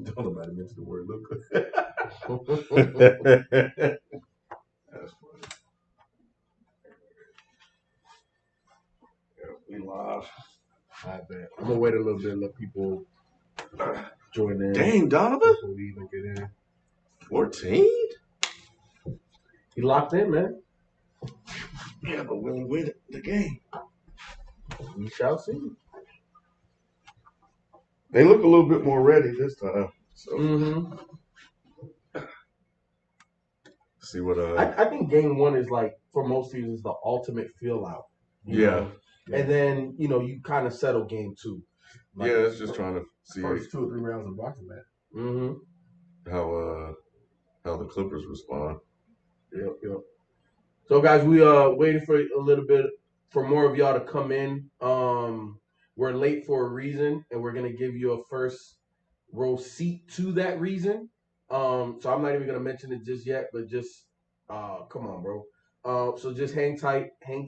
Don't nobody mention the word look. That's funny. Yeah, we live. I bet. I'm gonna wait a little bit, let people join in. Dang, Donovan. Before we even get in. 14? He locked in, man. Yeah, but we only win the game. We shall see. They look a little bit more ready this time. So see what I think game one is like for most seasons the ultimate feel out. You know? And then, you kind of settle game two. Like, yeah, it's just trying to see first 2 or 3 rounds of boxing match. How the Clippers respond. Yep. So guys, we waiting for a little bit for more of y'all to come in. We're late for a reason, and we're gonna give you a first row seat to that reason. So I'm not even gonna mention it just yet, but just come on, bro. So just hang tight. You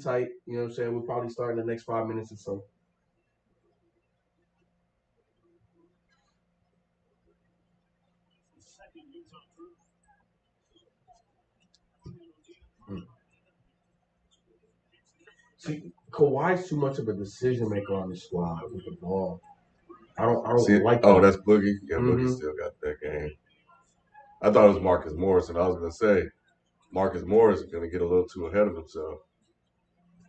know what I'm saying? We'll probably start in the next 5 minutes or so. See, Kawhi's too much of a decision maker on the squad with the ball. I don't like that. Oh, that's Boogie. Yeah, Boogie still got that game. I thought it was Marcus Morris, and I was gonna say Marcus Morris is gonna get a little too ahead of himself.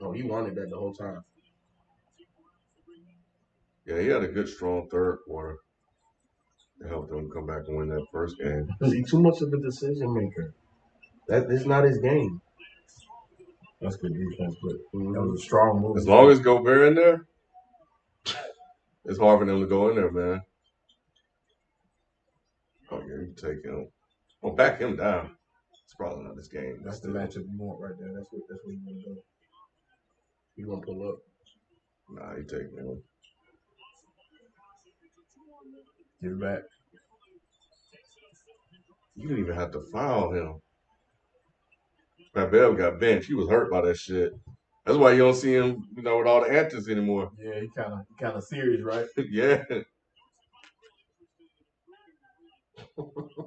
Oh, he wanted that the whole time. Yeah, he had a good, strong third quarter to help them come back and win that first game. He's too much of a decision maker. That is not his game. That's good defense, but that was a strong move. As long as Gobert in there, it's hard for them to go in there, man. Oh yeah, you take him. Well, back him down. It's probably not this game. That's the matchup you want right there. That's where you want to go. You want to pull up? Nah, you take him. Give it back. You didn't even have to foul him. Pat Bev got benched. He was hurt by that shit. That's why you don't see him, with all the antics anymore. Yeah, he kind of serious, right? Yeah.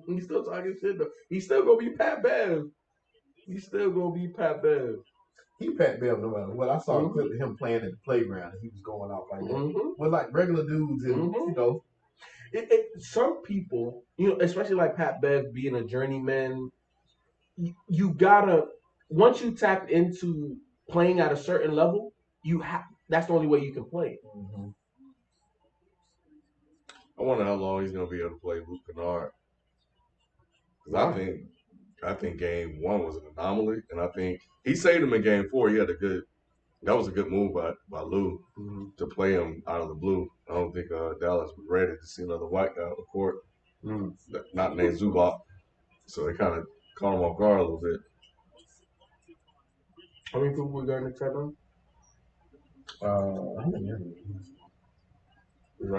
He's still talking shit though. He's still gonna be Pat Bev. He Pat Bev no matter what. I saw a clip of him playing at the playground and he was going off like that. Well, like regular dudes and some people, especially like Pat Bev being a journeyman, you gotta once you tap into playing at a certain level, that's the only way you can play. I wonder how long he's gonna be able to play Luke Kennard. Because I think game one was an anomaly, and I think he saved him in game four. That was a good move by Lou to play him out of the blue. I don't think Dallas was ready to see another white guy on the court, not named Zubac. So they kind of caught him off guard a little bit. How many people we got in the chat now? How many?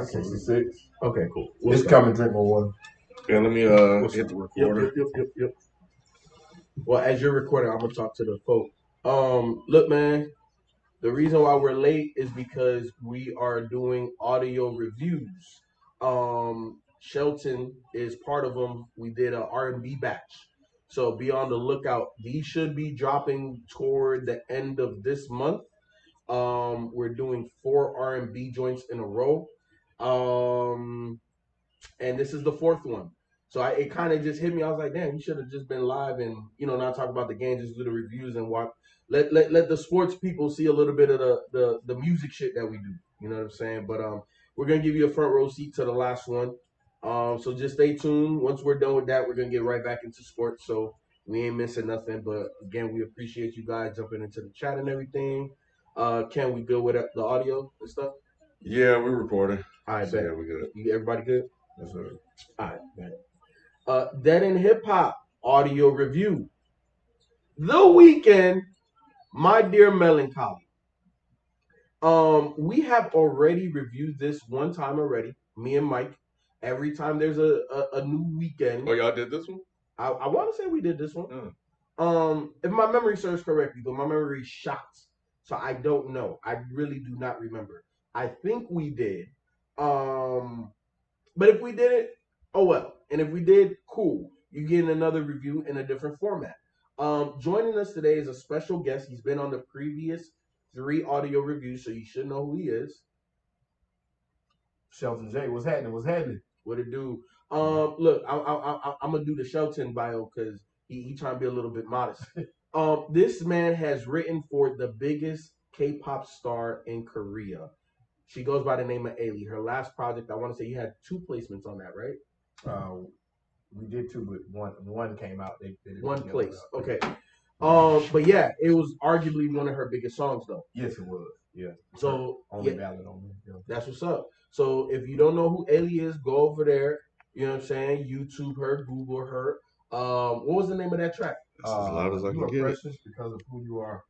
66. Okay, cool. Just come and drink more water. Yeah, let me hit the recorder. Yep. Well, as you're recording, I'm gonna talk to the folk. Look, man. The reason why we're late is because we are doing audio reviews. Shelton is part of them. We did a R&B batch. So be on the lookout. These should be dropping toward the end of this month. We're doing 4 R&B joints in a row. And this is the 4th one. So it kind of just hit me. I was like, damn, we should have just been live and, not talk about the game, just do the reviews and watch. Let the sports people see a little bit of the music shit that we do. You know what I'm saying? But we're gonna give you a front row seat to the last one. So just stay tuned. Once we're done with that, we're gonna get right back into sports. So we ain't missing nothing. But again, we appreciate you guys jumping into the chat and everything. Can we go with the audio and stuff? Yeah, we're recording. All right, bet. Yeah, we good. Everybody good? Yes, sir. All right, bet. Dead in Hip Hop audio review. The Weeknd, My Dear Melancholy. We have already reviewed this one time already. Me and Mike. Every time there's a new Weeknd. Oh, y'all did this one? I want to say we did this one. If my memory serves correctly, but my memory is shot, so I don't know. I really do not remember. I think we did. But if we did it, Oh well. And if we did, cool. You get another review in a different format. Joining us today is a special guest. He's been on the previous 3 audio reviews, so you should know who he is. Shelton J, what's happening? What's happening? What it do? Look, I'm gonna do the Shelton bio because he trying to be a little bit modest. This man has written for the biggest K-pop star in Korea. She goes by the name of Ailey. Her last project, I want to say you had 2 placements on that, right? We did 2, but one came out. They one place. Okay. But yeah, it was arguably one of her biggest songs, though. Yes, it was. Yeah. So only ballad on there. Yeah. That's what's up. So if you don't know who Ailey is, go over there. You know what I'm saying? YouTube her, Google her. What was the name of that track? As loud as I can get. Precious because of who you are.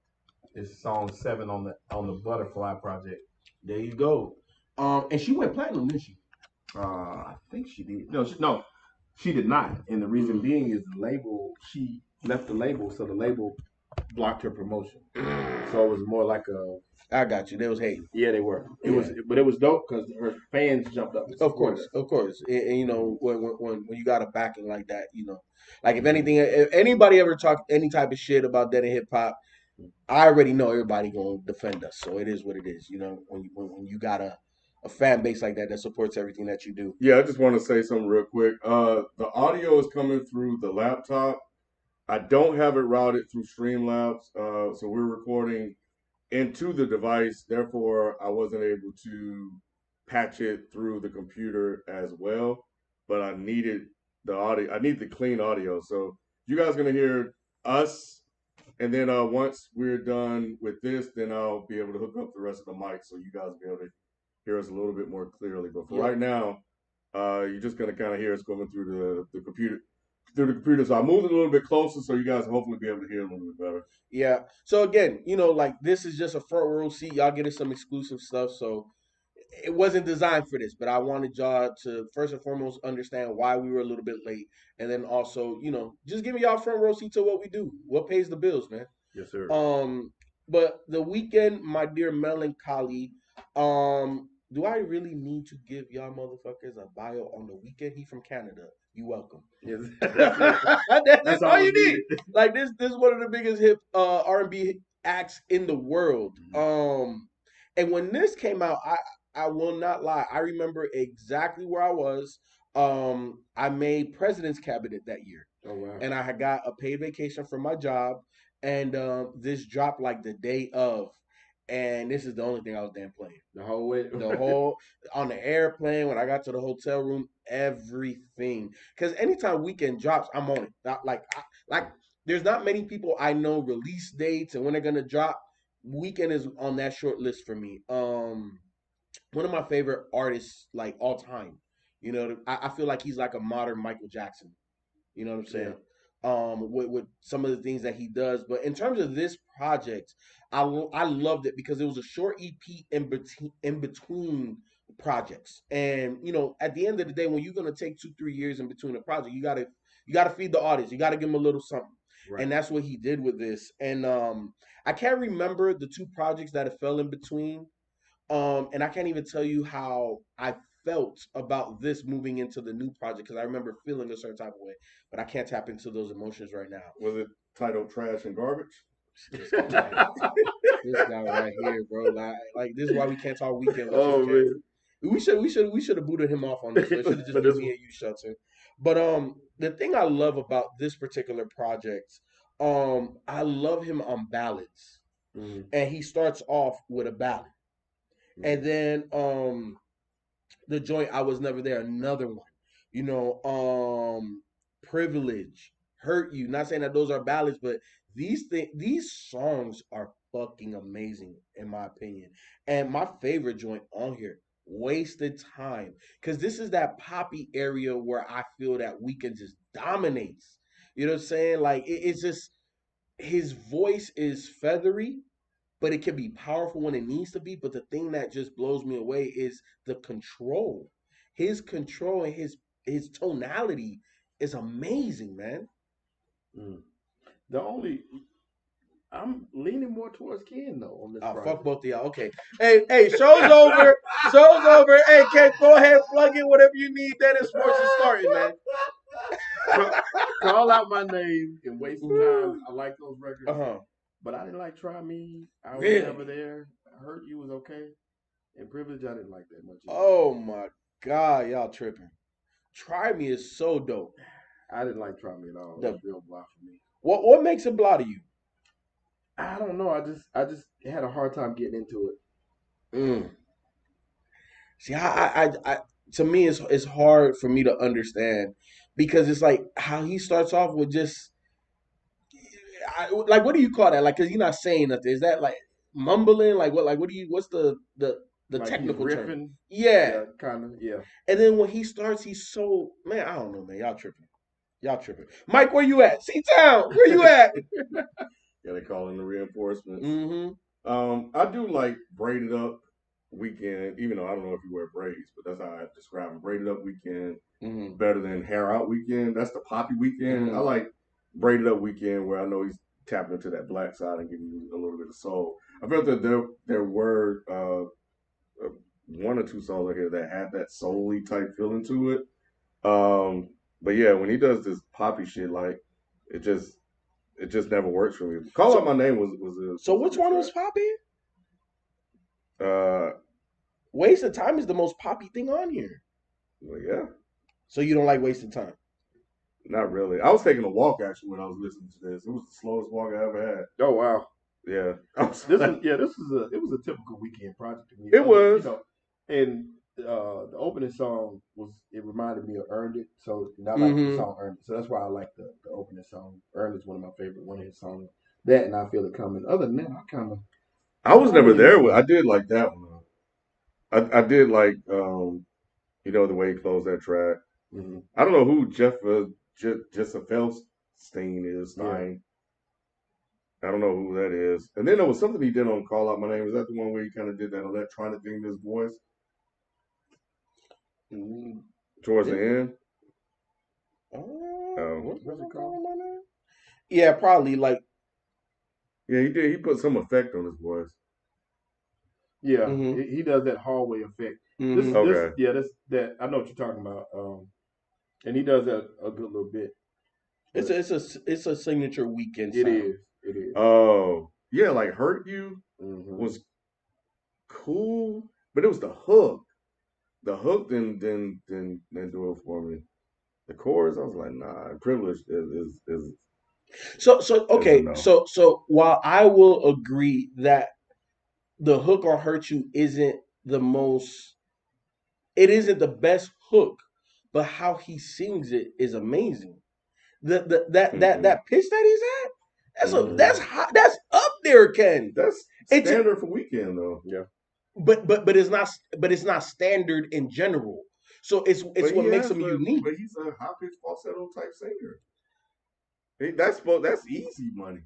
It's song 7 on the Butterfly project. There you go. And she went platinum, didn't she? I think she did. No, she did not. And the reason being is the label. She left the label, so the label blocked her promotion. So it was more like a. I got you. They was hating. Yeah, they were. It was dope because her fans jumped up. Of course. And you know, when you got a backing like that, you know, like if anybody ever talk any type of shit about Dead and Hip Hop, I already know everybody gonna defend us. So it is what it is. You know, when you got a fan base like that supports everything that you do. Yeah, I just want to say something real quick. The audio is coming through the laptop. I don't have it routed through Streamlabs, so we're recording into the device. Therefore, I wasn't able to patch it through the computer as well. But I needed the audio. I need the clean audio. So you guys are gonna hear us, and then once we're done with this, then I'll be able to hook up the rest of the mic so you guys will be able to hear us a little bit more clearly. But for right now, you're just gonna kind of hear us going through the computer. Through the computer, so I moved it a little bit closer, so you guys hopefully be able to hear a little bit better. Yeah. So again, you know, like this is just a front row seat. Y'all getting some exclusive stuff, so it wasn't designed for this. But I wanted y'all to first and foremost understand why we were a little bit late, and then also, you know, just giving y'all front row seat to what we do, what pays the bills, man. Yes, sir. But the Weeknd, my dear Melancholy, do I really need to give y'all motherfuckers a bio on the Weeknd? He from Canada. You welcome. Yes. That's all you need. Like this is one of the biggest hip R&B acts in the world. And when this came out, I will not lie. I remember exactly where I was. I made President's Cabinet that year. Oh wow. And I had got a paid vacation from my job, and this dropped like the day of. And this is the only thing I was damn playing. The whole way? The whole, on the airplane, when I got to the hotel room, everything. Because anytime Weeknd drops, I'm on it. Like there's not many people I know release dates and when they're going to drop. Weeknd is on that short list for me. One of my favorite artists, like all time. You know, I feel like he's like a modern Michael Jackson. You know what I'm saying? With some of the things that he does. But in terms of this project, I loved it because it was a short EP in between projects. And you know, at the end of the day, when you're gonna take 2-3 years in between a project, you gotta feed the audience. You gotta give them a little something. Right. And that's what he did with this. And I can't remember the 2 projects that it fell in between. And I can't even tell you how I felt about this moving into the new project because I remember feeling a certain type of way, but I can't tap into those emotions right now. Was it titled Trash and Garbage? This guy right here, bro. Like this is why we can't talk Weeknd. Oh man, we should have booted him off on this. It should have just been me and you, Shelton. But the thing I love about this particular project, I love him on ballads, and he starts off with a ballad. And then the joint I Was Never There, another one. You know, Privilege, Hurt You. Not saying that those are ballads, but these songs are fucking amazing in my opinion. And my favorite joint on here, Wasted Time. Cause this is that poppy area where I feel that Weeknd just dominates. You know what I'm saying? Like it's just his voice is feathery, but it can be powerful when it needs to be. But the thing that just blows me away is the control. His control and his tonality is amazing, man. The only, I'm leaning more towards Ken though on this Oh, project. fuck both of y'all. Okay. Hey, show's over. Show's over. Hey, Ken, go ahead, plug in whatever you need. Dennis Sports is starting, man. Call out my name and waste some time. I like those records. Uh-huh. But I didn't like Try Me. I was Really? never there. Hurt You was okay. And Privilege I didn't like that much. Oh my God, y'all tripping. Try Me is so dope. I didn't like Try Me at all. It was real blah for me. What makes it blah to you? I don't know. I just had a hard time getting into it. See, I to me it's hard for me to understand because it's like how he starts off with just like what do you call that? Like, cause you're not saying nothing. Is that like mumbling? Like what? Like what do you? What's the like technical he's term? riffing. Yeah, kind of. Yeah. And then when he starts, he's so man. I don't know, man. Y'all tripping. Y'all tripping. Mike, where you at? C-Town, where you at? Yeah, they call in the reinforcements. Mm-hmm. I do like Braided Up Weekend, even though I don't know if you wear braids, but that's how I describe it. Braided Up Weekend better than Hair Out Weekend. That's the poppy weekend. I like Braided Up Weekend where I know he's tapping into that black side and giving you a little bit of soul. I felt that there were one or two songs out here that had that soul-y type feeling to it. But yeah, when he does this poppy shit, like it just never works for me. Call Out My Name was a. So which one was poppy? Waste of Time is the most poppy thing on here. Well, yeah. So you don't like Wasting Time? Not really. I was taking a walk actually when I was listening to this. It was the slowest walk I ever had. Oh wow. Yeah. This was a typical weekend project to me. It was. You know, and the opening song reminded me of Earned It. So I like the song Earned It. So that's why I like the opening song. Earned It's one of my favorite one of his songs. That and I Feel It Coming. Other than that, I was never there with. I did like that one. I did like the way he closed that track. Mm-hmm. I don't know who Jessa Felstein is. Stein. I don't know who that is. And then there was something he did on Call Out My Name. Is that the one where he kind of did that electronic thing in his voice? Towards the end? What's it called? Yeah, probably like. Yeah, he did. He put some effect on his voice. Yeah, he does that hallway effect. That I know what you're talking about. And he does that a good little bit. It's a signature weekend sound. It is. Oh, yeah, like Hurt You was cool, but it was the hook. The hook didn't do it for me. The chorus, I was like, nah. Privilege is so okay. No. So while I will agree that the hook on Hurt You isn't it isn't the best hook, but how he sings it is amazing. That pitch that he's at, that's hot, that's up there, Ken. That's standard for weekend though. Yeah. But it's not standard in general. So it's what makes him unique. But he's a high pitched falsetto type singer. That's easy money.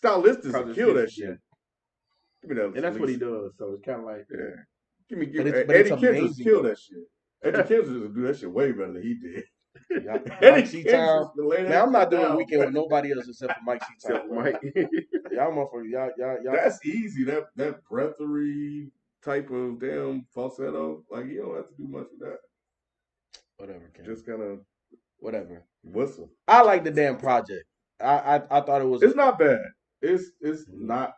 Stylistics kill that shit. Give me that, and that's what he does. So it's kind of like Give me Eddie Kendricks kill that shit. Eddie Kendricks will do that shit way better than he did. Mike C-Town. Man, I'm not doing weekend with nobody else except for Mike C-Town. Y'all motherfuckers, y'all. That's easy. That breathery type of damn falsetto. Like you don't have to do much of that. Whatever, Ken. Just kind of whatever. Whistle. I like the damn project. I thought it was. It's not bad. It's not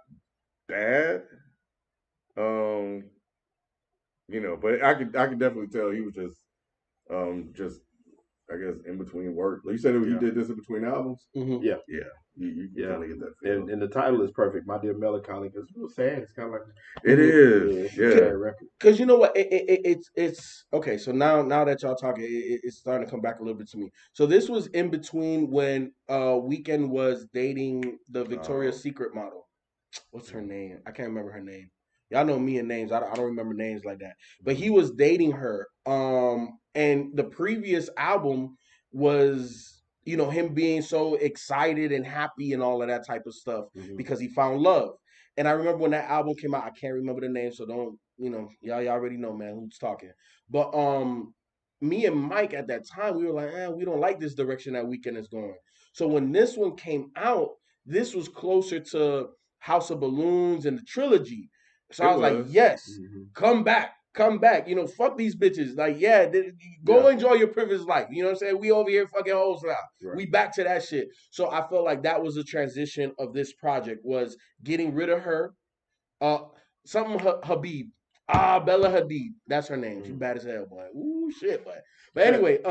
bad. But I could definitely tell he was just I guess in between work. Like you said he did this in between albums. Mm-hmm. Yeah. You kind of get that feel. And the title is perfect. My Dear Melancholy. It's real sad. It's kind of like it is. Yeah. Because you know what? It's okay. So now that y'all talking, it's starting to come back a little bit to me. So this was in between when Weeknd was dating the Victoria's Secret model. What's her name? I can't remember her name. Y'all know me and names. I don't remember names like that. But he was dating her. And the previous album was, him being so excited and happy and all of that type of stuff because he found love. And I remember when that album came out, I can't remember the name, so don't, y'all already know, man, who's talking. But me and Mike at that time, we were like, we don't like this direction that Weeknd is going. So when this one came out, this was closer to House of Balloons and the trilogy. So It I was like, was. yes, Mhm. come back. Come back, fuck these bitches. Like, yeah, go Yeah. enjoy your privileged life. You know what I'm saying? We over here fucking hoes now. Right. We back to that shit. So I felt like that was the transition of this project was getting rid of her. Uh, something Habib. Bella Hadid. That's her name. She Mhm. bad as hell, boy. Ooh, shit, boy. But anyway,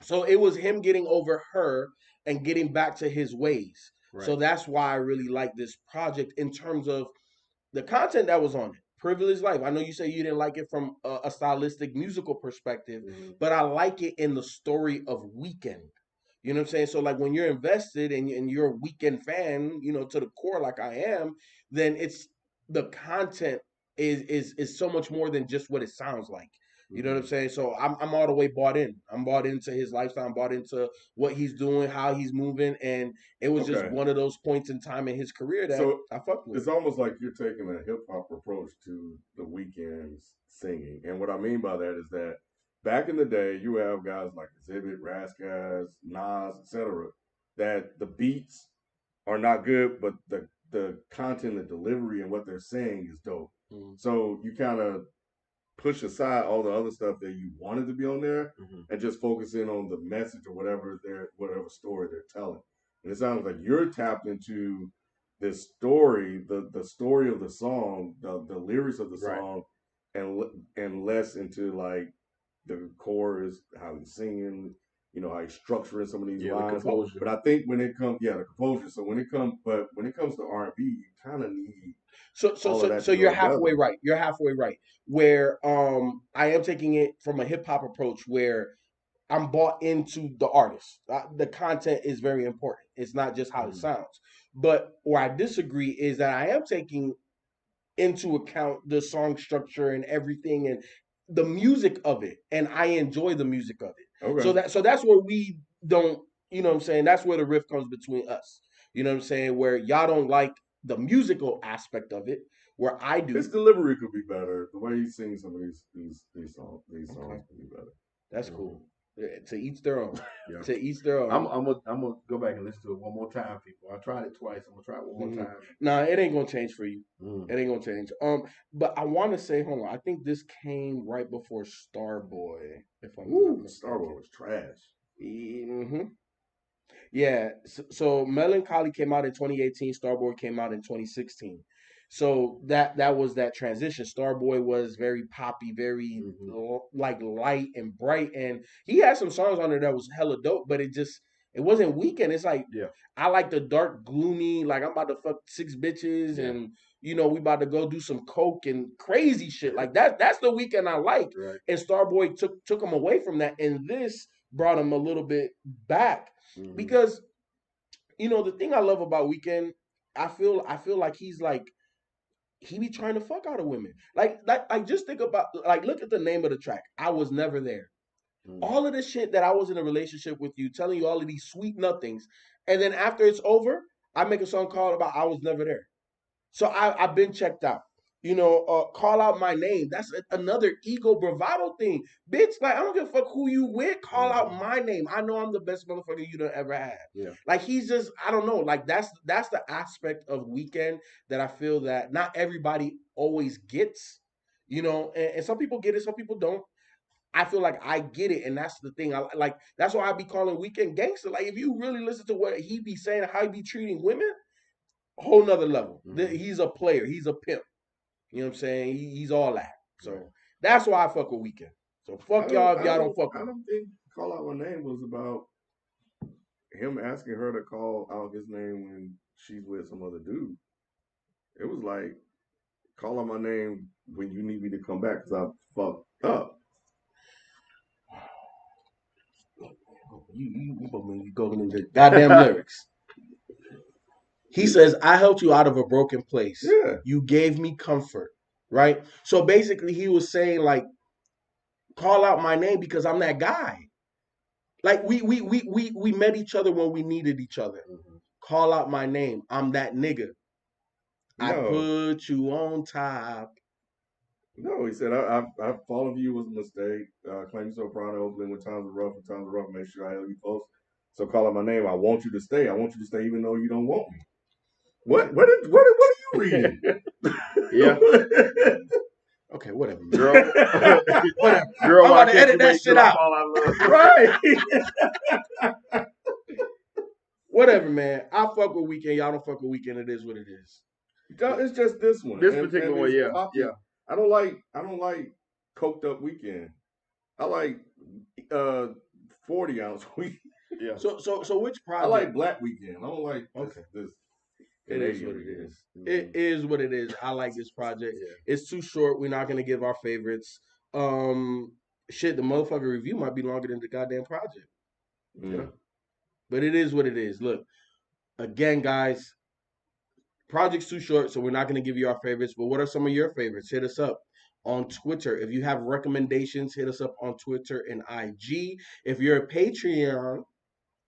so it was him getting over her and getting back to his ways. So Right. that's why I really like this project in terms of the content that was on it. Privileged Life. I know you say you didn't like it from a stylistic musical perspective, Mhm. but I like it in the story of Weekend. You know what I'm saying? So like when you're invested and you're a Weekend fan, to the core like I am, then it's the content is so much more than just what it sounds like. You know what I'm Mhm. saying? So I'm all the way bought in. I'm bought into his lifestyle. I'm bought into what he's doing, how he's moving, and it was just Okay. one of those points in time in his career that So I fucked with. it's almost like you're taking a hip hop approach to the Weeknd's singing. And what I mean by that is that back in the day, you have guys like Exhibit, Razzcast, Nas, etc., that the beats are not good, but the content, the delivery, and what they're saying is dope. Mhm. So you kind of push aside all the other stuff that you wanted to be on there Mhm. and just focus in on the message or whatever story they're telling. And it sounds like you're tapped into this story, the story of the song, the lyrics of the Right. song, and less into like the chorus, how he's singing, how he's structuring some of these Yeah, the lines. composure. But I think when it comes, the composure. So when it comes to R&B, you kind of need So so all of so that so to you're go together. halfway right. You're halfway right. Where I am taking it from a hip hop approach where I'm bought into the artist. The content is very important. It's not just how it Mhm. sounds. But where I disagree is that I am taking into account the song structure and everything and the music of it, and I enjoy the music of it. Okay. So that's where we don't, what I'm saying. That's where the rift comes between us. You know what I'm saying? Where y'all don't like the musical aspect of it, where I His do. delivery could be better. The way he sings some of these Okay, songs could be better. that's Mhm. cool. To each their own. Yeah. To each their I'm own. gonna go back and listen to it one more time, people. I tried it twice. I'm gonna try it one more time. Nah, it ain't gonna change for you. Mm. It ain't gonna change. But I want to say, hold on. I think this came right before Starboy, if I'm not Woo, Starboy mistaken. was trash. Mm-hmm. Yeah. So Melancholy came out in 2018. Starboy came out in 2016. So that was that transition. Starboy was very poppy, very Mhm. like light and bright, and he had some songs on there that was hella dope. But it wasn't Weekend. It's like Yeah. I like the dark, gloomy. Like I'm about to fuck 6 bitches, Yeah. and we about to go do some coke and crazy shit. Like that. That's the Weekend I like. Right. And Starboy took him away from that, and this brought him a little bit back Mhm. because the thing I love about Weekend, I feel like he's like he be trying to fuck out of women. Like just think about like look at the name of the track. I was never there. Mhm. All of this shit that I was in a relationship with you, telling you all of these sweet nothings, and then after it's over, I make a song called about I was never there. So I've been checked out. Call out my name. That's another ego bravado thing, bitch. Like I don't give a fuck who you with. Call out Mhm. my name. I know I'm the best motherfucker you done ever had. Yeah. Like he's just I don't know. Like that's the aspect of Weekend that I feel that not everybody always gets. And some people get it, some people don't. I feel like I get it, and that's the thing. I like that's why I be calling Weekend gangster. Like if you really listen to what he be saying, how he be treating women, whole nother level. Mhm. He's a player. He's a pimp. You know what I'm saying? He's all that. Right. So that's why I fuck with Weekend. So fuck y'all if y'all don't fuck I with him. don't think Call Out My Name was about him asking her to call out his name when she's with some other dude. It was like call out my name when you need me to come back because I fucked up. You go into the goddamn lyrics. He says, I helped you out of a broken place. Yeah. You gave me comfort. Right? So basically he was saying, like, call out my name because I'm that guy. Like we met each other when we needed each other. Mhm. Call out my name. I'm that nigga. I No, put you on top. no, he said, I followed you was a mistake. Claim you so proud of opening when times are rough and times are rough. Make sure I help you post. So call out my name. I want you to stay. I want you to stay even though you don't want me. What are you reading? Yeah. Okay, whatever. Girl. Whatever. Girl, I'm why about to can't edit you that make shit girl out. fall out of love? Right. Whatever, man. I fuck with Weekend. Y'all don't fuck with Weekend. It is what it is. It's just this one. This particular one, it's yeah. poppy. Yeah. I don't like coked up Weekend. I like 40-ounce Weekend. Yeah. So which project? I like Black Weekend. I don't like this. It is what it is. It is what it is. I like this project. Yeah. It's too short. We're not gonna give our favorites. Shit, the motherfucking review might be longer than the goddamn project. Yeah. But it is what it is. Look, again, guys, project's too short, so we're not gonna give you our favorites. But what are some of your favorites? Hit us up on Twitter. If you have recommendations, hit us up on Twitter and IG. If you're a Patreon,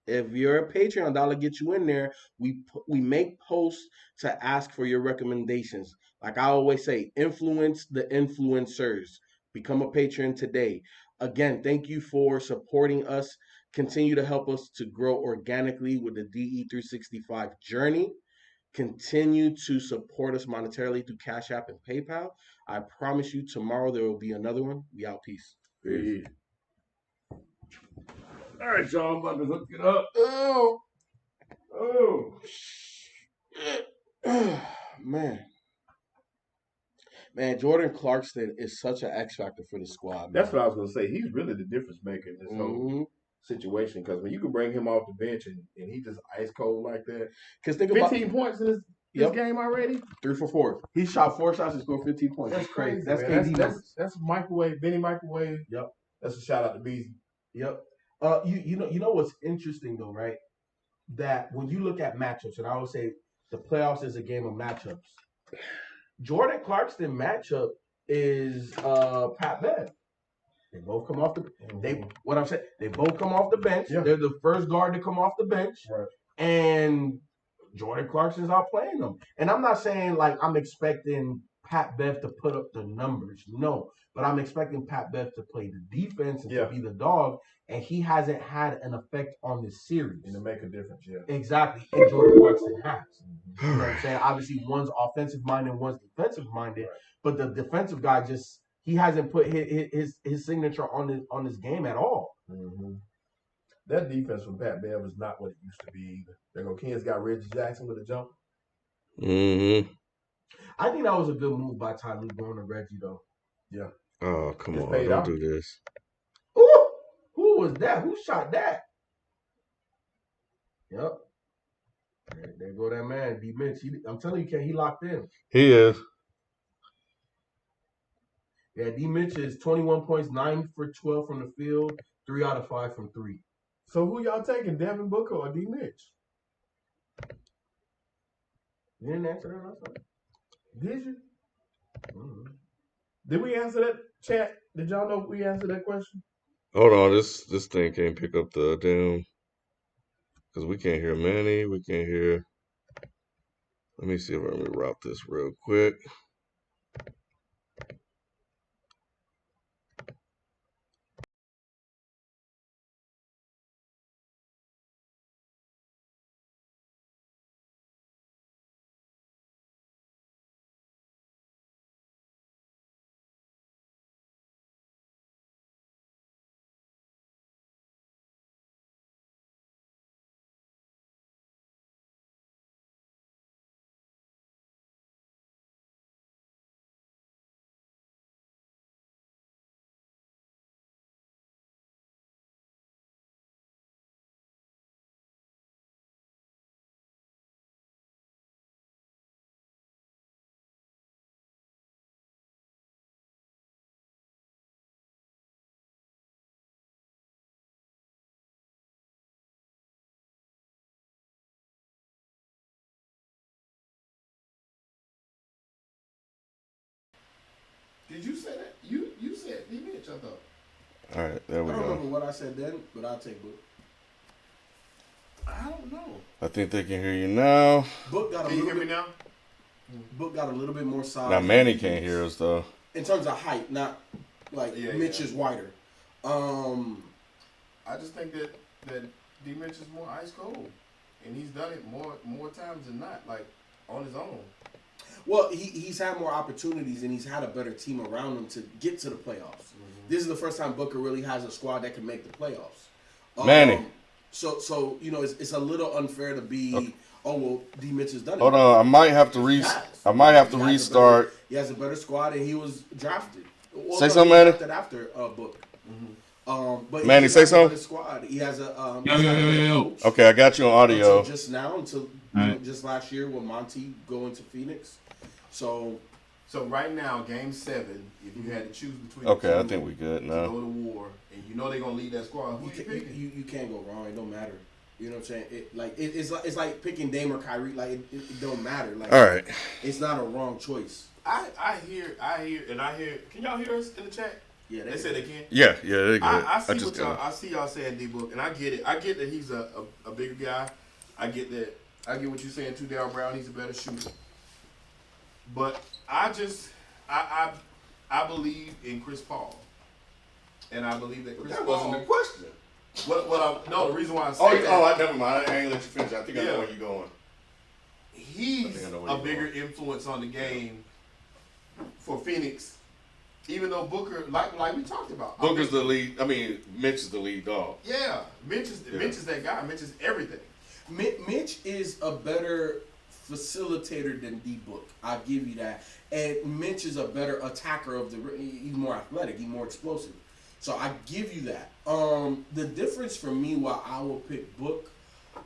that'll get you in there. We make posts to ask for your recommendations. Like I always say, influence the influencers. Become a patron today. Again, thank you for supporting us. Continue to help us to grow organically with the DE365 journey. Continue to support us monetarily through Cash App and PayPal. I promise you tomorrow there will be another one. We out. Peace. Peace. All right, y'all. I'm about to hook it up. Man, Jordan Clarkson is such an X factor for the squad. Man. That's what I was gonna say. He's really the difference maker in this whole situation because when you can bring him off the bench and he just ice cold like that. Because think 15 points in this game already. 3 for 4. He shot 4 shots and scored 15 points. That's crazy. That's KD. That's microwave. Benny microwave. Yep. That's a shout out to Beasley. Yep. You know what's interesting though, right? That when you look at matchups, and I always say the playoffs is a game of matchups. Jordan Clarkson matchup is Pat Bev. They both come off the they both come off the bench. Yeah. They're the first guard to come off the bench. Right. And Jordan Clarkson's out playing them. And I'm not saying like I'm expecting Pat Bev to put up the numbers. No. But I'm expecting Pat Bev to play the defense and to be the dog. And he hasn't had an effect on this series. And to make a difference, yeah. Exactly. And Jordan Clarkson has. You know what I'm saying? Obviously, one's offensive minded and one's defensive minded. Right. But the defensive guy he hasn't put his signature on his game at all. Mm-hmm. That defense from Pat Bev is not what it used to be either. There go Kings got Reggie Jackson with a jumper. Mm-hmm. I think that was a good move by Ty Lue going to Reggie though. Yeah. Oh, come on. Don't do this. Ooh, who was that? Who shot that? Yep. There go that man, D Mitch. I'm telling you, he locked in. He is. Yeah, D Mitch is 21 points, 9 for 12 from the field, 3 out of 5 from 3. So who y'all taking, Devin Booker or D Mitch? You didn't answer that last time. Did you? Mm-hmm. Did we answer that, chat? Did y'all know if we answered that question? Hold on, this thing can't pick up the damn, because we can't hear Manny. We can't hear. Let me see if I can route this real quick. Did you say that? You said D Mitch, I thought. All right, there we go. I don't remember what I said then, but I'll take Book. I don't know. I think they can hear you now. Book got can you hear me now? Book got a little bit more size. Now Manny can't hear us though. In terms of height, not like Mitch is wider. I just think that D. Mitch is more ice cold, and he's done it more times than not, like on his own. Well, he's had more opportunities and he's had a better team around him to get to the playoffs. This is the first time Booker really has a squad that can make the playoffs. Manny. So you know, it's a little unfair to be. Oh well, D. Mitch has done it. Hold on, I might have to restart. He has a better squad, and he was drafted. Well, Say no, something, he was Manny. drafted after Book. But Manny, he say has a better something. Squad. He has a Yo. Okay, I got you on audio. Until just last year when Monty going to Phoenix. So right now, Game 7, if you had to choose between Okay, the two, I think we good to now. go to war, and you know they're gonna lead that squad, who you picking? you can't go wrong. It don't matter. You know what I'm saying? It's like picking Dame or Kyrie. Like it don't matter. Like All right. it's not a wrong choice. I hear. Can y'all hear us in the chat? Yeah, They said they can. Yeah, they good. I see just what y'all. I see y'all saying D Book, and I get it. I get that he's a bigger guy. I get that. I get what you're saying too, Darryl Brown. He's a better shooter. But I believe in Chris Paul, and I believe that Chris That Paul. wasn't the question. The reason why I say that. Never mind. I ain't let you finish. I think I Yeah. know where you're going. He's I think I know where a you're bigger going. influence on the game for Phoenix, even though Booker, like we talked about, Booker's the lead. I mean, Mitch is the lead dog. Yeah, Mitch is that guy. Mitch is everything. Mitch is a better facilitator than D Book. I'll give you that. And Mitch is a better attacker of the. He's more athletic. He's more explosive. So I give you that. The difference for me, why I will pick Book,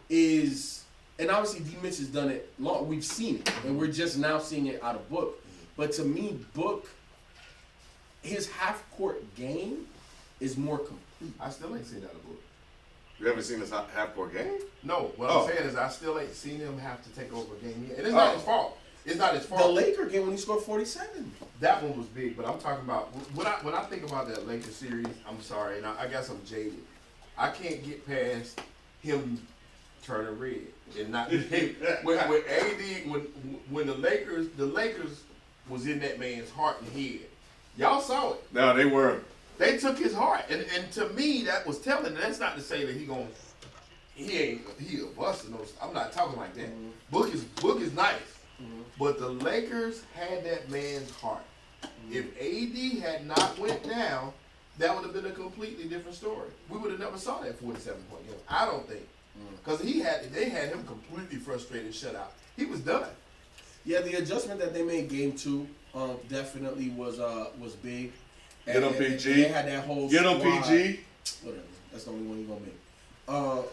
is, and obviously D Mitch has done it long. We've seen it, and we're just now seeing it out of Book. But to me, Book, his half court game is more complete. I still ain't seen that in the book. You haven't seen this half-court game? No, what Oh. I'm saying is I still ain't seen him have to take over a game yet. And it's not his fault. It's not his fault. The Laker game when he scored 47. That one was big, but I'm talking about when I think about that Lakers series. I'm sorry, and I guess I'm jaded. I can't get past him turning red and not when AD when the Lakers was in that man's heart and head. Y'all saw it. No, they were. They took his heart, and to me that was telling. And that's not to say that he a bust. I'm not talking like that. Book is nice, but the Lakers had that man's heart. If AD had not went down, that would have been a completely different story. We would have never saw that 47-point game. I don't think, because they had him completely frustrated, shut out. He was done. Yeah, the adjustment that they made game 2 definitely was big. Get him, And PG. They had that whole Get him, squad- PG. Whatever. That's the only one you're gonna make.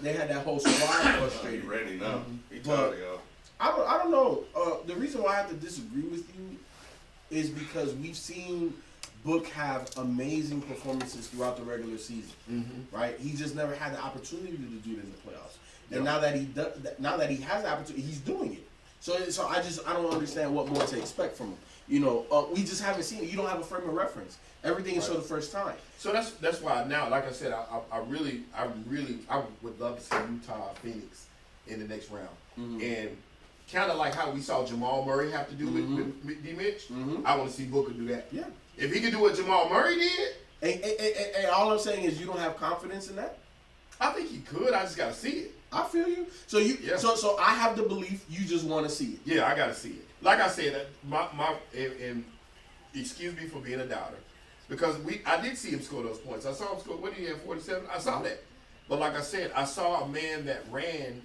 They had that whole squad He frustrated. ready now. He But- tired of y'all. I don't know. The reason why I have to disagree with you is because we've seen Book have amazing performances throughout the regular season. Right? He just never had the opportunity to do it in the playoffs. And now that he has the opportunity, he's doing it. So I don't understand what more to expect from him. You know, we just haven't seen it. You don't have a frame of reference. Everything is for the first time. So that's why now, like I said, I really would love to see Utah Phoenix in the next round, and kind of like how we saw Jamal Murray have to do with D Mitch. I want to see Booker do that. Yeah. If he could do what Jamal Murray did, And all I'm saying is you don't have confidence in that. I think he could. I just gotta see it. I feel you. So so I have the belief you just want to see it. Yeah, I gotta see it. Like I said, and excuse me for being a doubter, because I did see him score those points. I saw him score. What did he have? 47. I saw that. But like I said, I saw a man that ran,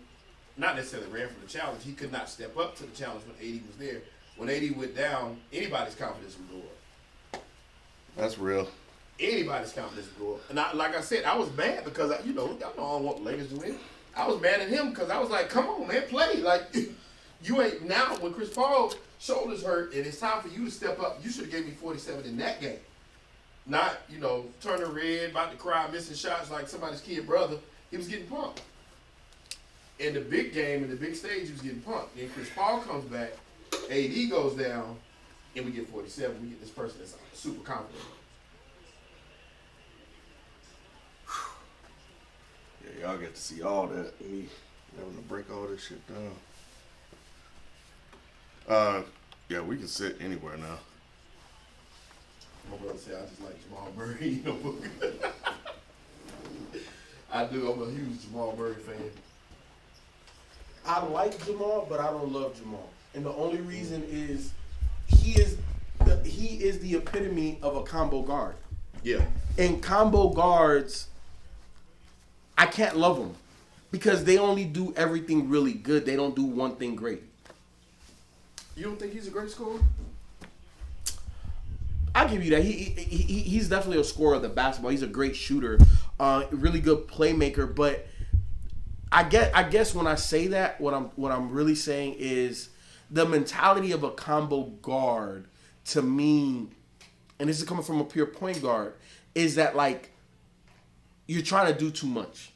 not necessarily ran for the challenge. He could not step up to the challenge when AD was there. When AD went down, anybody's confidence would go up. That's real. Anybody's confidence would go up. And like I said, I was mad because y'all know I don't want the Lakers to win. I was mad at him because I was like, come on, man, play. Like, you ain't, now when Chris Paul's shoulders hurt and it's time for you to step up, you should have gave me 47 in that game. Not, turning red, about to cry, missing shots like somebody's kid brother. He was getting pumped. In the big game, in the big stage, he was getting pumped. Then Chris Paul comes back, AD goes down, and we get 47. We get this person that's super confident. Yeah, y'all get to see all that. Me having to break all this shit down. Yeah, we can sit anywhere now. My brother said I just like Jamal Murray, I do. I'm a huge Jamal Murray fan. I like Jamal, but I don't love Jamal. And the only reason is he is the epitome of a combo guard. Yeah. And combo guards, I can't love them because they only do everything really good. They don't do one thing great. You don't think he's a great scorer? I'll give you that. He's definitely a scorer of the basketball. He's a great shooter, really good playmaker. But I guess when I say that, what I'm really saying is the mentality of a combo guard to me, and this is coming from a pure point guard, is that like you're trying to do too much.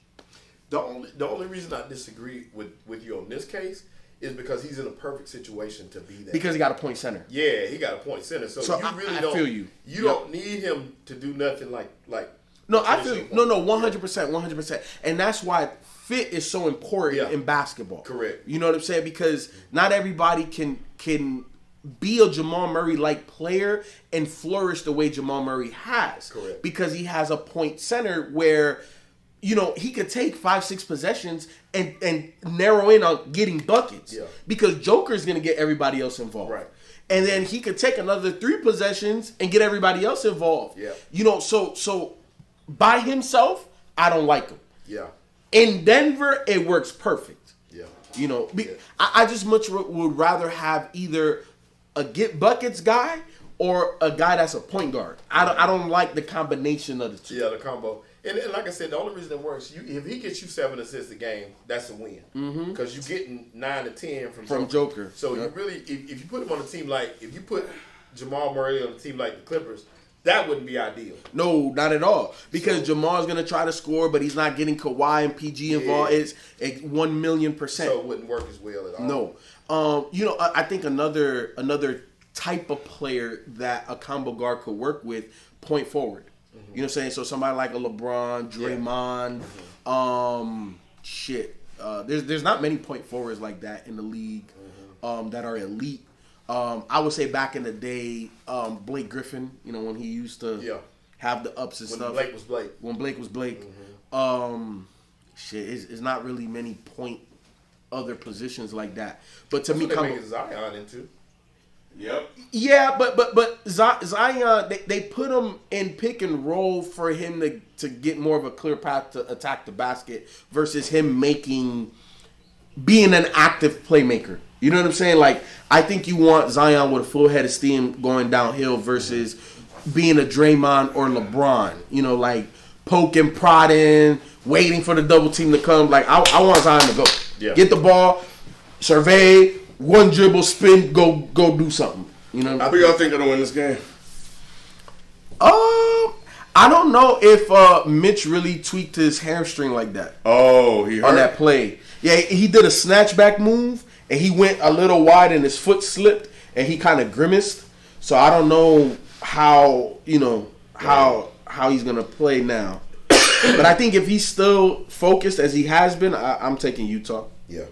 The only reason I disagree with you on this case is because he's in a perfect situation to be that. Because he got a point center. Yeah, he got a point center. So you really I don't feel you. You don't need him to do nothing like. No, I feel no, 100%. And that's why fit is so important in basketball. Correct. You know what I'm saying? Because not everybody can be a Jamal Murray-like player and flourish the way Jamal Murray has. Correct. Because he has a point center where, you know, he could take 5-6 possessions and narrow in on getting buckets. Yeah. Because Joker's going to get everybody else involved. Right. And then he could take another 3 possessions and get everybody else involved. Yeah. You know, so by himself, I don't like him. Yeah. In Denver, it works perfect. Yeah. You know, I just much would rather have either a get buckets guy or a guy that's a point guard. I don't like the combination of the two. Yeah, the combo. And like I said, the only reason it works, if he gets you 7 assists a game, that's a win. Because you're getting 9 to 10 from Joker. So you really, if you put him on a team like, if you put Jamal Murray on a team like the Clippers, that wouldn't be ideal. No, not at all. Because Jamal's going to try to score, but he's not getting Kawhi and PG involved. It's 1,000,000%. So it wouldn't work as well at all. No. You know, I think another type of player that a combo guard could work with, point forward. You know what I'm saying? So somebody like a LeBron, Draymond, there's not many point forwards like that in the league that are elite. I would say back in the day, Blake Griffin, you know, when he used to have the ups and when stuff. When Blake was Blake. It's not really many point other positions like that. But to me, they make Zion into. Yep. Yeah, but Zion, they put him in pick and roll for him to get more of a clear path to attack the basket versus him being an active playmaker. You know what I'm saying? Like, I think you want Zion with a full head of steam going downhill versus being a Draymond or LeBron. You know, like poking, prodding, waiting for the double team to come. Like, I want Zion to go. Yeah. Get the ball, survey, one dribble, spin, go do something. You know. Who y'all think gonna win this game? I don't know if Mitch really tweaked his hamstring like that. Oh, he hurt on that play. Yeah, he did a snatchback move and he went a little wide and his foot slipped and he kind of grimaced. So I don't know how he's gonna play now. But I think if he's still focused as he has been, I'm taking Utah. Yeah.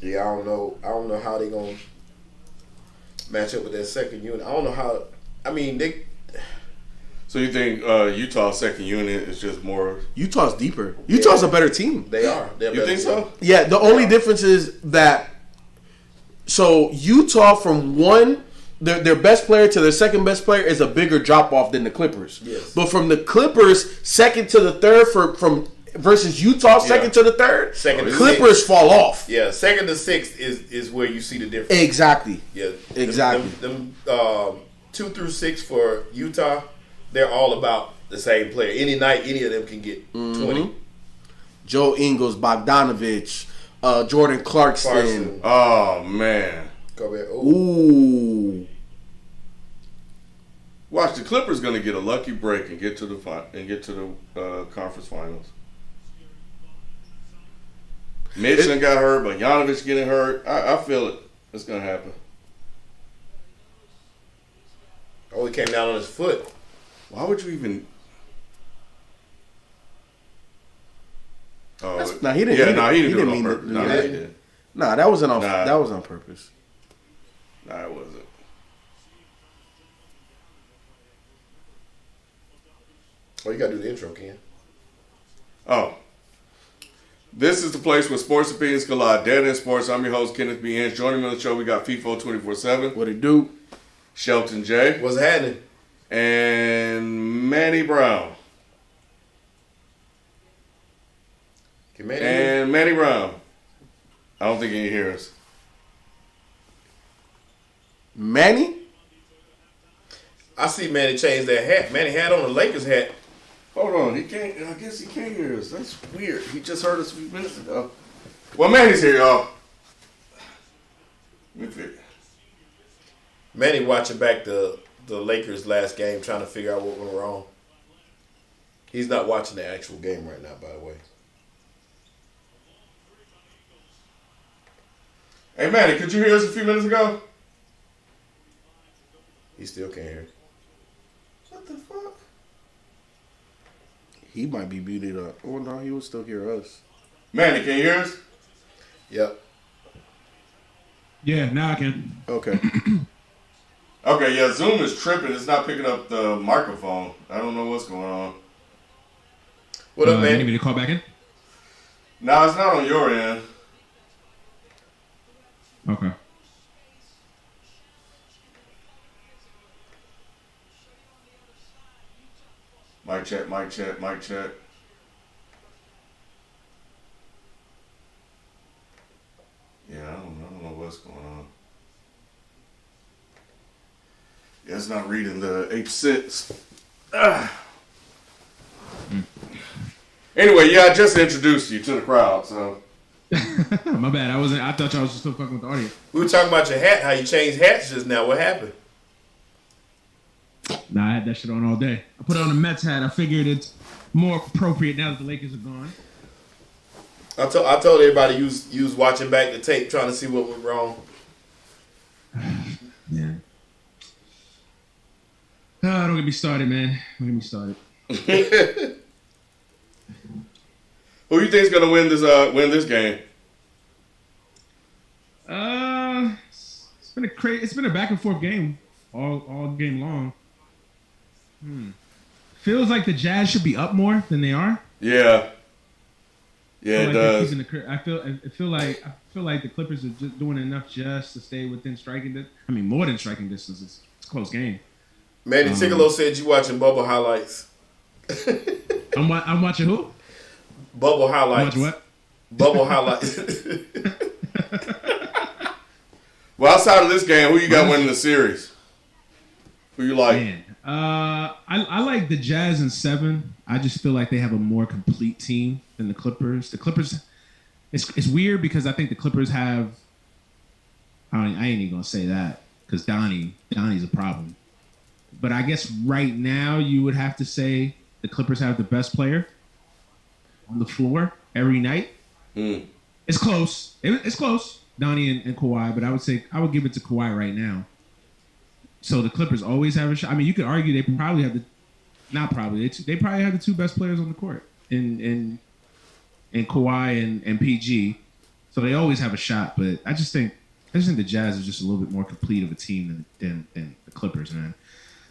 Yeah, I don't know how they gonna match up with that second unit. I don't know how. I mean, they. So you think Utah's second unit is just more? Utah's deeper. Utah's a better team. They are. You think so? Yeah. The only difference is that. So Utah from their best player to their second best player is a bigger drop off than the Clippers. Yes. But from the Clippers second to the third from versus Utah second to the third, Clippers fall off. Yeah, second to sixth is where you see the difference. Exactly. Yeah, exactly. Them 2 through 6 for Utah, they're all about the same player. Any night, any of them can get 20. Joe Ingles, Bogdanovich, Jordan Clarkson. Oh man. Ooh. Watch, the Clippers gonna get a lucky break and get to the conference finals. Mitch got hurt, but Bogdanovich getting hurt. I feel it. It's gonna happen. Only came down on his foot. Why would you even? Oh, he didn't. He didn't do it on purpose. No, he didn't. Nah, that wasn't on. That was on purpose. Nah, it wasn't. Oh, you gotta do the intro, Ken. Oh. This is the place where sports opinions collide. Dead End Sports. I'm your host, Kenneth B. Inch. Joining me on the show, we got FIFO 24/7. What it do? Shelton J. What's happening? And Manny Brown. Can Manny hear? And Manny Brown. I don't think he can hear us. Manny? I see Manny change that hat. Manny had on a Lakers hat. Hold on, he can't. I guess he can't hear us. That's weird. He just heard us a few minutes ago. Well, Manny's here, y'all. Let me figure. Manny watching back the Lakers last game, trying to figure out what went wrong. He's not watching the actual game right now, by the way. Hey, Manny, could you hear us a few minutes ago? He still can't hear. What the fuck? He might be muted up. Oh no, he will still hear us. Manny, can you hear us? Yep. Yeah, now I can. Okay. Okay, yeah, Zoom is tripping. It's not picking up the microphone. I don't know what's going on. What up, You man? need me to call back in? No, it's not on your end. Okay. Mic check, mic check, mic check. Yeah, I don't know what's going on. Yeah, it's not reading the H6. Anyway, yeah, I just introduced you to the crowd, so. My bad. I thought y'all was still fucking with the audience. We were talking about your hat, how you changed hats just now. What happened? Nah, I had that shit on all day. I put on a Mets hat. I figured it's more appropriate now that the Lakers are gone. I told everybody you was watching back the tape, trying to see what went wrong. Yeah. Don't get me started, man. Don't get me started. Who you think's gonna win this game? It's been a back and forth game all game long. Feels like the Jazz should be up more than they are. Yeah. Yeah, it does. I feel like the Clippers are just doing enough just to stay within striking distance. I mean, more than striking distance. It's a close game. Manny Tigolo said you watching Bubble highlights. I'm watching who? Bubble highlights. Watch what? Bubble highlights. Well, outside of this game, who you got winning the series? Who you like? Man, I like the Jazz in 7. I just feel like they have a more complete team than the Clippers. The Clippers, it's weird because I think the Clippers have. I ain't even gonna say that because Donnie's a problem. But I guess right now you would have to say the Clippers have the best player on the floor every night. It's close. It's close. Donnie and Kawhi, but I would give it to Kawhi right now. So the Clippers always have a shot. I mean, you could argue they probably have they probably have the two best players on the court in Kawhi and PG. So they always have a shot. But I just think the Jazz is just a little bit more complete of a team than the Clippers, man.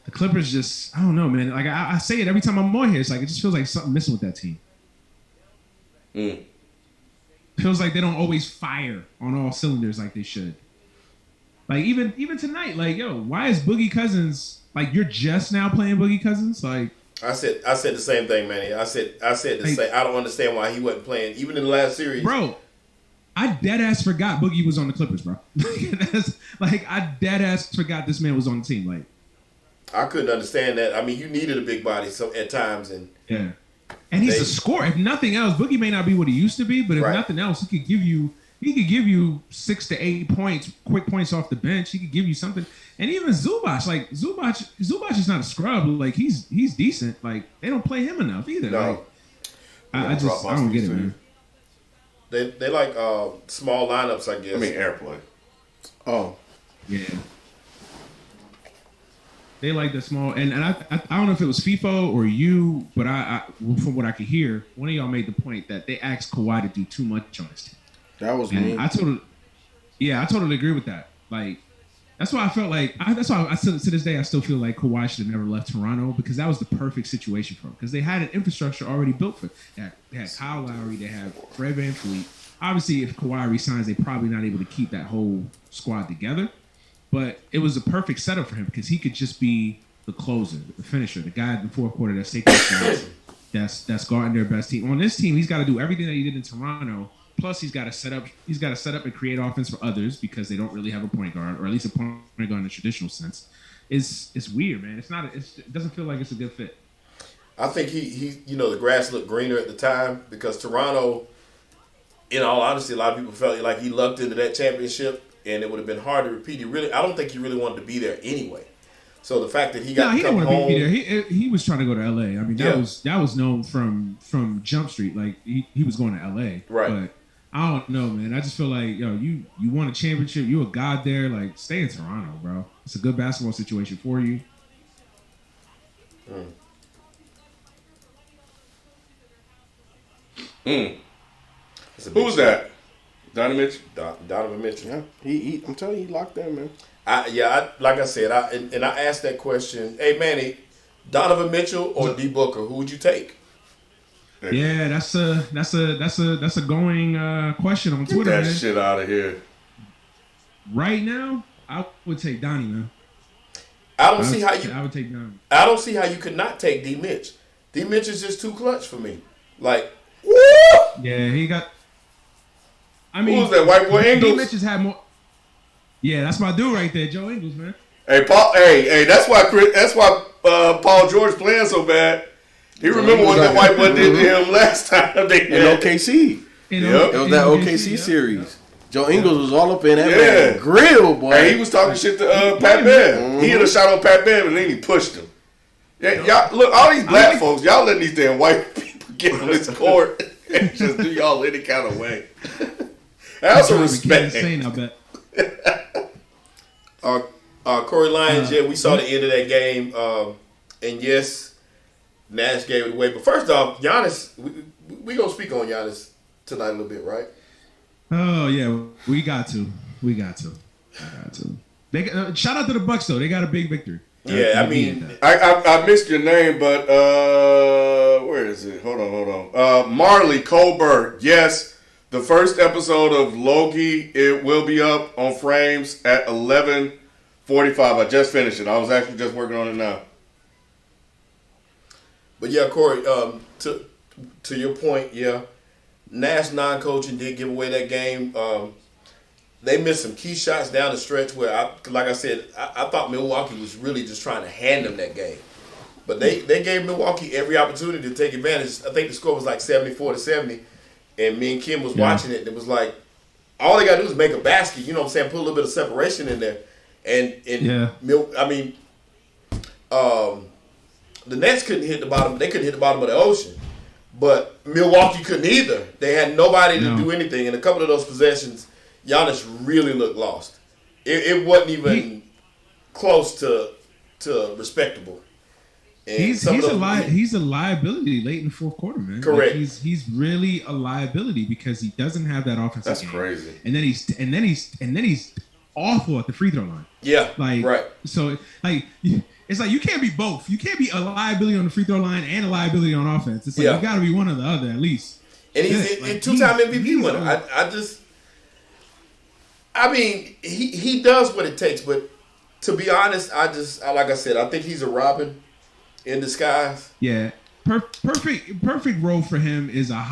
The Clippers just, I don't know, man. Like I say it every time I'm on here. It's like it just feels like something missing with that team. Feels like they don't always fire on all cylinders like they should. Like even tonight, like yo, why is Boogie Cousins like you're just now playing Boogie Cousins? Like I said the same thing, Manny. I said the same. I don't understand why he wasn't playing even in the last series. Bro, I dead ass forgot Boogie was on the Clippers, bro. I dead ass forgot this man was on the team. Like I couldn't understand that. I mean, you needed a big body at times, and yeah. And he's a scorer. If nothing else, Boogie may not be what he used to be, but if Right. nothing else, he could give you 6 to 8 points, quick points off the bench. He could give you something. And even Zubac, like Zubac is not a scrub. Like he's decent. Like they don't play him enough either. No. Like, I don't get it, man. they like small lineups, I guess. I mean, airplay. Oh, Yeah. They like the small, and I don't know if it was FIFO or you, but I from what I could hear, one of y'all made the point that they asked Kawhi to do too much on his team. that was And me. I totally agree with that. Like, That's why I felt like that's why I still to this day I still feel like Kawhi should have never left Toronto because that was the perfect situation for him because they had an infrastructure already built for it. They had Kyle Lowry, they had Fred VanVleet. Obviously, if Kawhi resigns, they're probably not able to keep that whole squad together. But it was a perfect setup for him because he could just be the closer, the finisher, the guy in the fourth quarter that's taking shots, that's guarding their best team. On this team, he's got to do everything that he did in Toronto. Plus, he's got to set up and create offense for others because they don't really have a point guard, or at least a point guard in the traditional sense. It's weird, man. It doesn't feel like it's a good fit. I think he the grass looked greener at the time because Toronto, in all honesty, a lot of people felt like he lucked into that championship and it would have been hard to repeat. I don't think he really wanted to be there anyway. So the fact that he got to come home, didn't want to be there. He was trying to go to LA. I mean, that was known from Jump Street. Like he was going to LA, right? But I don't know, man. I just feel like you won a championship. You're a god there. Like stay in Toronto, bro. It's a good basketball situation for you. Who was that? Donovan Mitchell? Donovan Mitchell. Yeah, he I'm telling you, he locked in, man. Like I said, I asked that question. Hey, Manny, Donovan Mitchell or D Booker? Who would you take? Yeah, that's a going question on Twitter. Get that man. shit out of here. Right now, I would take Donnie, man. I would take Donnie. I don't see how you could not take D Mitch. D Mitch is just too clutch for me. Like, woo! Yeah, he got. I mean, who was that white boy Ingles? D Mitch has had more. Yeah, that's my dude right there, Joe Ingles, man. Hey, Paul. Hey, that's why Paul George playing so bad. He remember what that white boy did to him last time. In OKC. It was that OKC series. Joe Ingles was all up in that man grill, boy. Hey, he was talking shit to Pat Bev. Mm-hmm. He hit a shot on Pat Bev and then he pushed him. Yeah, y'all look, all these black folks, y'all letting these damn white people get on this court and just do y'all any kind of way. Have some respect. Insane, I bet. Corey Lyons, we saw the end of that game, and yes, Nash gave it away. But first off, Giannis, we gonna speak on Giannis tonight a little bit, right? Oh yeah, we got to. Shout out to the Bucks though; they got a big victory. Yeah, I mean, I missed your name, but where is it? Hold on. Marley Colbert. Yes, the first episode of Loki. It will be up on Frames at 11:45. I just finished it. I was actually just working on it now. But yeah, Corey, to your point, yeah, Nash non-coaching did give away that game. They missed some key shots down the stretch where, I thought Milwaukee was really just trying to hand them that game. But they gave Milwaukee every opportunity to take advantage. I think the score was like 74-70, and me and Kim was watching it, and it was like, all they got to do is make a basket, you know what I'm saying, put a little bit of separation in there. The Nets couldn't hit the bottom. They couldn't hit the bottom of the ocean. But Milwaukee couldn't either. They had nobody to do anything. And a couple of those possessions, Giannis really looked lost. It wasn't even close to respectable. And he's a liability late in the fourth quarter, man. Correct. Like he's really a liability because he doesn't have that offensive That's game. crazy. And then he's awful at the free throw line. Yeah. Right. So it's like you can't be both. You can't be a liability on the free throw line and a liability on offense. It's like you got to be one or the other at least. And he's a two-time MVP winner. I mean, he does what it takes, but to be honest, like I said, I think he's a Robin in disguise. Yeah. Perfect role for him is a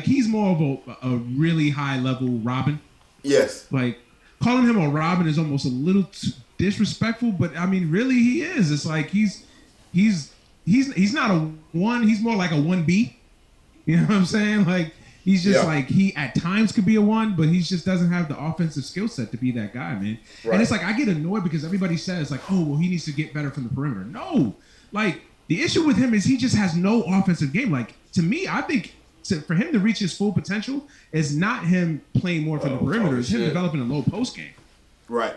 he's more of a really high level Robin. Yes. Like calling him a Robin is almost a little disrespectful, but I mean, really, he is. It's like he's not a 1. He's more like a 1B. You know what I'm saying? Like he's just like he at times could be a 1, but he just doesn't have the offensive skill set to be that guy, man. Right. And it's like I get annoyed because everybody says like, oh, well, he needs to get better from the perimeter. No, like the issue with him is he just has no offensive game. Like to me, I think for him to reach his full potential is not him playing more from the perimeter. It's him developing a low post game. Right.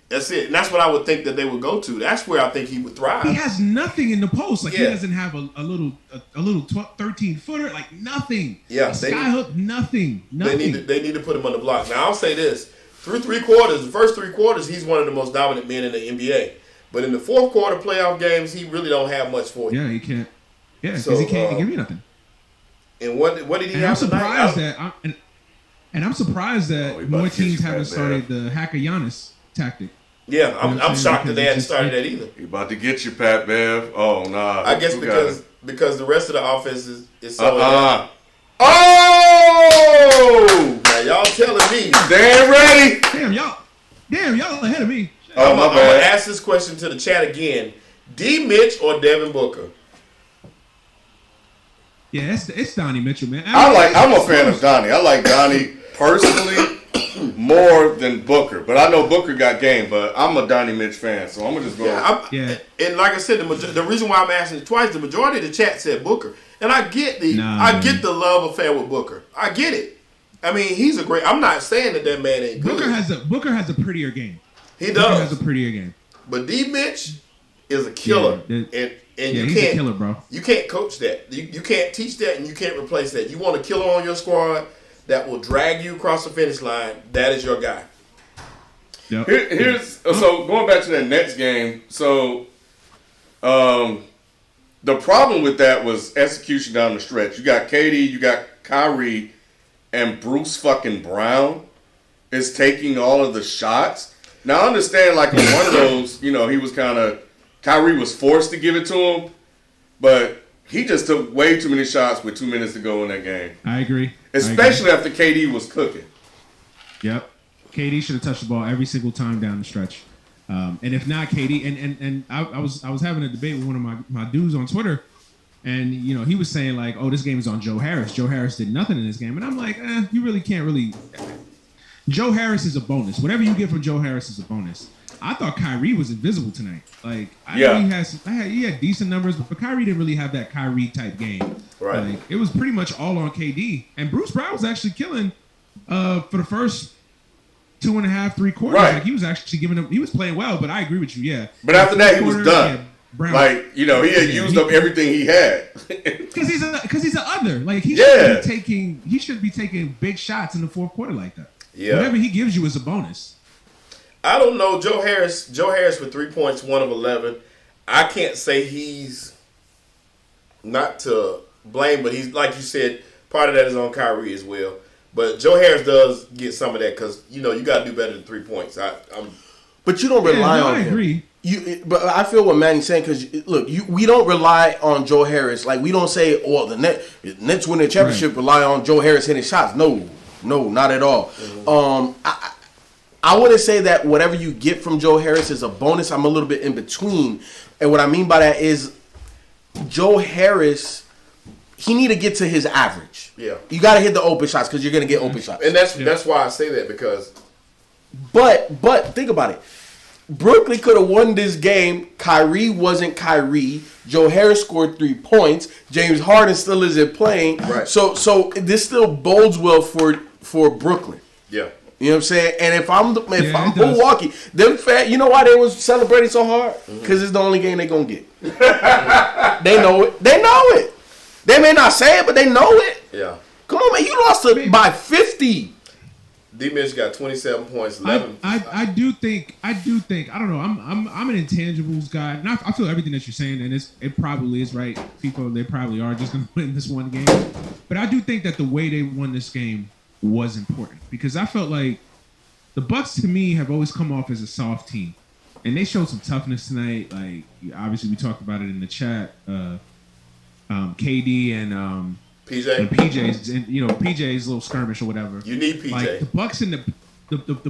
That's it. And that's what I would think that they would go to. That's where I think he would thrive. He has nothing in the post. Like he doesn't have a little 13-footer. Like nothing. Yeah. Skyhook, nothing. They need to put him on the block. Now I'll say this. through 3 quarters, the first 3 quarters, he's one of the most dominant men in the NBA. But in the fourth quarter playoff games, he really don't have much for you. Yeah, he can't. Yeah, because So, he can't give you nothing. And what did he And have I'm tonight? surprised that I'm surprised that we about more to get you, teams haven't Pat started the Hacker Giannis tactic. Yeah, You know what I'm I'm saying? shocked that they Because hadn't it's started that either. He about to get you, Pat Bev. Oh nah. I guess Who got because the rest of the offense is it? so. Oh! Now y'all telling me. Damn ready. Damn y'all ahead of me. Oh, my I'm gonna bad. ask this question to the chat again: D. Mitch or Devin Booker? Yeah, it's Donnie Mitchell, man. I'm a fan of Donnie. I like Donnie personally more than Booker. But I know Booker got game, but I'm a Donnie Mitch fan, so I'm going to just go. Yeah, and like I said, the reason why I'm asking it twice, the majority of the chat said Booker, and I get the love affair with Booker. I get it. I mean, he's a great. I'm not saying that man ain't good. Booker has a prettier game. He Booker does. has a prettier game. But D. Mitch is a killer, and you he's can't a killer, bro. You can't coach that. You can't teach that, and you can't replace that. You want a killer on your squad that will drag you across the finish line. That is your guy. Yep. So going back to that Nets game. So, the problem with that was execution down the stretch. You got KD, you got Kyrie, and Bruce fucking Brown is taking all of the shots. Now I understand, like on one of those, he was Kyrie was forced to give it to him, but he just took way too many shots with 2 minutes to go in that game. I agree. Especially after KD was cooking. Yep. KD should have touched the ball every single time down the stretch. And if not KD, and I was having a debate with one of my dudes on Twitter, and he was saying like, oh, this game is on Joe Harris. Joe Harris did nothing in this game, and I'm like, you really can't really. Joe Harris is a bonus. Whatever you get from Joe Harris is a bonus. I thought Kyrie was invisible tonight. Like, I know he had decent numbers, but Kyrie didn't really have that Kyrie type game. Right. Like, it was pretty much all on KD. And Bruce Brown was actually killing for the first 2.5, 3 quarters. Right. Like, he was actually he was playing well, but I agree with you, yeah. But after that, he was done. Yeah, Brown, like, he had used up everything he had. Because he's an other. Like, he should be taking big shots in the fourth quarter like that. Yeah. Whatever he gives you is a bonus. I don't know. Joe Harris with 3 points, 1 of 11. I can't say he's not to blame, but he's, like you said, part of that is on Kyrie as well. But Joe Harris does get some of that because, you got to do better than 3 points. But you don't rely on him. I agree. But I feel what Manny's saying because, look, we don't rely on Joe Harris. Like, we don't say, oh, the Nets win the championship, rely on Joe Harris hitting shots. No, not at all. Mm-hmm. I wouldn't say that whatever you get from Joe Harris is a bonus. I'm a little bit in between. And what I mean by that is Joe Harris, he need to get to his average. Yeah. You got to hit the open shots because you're going to get open shots. And that's why I say that because. But think about it. Brooklyn could have won this game. Kyrie wasn't Kyrie. Joe Harris scored 3 points. James Harden still isn't playing. Right. So this still bodes well for Brooklyn. Yeah. You know what I'm saying? And if I'm Milwaukee, them you know why they was celebrating so hard? Because it's the only game they gonna get. They know it. They may not say it, but they know it. Yeah. Come on, man. You lost by 50. D-Mitch got 27 points, 11. I do think. I don't know. I'm an intangibles guy, and I feel everything that you're saying, and it probably is right. People, they probably are just gonna win this one game, but I do think that the way they won this game was important because I felt like the Bucks to me have always come off as a soft team, and they showed some toughness tonight. Like obviously we talked about it in the chat. KD and PJ's and PJ's little skirmish or whatever. You need PJ. Like the Bucks in the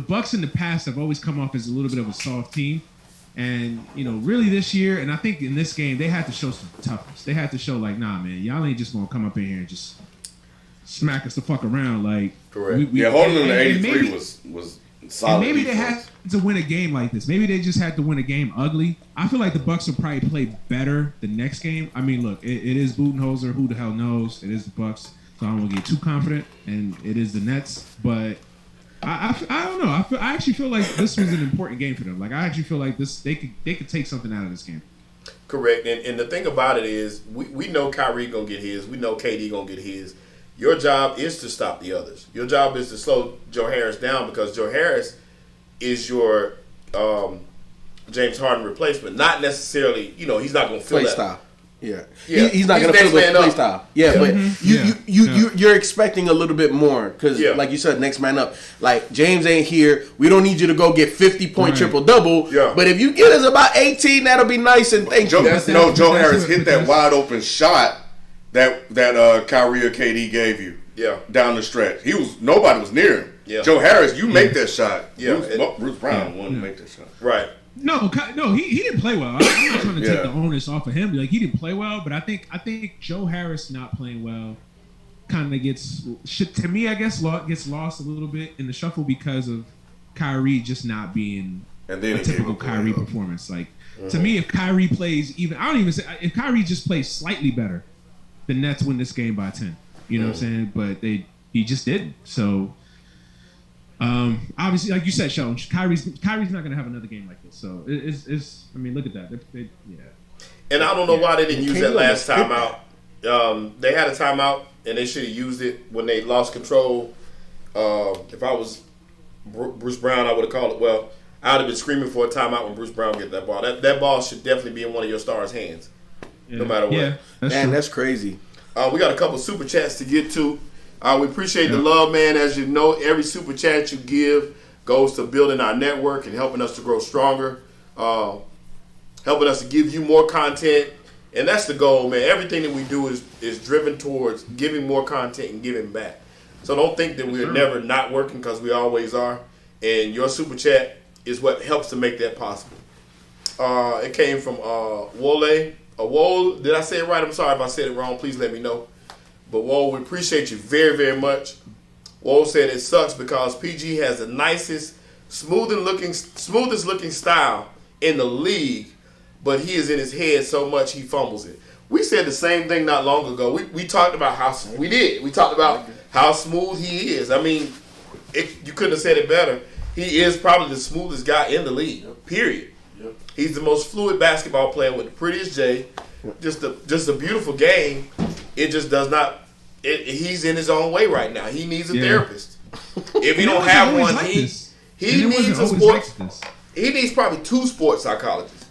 Bucks in the past have always come off as a little bit of a soft team, and really this year, and I think in this game they had to show some toughness. They had to show like, nah, man, y'all ain't just gonna come up in here and just smack us the fuck around. Like, correct. Holding them to 83 was solid. And maybe they had to win a game like this. Maybe they just had to win a game ugly. I feel like the Bucks will probably play better the next game. I mean, look, it is Budenholzer. Who the hell knows? It is the Bucks, so I don't want to get too confident. And it is the Nets, but I don't know. I actually feel like this was an important game for them. Like, I actually feel like they could take something out of this game. Correct. And the thing about it is, we know Kyrie gonna get his. We know KD gonna get his. Your job is to stop the others. Your job is to slow Joe Harris down because Joe Harris is your James Harden replacement. Not necessarily, he's not going to fill play that. Style. Yeah. Yeah. He's not going to fill the play style. Yeah, but you're expecting a little bit more because, like you said, next man up. Like, James ain't here. We don't need you to go get 50-point triple-double. Yeah. But if you get us about 18, that'll be nice and thank you. Joe Harris hit that wide-open shot that Kyrie or KD gave you down the stretch. Nobody was near him. Yeah. Joe Harris, you make that shot. Yeah. Bruce Brown wanted to make that shot. Right. No, he didn't play well. I'm not trying to take the onus off of him. Like, he didn't play well, but I think Joe Harris not playing well kind of gets, to me, I guess, gets lost a little bit in the shuffle because of Kyrie just not being a typical Kyrie performance. Like, to me, if Kyrie plays if Kyrie just plays slightly better, the Nets win this game by 10. You know what I'm saying? But he just didn't. So. Obviously, like you said, Sheldon, Kyrie's not going to have another game like this. So it's I mean, look at that. And I don't know why they didn't use that last timeout. They had a timeout, and they should have used it when they lost control. If I was Bruce Brown, I would have called it. Well, I would have been screaming for a timeout when Bruce Brown get that ball. That ball should definitely be in one of your stars' hands, no matter what. Yeah, that's crazy. We got a couple super chats to get to. We appreciate the love, man. As you know, every super chat you give goes to building our network and helping us to grow stronger, helping us to give you more content. And that's the goal, man. Everything that we do is driven towards giving more content and giving back. So don't think that we're never not working, because we always are. And your super chat is what helps to make that possible. It came from Wole. Wole, did I say it right? I'm sorry if I said it wrong. Please let me know. But Wole, we appreciate you very, very much. Wole said it sucks because PG has the nicest, smoothest looking style in the league, but he is in his head so much he fumbles it. We said the same thing not long ago. We talked about how smooth he is. I mean, you couldn't have said it better. He is probably the smoothest guy in the league. Period. Yep. He's the most fluid basketball player with the prettiest J. Just a beautiful game. It just does not. He's in his own way right now. He needs a therapist. If he don't have one, he needs a sports. He needs probably 2 sports psychologists.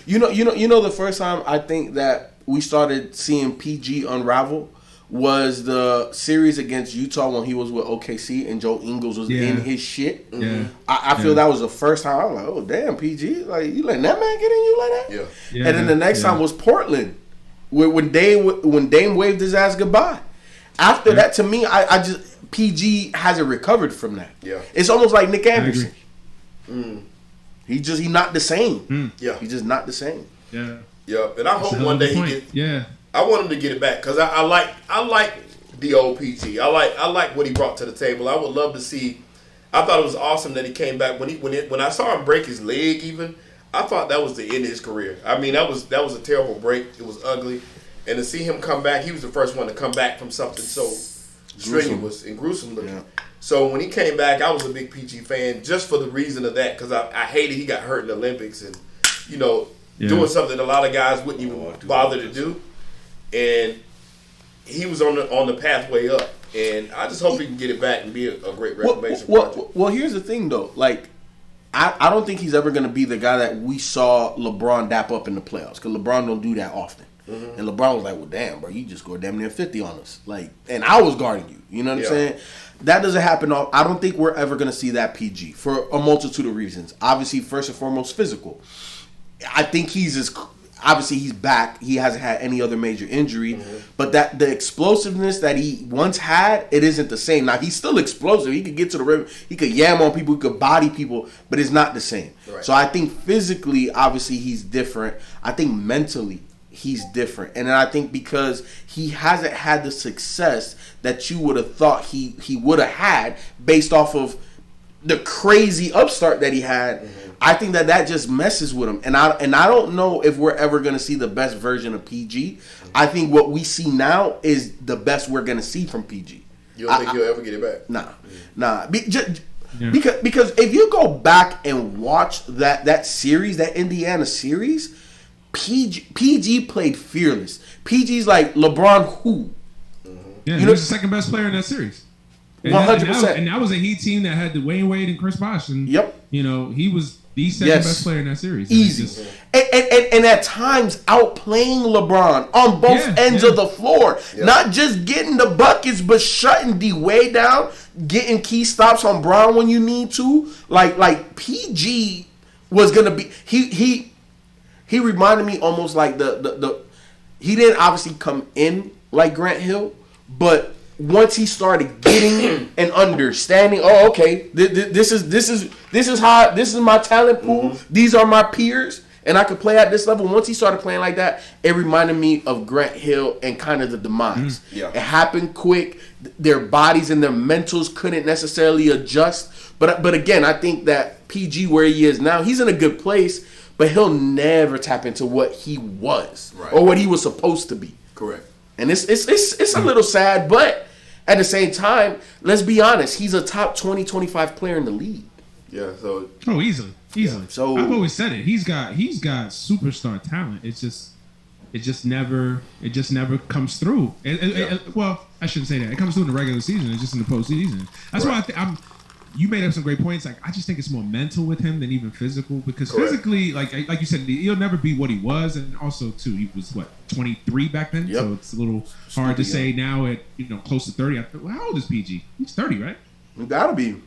You know, the first time I think that we started seeing PG unravel was the series against Utah when he was with OKC and Joe Ingles was in his shit. Yeah. I feel that was the first time I was like, oh damn, PG, like you letting that man get in you like that? Yeah. And then the next time was Portland. When Dame waved his ass goodbye. After that, to me, I just PG hasn't recovered from that. Yeah, it's almost like Nick Anderson. He's not the same. Yeah, he's just not the same. Yeah. And I hope one day he gets. Yeah, I want him to get it back because I like the old PG. I like what he brought to the table. I would love to see. I thought it was awesome that he came back when I saw him break his leg even. I thought that was the end of his career. I mean, that was a terrible break. It was ugly. And to see him come back, he was the first one to come back from something so strenuous and gruesome looking. Yeah. So when he came back, I was a big PG fan just for the reason of that, because I hated he got hurt in the Olympics and, doing something a lot of guys wouldn't even bother to do. And he was on the pathway up. And I just hope he can get it back and be a great reclamation project. Well, here's the thing, though. Like, I don't think he's ever going to be the guy that we saw LeBron dap up in the playoffs, because LeBron don't do that often. Mm-hmm. And LeBron was like, well, damn, bro, you just scored damn near 50 on us. Like, and I was guarding you. You know what I'm saying? That doesn't happen. I don't think we're ever going to see that PG for a multitude of reasons. Obviously, first and foremost, physical. I think obviously he's back. He hasn't had any other major injury. Mm-hmm. But that the explosiveness that he once had, it isn't the same. Now, he's still explosive. He could get to the rim. He could yam on people. He could body people. But it's not the same. Right. So I think physically, obviously, he's different. I think mentally, he's different. And then I think because he hasn't had the success that you would have thought he would have had based off of the crazy upstart that he had, I think that just messes with him. And I don't know if we're ever going to see the best version of PG. I think what we see now is the best we're going to see from PG. You don't think he'll ever get it back? Nah. Because if you go back and watch that series, that Indiana series, PG played fearless. PG's like LeBron who? Yeah, You he know, was the second best player in that series. 100%. And that was a Heat team that had Dwayne Wade and Chris Bosh. And, Yep. you know, he was the second best player in that series. Easy. And at times outplaying LeBron on both ends of the floor. Yeah. Not just getting the buckets, but shutting D Wade down, getting key stops on Brown when you need to. Like PG was gonna be he reminded me almost like the he didn't obviously come in like Grant Hill, but once he started getting and understanding, oh, okay, this is my talent pool. Mm-hmm. These are my peers, and I could play at this level. Once he started playing like that, it reminded me of Grant Hill and kind of the demise. Yeah. It happened quick. Their bodies and their mentals couldn't necessarily adjust. But again, I think that PG, where he is now, he's in a good place, but he'll never tap into what he was or what he was supposed to be. Correct. And it's a little sad, but at the same time, let's be honest, he's a top 20, 25 player in the league. Yeah. So Easily. So- I've always said it. He's got superstar talent. It just never comes through. Well, I shouldn't say that. It comes through in the regular season. It's just in the postseason. That's why you made up some great points. Like, I just think it's more mental with him than even physical, because physically, like you said, he'll never be what he was, and also too, he was 23 back then, so it's a little hard to say now at close to 30. How old is PG? He's 30, right? Gotta be.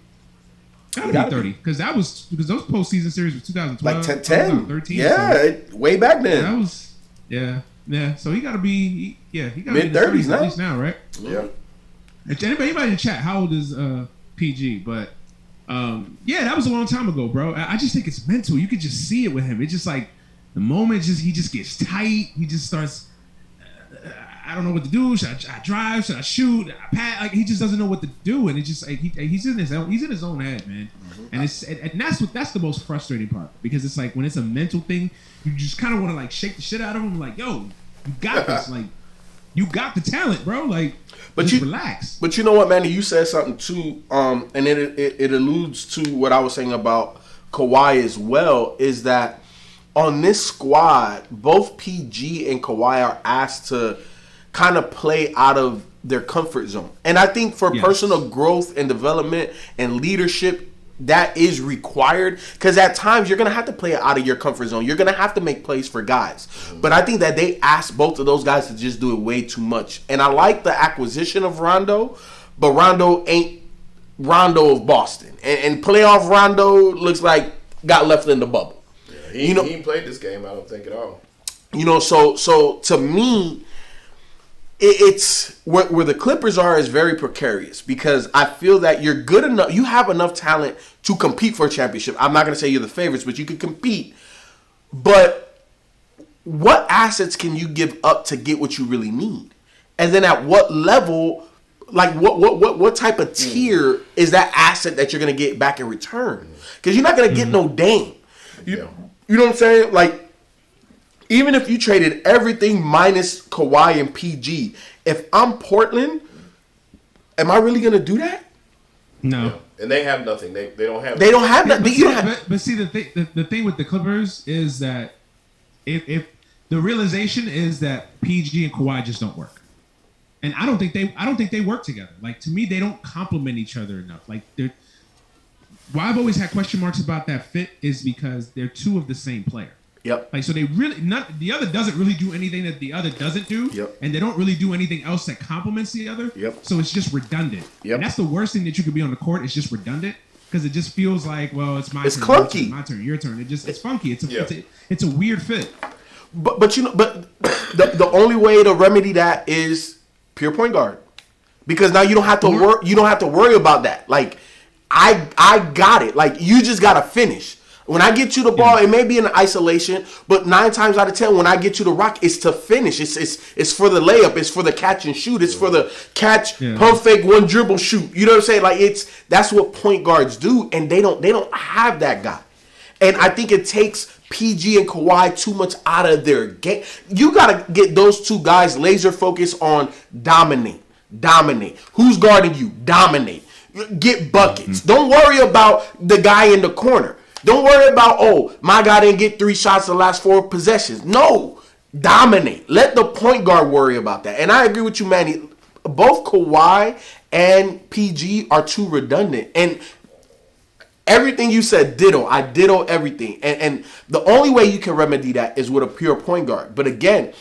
Gotta be 30, because those postseason series were 2012, Like 10. 13. Yeah, way back then. That was So he gotta be he gotta be Mid-30s at least now, right? yeah. Anybody in the chat, how old is PG? But that was a long time ago, bro. I just think it's mental. You could just see it with him. It's just like the moment he just gets tight. He just starts. I don't know what to do. Should I drive? Should I shoot? I pass? Like, he just doesn't know what to do, and it just like he's in his own head, man. And that's the most frustrating part, because it's like when it's a mental thing, you just kind of want to like shake the shit out of him, like, yo, you got this, like you got the talent, bro, like. But just relax. But you know what, Manny? You said something too, and it alludes to what I was saying about Kawhi as well. Is that on this squad, both PG and Kawhi are asked to kind of play out of their comfort zone, and I think for personal growth and development and leadership, that is required, because at times you're going to have to play out of your comfort zone. You're going to have to make plays for guys. But I think that they asked both of those guys to just do it way too much. And I like the acquisition of Rondo, but Rondo ain't Rondo of Boston. And playoff Rondo looks like got left in the bubble. Yeah, he ain't played this game, I don't think, at all. So to me, it's where the Clippers are is very precarious, because I feel that you're good enough. You have enough talent to compete for a championship. I'm not going to say you're the favorites, but you can compete. But what assets can you give up to get what you really need? And then at what level, like what type of tier is that asset that you're going to get back in return? Because you're not going to get no Dame. You know what I'm saying? Like, even if you traded everything minus Kawhi and PG, if I'm Portland, am I really going to do that? No. Yeah. And they have nothing. They don't have. They don't have nothing. But see, the thing with the Clippers is that if the realization is that PG and Kawhi just don't work, and I don't think they work together. Like, to me, they don't complement each other enough. Like, why I've always had question marks about that fit is because they're two of the same player. Yep. Like, so they really the other doesn't really do anything that the other doesn't do. Yep. And they don't really do anything else that complements the other. Yep. So it's just redundant. Yep. And that's the worst thing that you could be on the court. It's just redundant, because it just feels like, well, it's my It's turn, clunky. my turn, your turn. It's funky. It's a weird fit. But the only way to remedy that is pure point guard, because now you don't have to work. You don't have to worry about that. Like, I got it. Like, you just gotta finish. When I get you the ball, it may be in isolation, but 9 times out of 10, when I get you the rock, it's to finish. It's for the layup. It's for the catch and shoot. It's for the catch, pump fake, one dribble, shoot. You know what I'm saying? Like, that's what point guards do, and they don't have that guy. And I think it takes PG and Kawhi too much out of their game. You got to get those two guys laser focused on dominate. Who's guarding you? Dominate. Get buckets. Don't worry about the guy in the corner. Don't worry about, oh, my guy didn't get 3 shots the last 4 possessions. No. Dominate. Let the point guard worry about that. And I agree with you, Manny. both Kawhi and PG are too redundant. And everything you said, ditto. I ditto everything. And the only way you can remedy that is with a pure point guard. But again,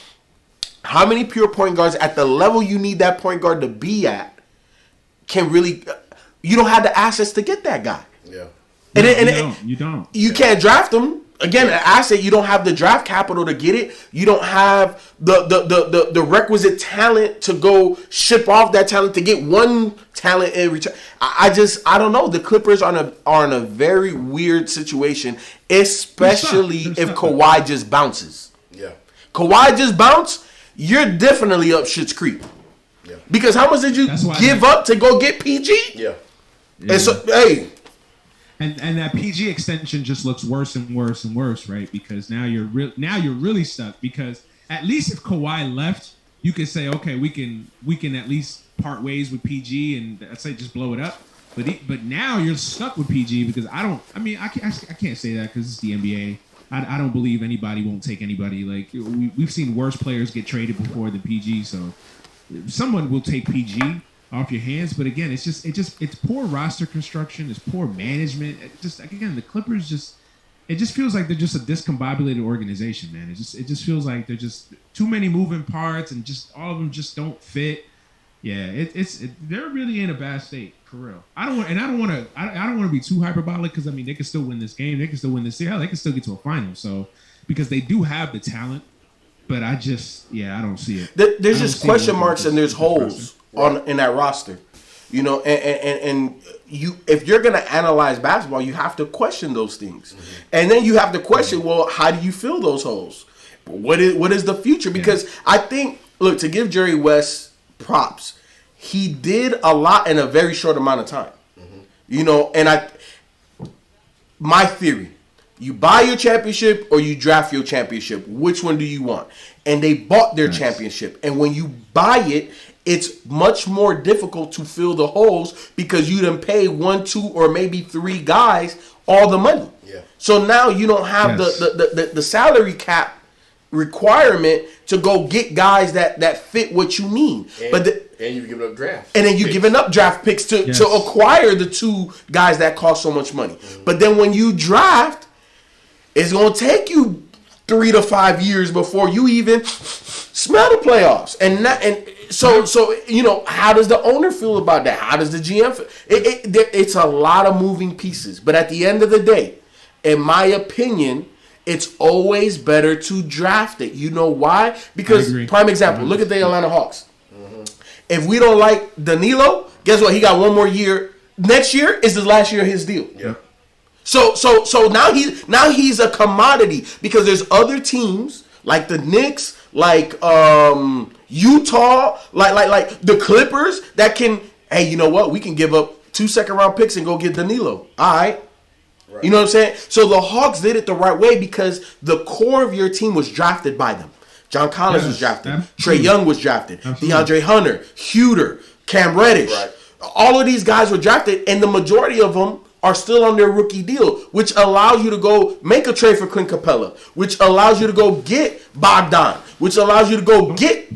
how many pure point guards at the level you need that point guard to be at can really... You don't have the assets to get that guy. Yeah. You don't. You can't draft him. Again, an asset, you don't have the draft capital to get it. You don't have the requisite talent to go ship off that talent to get one talent in return. I don't know. The Clippers are in a very weird situation, especially if Kawhi just bounces. Yeah. Kawhi just bounce, you're definitely up shit's creek. Yeah. Because how much did you give up to go get PG? Yeah. And so, hey. And that PG extension just looks worse and worse and worse, right? Because now you're really stuck. Because at least if Kawhi left, you could say, okay, we can at least part ways with PG and I'd say just blow it up. But now you're stuck with PG because I can't say that because it's the NBA. I don't believe anybody won't take anybody. Like we've seen worse players get traded before than PG, so someone will take PG off your hands. But again, it's poor roster construction, it's poor management. The Clippers it just feels like they're just a discombobulated organization, man. It just feels like they're just too many moving parts and just all of them just don't fit. Yeah, they're really in a bad state for real. I don't want to be too hyperbolic because I mean they can still win this game, they can still win this series, hell, they can still get to a final. So because they do have the talent, but I don't see it. There's just question marks and there's holes in that roster, you know, and you if you're gonna analyze basketball, you have to question those things, and then you have to question, well, how do you fill those holes? What is the future? Because I think, look, to give Jerry West props, he did a lot in a very short amount of time, you know, and my theory. You buy your championship or you draft your championship. Which one do you want? And they bought their championship. And when you buy it, it's much more difficult to fill the holes because you done pay 1, 2, or maybe 3 guys all the money. Yeah. So now you don't have the salary cap requirement to go get guys that fit what you need. And you've given up drafts. And then you're giving up draft picks to acquire the 2 guys that cost so much money. But then when you draft, it's going to take you 3 to 5 years before you even smell the playoffs. So you know, how does the owner feel about that? How does the GM feel? It's a lot of moving pieces. But at the end of the day, in my opinion, it's always better to draft it. You know why? Because, prime example, look at the Atlanta Hawks. If we don't like Danilo, guess what? He got 1 more year. Next year is the last year of his deal. Yeah. So now he's a commodity because there's other teams like the Knicks, like Utah, like the Clippers that can. Hey, you know what? We can give up 2 second-round picks and go get Danilo. All right. You know what I'm saying? So the Hawks did it the right way because the core of your team was drafted by them. John Collins was drafted. Trae Young was drafted. DeAndre Hunter, Huter, Cam Reddish. Right. All of these guys were drafted, and the majority of them are still on their rookie deal, which allows you to go make a trade for Clint Capella, which allows you to go get Bogdan, which allows you to go get...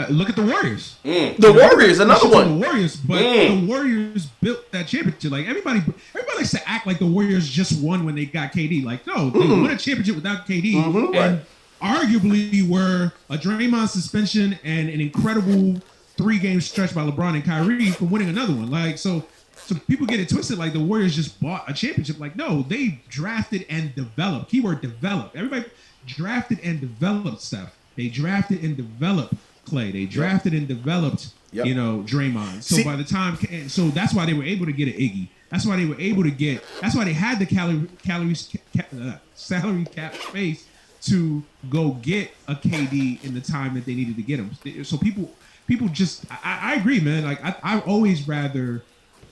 look at the Warriors. The Warriors, another one. The Warriors, but the Warriors built that championship. Like everybody likes to act like the Warriors just won when they got KD. Like, no, they won a championship without KD, and arguably were a Draymond suspension and an incredible 3-game stretch by LeBron and Kyrie for winning another one. Like, so people get it twisted like the Warriors just bought a championship. Like, no, they drafted and developed. Keyword developed. Everybody drafted and developed stuff. They drafted and developed Clay. They drafted and developed, you know, Draymond. So by the time, so that's why they were able to get an Iggy. That's why they were able to get. That's why they had the salary cap space to go get a KD in the time that they needed to get him. So people just, I agree, man. Like I always rather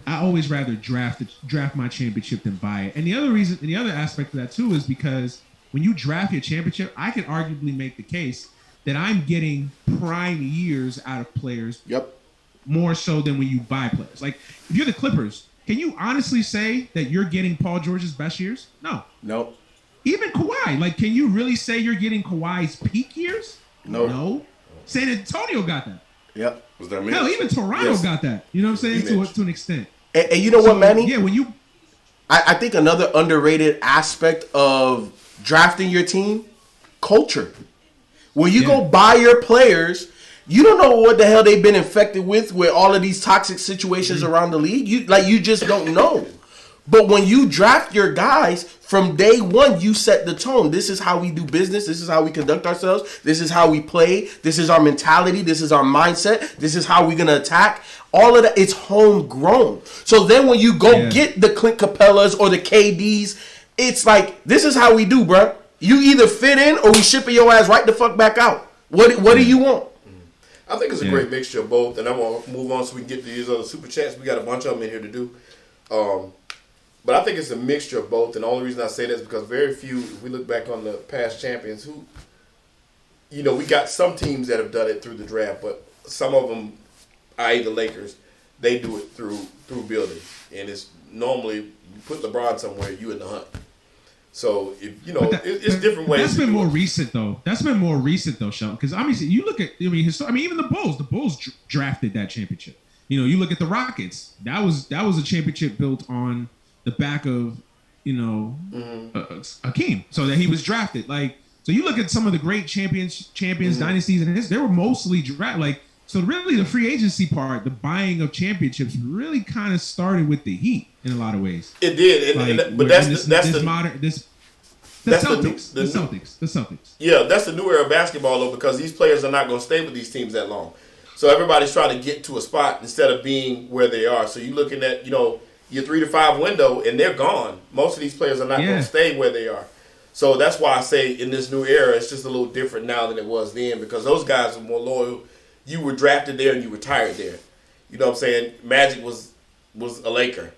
draft my championship than buy it. And the other aspect of that too is because when you draft your championship, I can arguably make the case that I'm getting prime years out of players. More so than when you buy players. Like if you're the Clippers, can you honestly say that you're getting Paul George's best years? No. Nope. Even Kawhi, like, can you really say you're getting Kawhi's peak years? No. No. San Antonio got that. Yep. Was that Mitch? Hell, even Toronto Yes. got that. You know what I'm saying? Mitch. To an extent. And you know what, Manny? Yeah, when you I think another underrated aspect of drafting your team, culture. When you go buy your players, you don't know what the hell they've been infected with all of these toxic situations around the league. You just don't know. But when you draft your guys, from day one, you set the tone. This is how we do business. This is how we conduct ourselves. This is how we play. This is our mentality. This is our mindset. This is how we're going to attack. All of that, it's homegrown. So then when you go get the Clint Capellas or the KDs, it's like, this is how we do, bro. You either fit in or we shipping your ass right the fuck back out. What do you want? I think it's a great mixture of both, and I'm going to move on so we can get to these other super chats. We got a bunch of them in here to do. But I think it's a mixture of both, and the only reason I say that is because very few, if we look back on the past champions, who, we got some teams that have done it through the draft, but some of them, i.e. the Lakers, they do it through building. And it's normally, you put LeBron somewhere, you in the hunt. So, it's different ways. That's been more recent, though. That's been more recent, though, Sheldon. Because, obviously, you look at, even the Bulls. The Bulls drafted that championship. You look at the Rockets. That was a championship built on the back of, Hakeem. So that he was drafted. So you look at some of the great champions dynasties, and they were mostly drafted. So really the free agency part, the buying of championships, really kind of started with the Heat in a lot of ways. It did, but that's the Celtics. Yeah, that's the new era of basketball, though, because these players are not going to stay with these teams that long. So everybody's trying to get to a spot instead of being where they are. So you're looking at, your 3 to 5 window, and they're gone. Most of these players are not going to stay where they are. So that's why I say in this new era, it's just a little different now than it was then, because those guys are more loyal. You were drafted there and you retired there. You know what I'm saying? Magic was a Laker.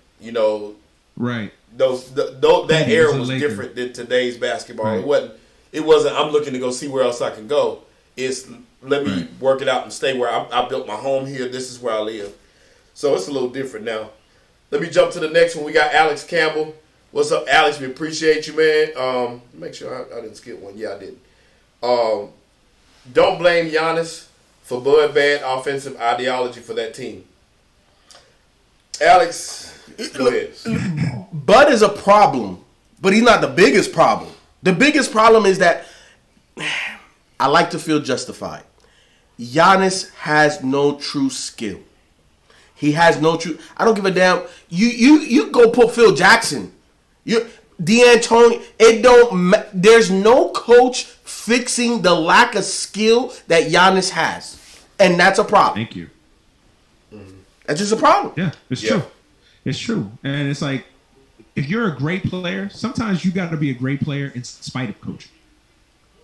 Right. That era was different than today's basketball. Right. It wasn't. I'm looking to go see where else I can go. It's let me work it out and stay where I built my home here. This is where I live. So it's a little different now. Let me jump to the next one. We got Alex Campbell. What's up, Alex? We appreciate you, man. Make sure I didn't skip one. Yeah, I didn't. Don't blame Giannis for bad offensive ideology for that team. Alex, go ahead. Bud is a problem, but he's not the biggest problem. The biggest problem is that I like to feel justified. Giannis has no true skill. He has no true. I don't give a damn. You go put Phil Jackson. D'Antoni. It don't. There's no coach fixing the lack of skill that Giannis has, and that's a problem. Thank you. That's just a problem. Yeah, it's true. It's true, and it's like if you're a great player, sometimes you got to be a great player in spite of coaching.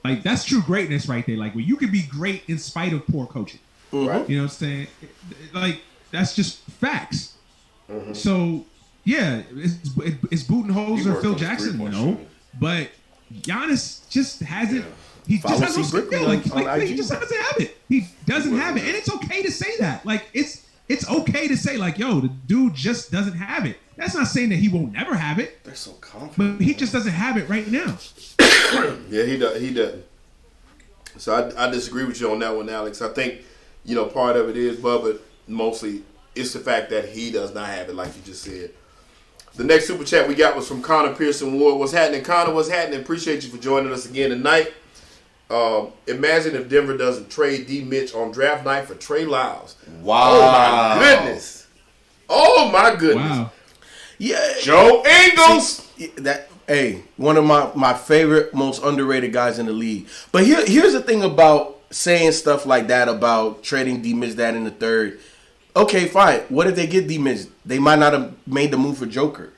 Like that's true greatness right there. Like where you can be great in spite of poor coaching. Right. You know what I'm saying? Like that's just facts. So yeah, it's Budenholzer, Phil Jackson, but Giannis just hasn't. He just has no skill. Like he just doesn't have it. He doesn't have it, and it's okay to say that. Like it's okay to say like, yo, the dude just doesn't have it. That's not saying that he won't never have it. They're so confident. But he just doesn't have it right now. Yeah, he doesn't. So I disagree with you on that one, Alex. I think, part of it is, but mostly it's the fact that he does not have it, like you just said. The next super chat we got was from Connor Pearson Ward. What's happening, Connor? What's happening? Appreciate you for joining us again tonight. Imagine if Denver doesn't trade D. Mitch on draft night for Trey Lyles. Wow. Oh, my goodness. Oh, my goodness. Wow. Yeah. Joe Ingles. One of my favorite, most underrated guys in the league. But here's the thing about saying stuff like that about trading D. Mitch that in the third. Okay, fine. What if they get D. Mitch? They might not have made the move for Joker.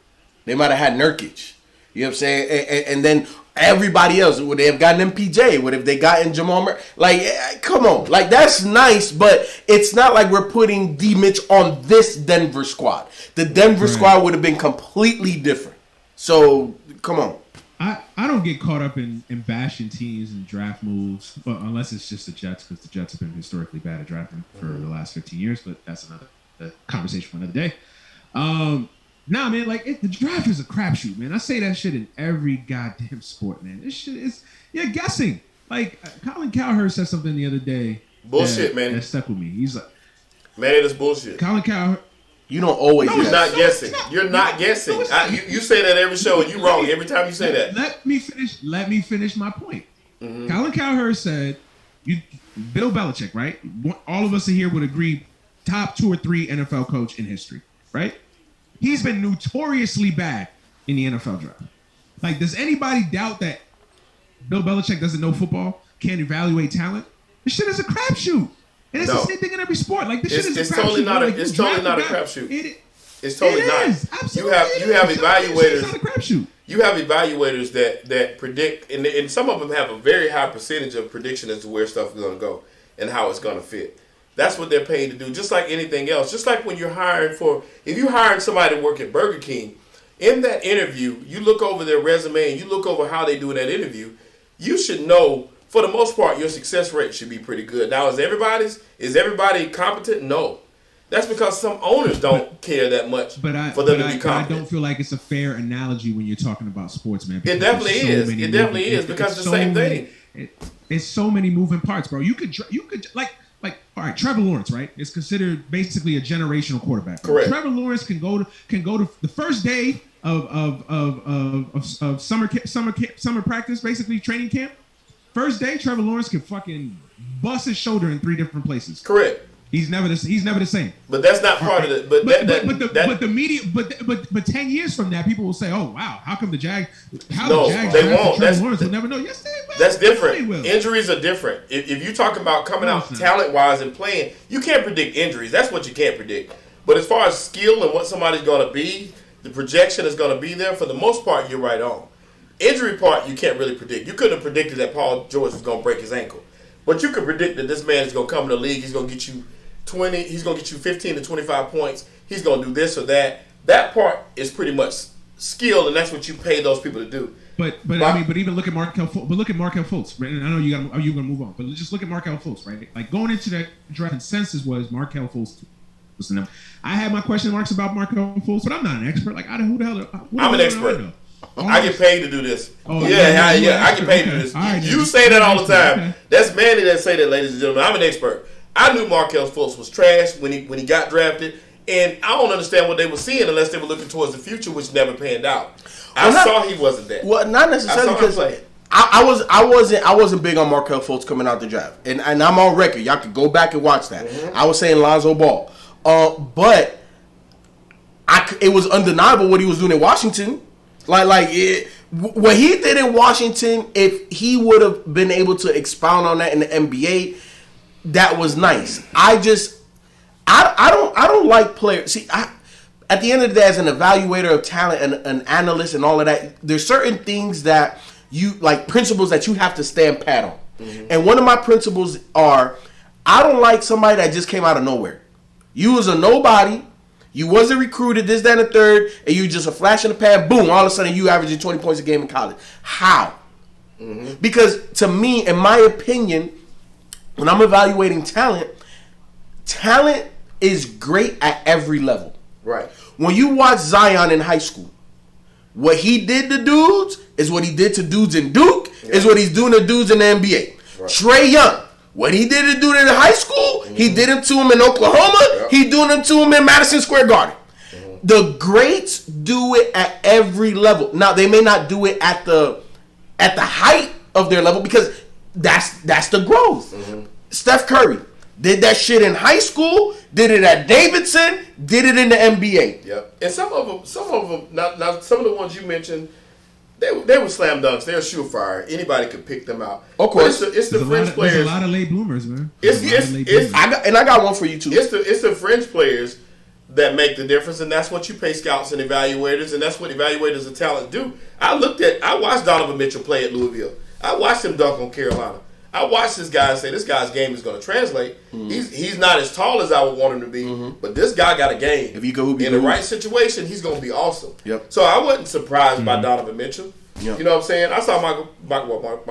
They might have had Nurkic. You know what I'm saying? And then everybody else, would they have gotten MPJ? What if they gotten Jamal Murray? Like, come on. Like, that's nice, but it's not like we're putting D. Mitch on this Denver squad. The Denver squad would have been completely different. So, come on. I don't get caught up in bashing teams and draft moves, well, unless it's just the Jets, because the Jets have been historically bad at drafting for the last 15 years, but that's another conversation for another day. Nah, man, the draft is a crapshoot, man. I say that shit in every goddamn sport, man. This shit is, you're guessing. Like, Colin Cowherd said something the other day Bullshit, man. That stuck with me. He's like, Man, it is bullshit. Colin Cowherd. You don't always. You're guess. not guessing. You're not guessing. You say that every show, and you're wrong every time you say that. Let me finish my point. Colin Cowherd said, Bill Belichick, right? All of us here would agree, top 2 or 3 NFL coach in history, right? He's been notoriously bad in the NFL draft. Like, does anybody doubt that Bill Belichick doesn't know football, can't evaluate talent? This shit is a crapshoot. And it's the same thing in every sport. Like, this shit is a crapshoot. It's totally not a crapshoot. It's totally not. Absolutely. You have evaluators. It's not a crapshoot. You have evaluators that predict, and some of them have a very high percentage of prediction as to where stuff is going to go and how it's going to fit. That's what they're paid to do, just like anything else. Just like when you're if you're hiring somebody to work at Burger King, in that interview, you look over their resume and you look over how they do in that interview, you should know, for the most part, your success rate should be pretty good. Now, is everybody competent? No. That's because some owners don't care that much for them to be competent. I don't feel like it's a fair analogy when you're talking about sports, man. It definitely is. It definitely is because it's the same thing. It's so many moving parts, bro. You could like all right, Trevor Lawrence, right? Is considered basically a generational quarterback. Correct. Trevor Lawrence can go to the first day of summer practice, basically training camp. First day, Trevor Lawrence can fucking bust his shoulder in 3 different places. Correct. He's never the same. But that's not part of it. But the media. But 10 years from that, people will say, "Oh wow, how come the Jags? They won't. Trevor Lawrence will never know." Yes, they will. That's different. Injuries are different. If you're talking about coming out talent wise and playing, you can't predict injuries. That's what you can't predict. But as far as skill and what somebody's going to be, the projection is going to be there. For the most part, you're right on. Injury part, you can't really predict. You couldn't have predicted that Paul George was going to break his ankle, but you could predict that this man is going to come in the league. He's going to get you 20. He's going to get you 15 to 25 points. He's going to do this or that. That part is pretty much skill, and that's what you pay those people to do. But even look at Markelle Fultz. But look at Markelle Fultz. Right? And I know you're going to move on, but just look at Markelle Fultz, right? Like going into that draft, consensus was Markelle Fultz. Listen, I had my question marks about Markelle Fultz, but I'm not an expert. Like, who the hell? I'm an expert. I get paid to do this. Oh, yeah. I get paid to do this. Right, you say that all the time. Okay. That's Manny that say that, ladies and gentlemen. I'm an expert. I knew Markelle Fultz was trash when he got drafted, and I don't understand what they were seeing unless they were looking towards the future, which never panned out. I saw he wasn't that. Well, not necessarily because I wasn't big on Markelle Fultz coming out the draft, and I'm on record. Y'all could go back and watch that. I was saying Lonzo Ball, but it was undeniable what he was doing in Washington. What he did in Washington, if he would have been able to expound on that in the NBA, that was nice. I don't like players. See, at the end of the day, as an evaluator of talent and an analyst and all of that, there's certain things that you like, principles that you have to stand pat on. Mm-hmm. And one of my principles are, I don't like somebody that just came out of nowhere. You was a nobody. You wasn't recruited, this, that, and the third, and you just a flash in the pan, boom, all of a sudden you averaging 20 points a game in college. How? Mm-hmm. Because to me, in my opinion, when I'm evaluating talent is great at every level. Right. When you watch Zion in high school, what he did to dudes is what he did to dudes in Duke, is what he's doing to dudes in the NBA. Right. Trae Young. What he did to do it in high school, he did it to him in Oklahoma. He doing it to him in Madison Square Garden. The greats do it at every level. Now they may not do it at the height of their level because that's the growth. Steph Curry did that shit in high school, did it at Davidson, did it in the NBA. Yep. And some of them, now some of the ones you mentioned, they were slam dunks. They're surefire. Anybody could pick them out. Of course, it's the fringe players. There's a lot of late bloomers, man. I got one for you too. It's the fringe players that make the difference, and that's what you pay scouts and evaluators, and that's what evaluators of talent do. I watched Donovan Mitchell play at Louisville. I watched him dunk on Carolina. I watched this guy and say, this guy's game is going to translate. Mm-hmm. He's not as tall as I would want him to be, but this guy got a game. If you go in the right situation, he's going to be awesome. Yep. So I wasn't surprised by Donovan Mitchell. Yep. You know what I'm saying? I saw Michael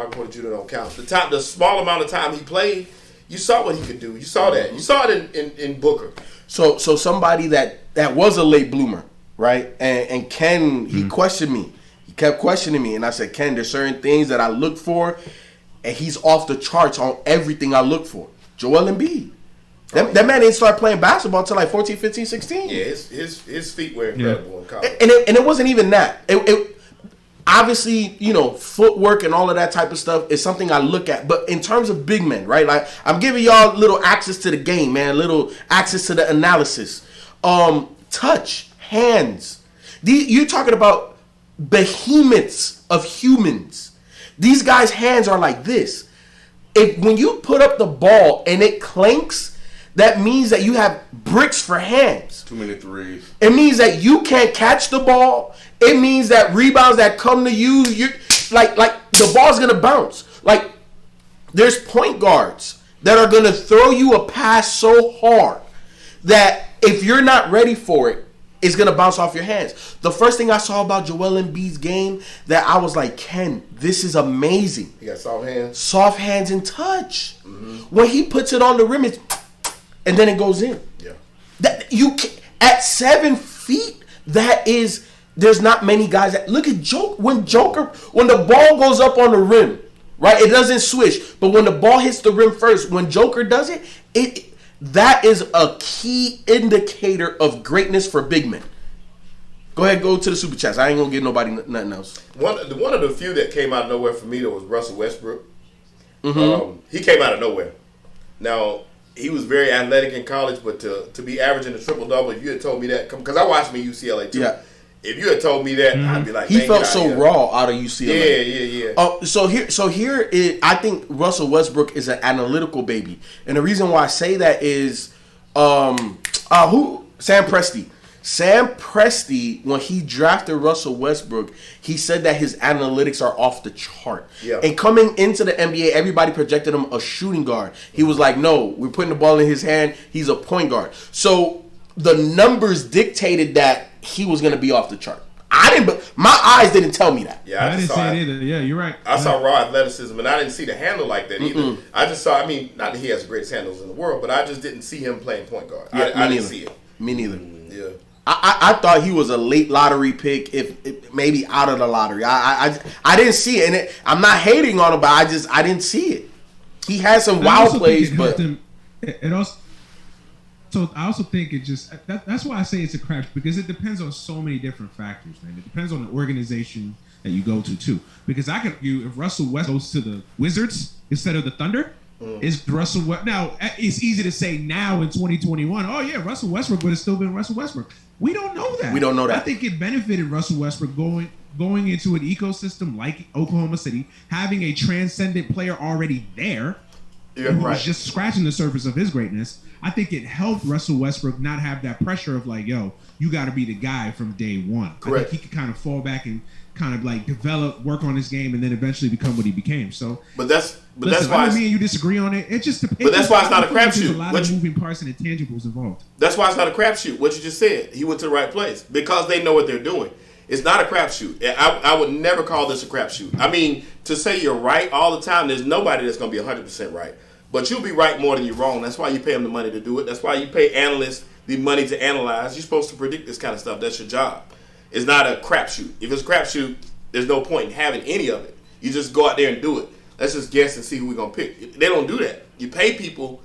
Porter Jr. don't count. The small amount of time he played, you saw what he could do. You saw that. You saw it in Booker. So somebody that was a late bloomer, right? And Ken, he questioned me. He kept questioning me, and I said, Ken, there's certain things that I look for, and he's off the charts on everything I look for. Joel Embiid. That man didn't start playing basketball until like 14, 15, 16. Yeah, his feet were incredible in college. And it wasn't even that. It obviously, footwork and all of that type of stuff is something I look at. But in terms of big men, right? Like, I'm giving y'all little access to the game, man. Little access to the analysis. Touch, hands. You're talking about behemoths of humans. These guys' hands are like this. When you put up the ball and it clanks, that means that you have bricks for hands. Too many threes. It means that you can't catch the ball. It means that rebounds that come to you, like the ball's gonna bounce. Like, there's point guards that are gonna throw you a pass so hard that if you're not ready for it, it's gonna bounce off your hands. The first thing I saw about Joel Embiid's game that I was like, Ken, this is amazing. He got soft hands. Soft hands and touch. When he puts it on the rim, and then it goes in. Yeah. That at 7 feet, there's not many guys that look at Joker. When the ball goes up on the rim, right? It doesn't swish, but when the ball hits the rim first, when Joker does it, that is a key indicator of greatness for big men. Go ahead, go to the super chats. I ain't gonna give nobody nothing else. One of the few that came out of nowhere for me though was Russell Westbrook. He came out of nowhere. Now, he was very athletic in college, but to be averaging a triple-double, if you had told me that, because I watched him in UCLA too. Yeah. If you had told me that, I'd be like, he felt so raw out of Yeah. UCLA. So here, I think Russell Westbrook is an analytical baby, and the reason why I say that is, Sam Presti. Sam Presti, when he drafted Russell Westbrook, he said that his analytics are off the chart. Yeah. And coming into the NBA, everybody projected him a shooting guard. He was like, no, we're putting the ball in his hand. He's a point guard. So the numbers dictated that he was going to be off the chart. My eyes didn't tell me that. Yeah, I didn't see it either. Yeah, you're right. I saw raw athleticism, and I didn't see the handle like that either. I just saw, not that he has the greatest handles in the world, but I just didn't see him playing point guard. Yeah, I didn't see it. Me neither. Yeah. I thought he was a late lottery pick, if maybe out of the lottery. I didn't see it, and I'm not hating on him, but I didn't see it. He had some wild plays, but it also. So I also think it just that's why I say it's a crap, because it depends on so many different factors, man. It depends on the organization that you go to too. Because I could argue if Russell West goes to the Wizards instead of the Thunder. Is Russell West now? It's easy to say now in 2021. Oh yeah, Russell Westbrook would have still been Russell Westbrook. We don't know that. We don't know that. I think it benefited Russell Westbrook going into an ecosystem like Oklahoma City, having a transcendent player already there, who was just scratching the surface of his greatness. I think it helped Russell Westbrook not have that pressure of like, yo, you got to be the guy from day one. Correct. I think he could kind of fall back and kind of like develop, work on his game, and then eventually become what he became. So, that's why me and you disagree on it. It just depends. But that's why it's not a crapshoot. There's a lot of moving parts and intangibles involved. That's why it's not a crapshoot. What you just said, he went to the right place because they know what they're doing. It's not a crapshoot. I would never call this a crapshoot. To say you're right all the time, there's nobody that's going to be 100% right. But you'll be right more than you're wrong. That's why you pay them the money to do it. That's why you pay analysts the money to analyze. You're supposed to predict this kind of stuff. That's your job. It's not a crapshoot. If it's a crapshoot, there's no point in having any of it. You just go out there and do it. Let's just guess and see who we're going to pick. They don't do that. You pay people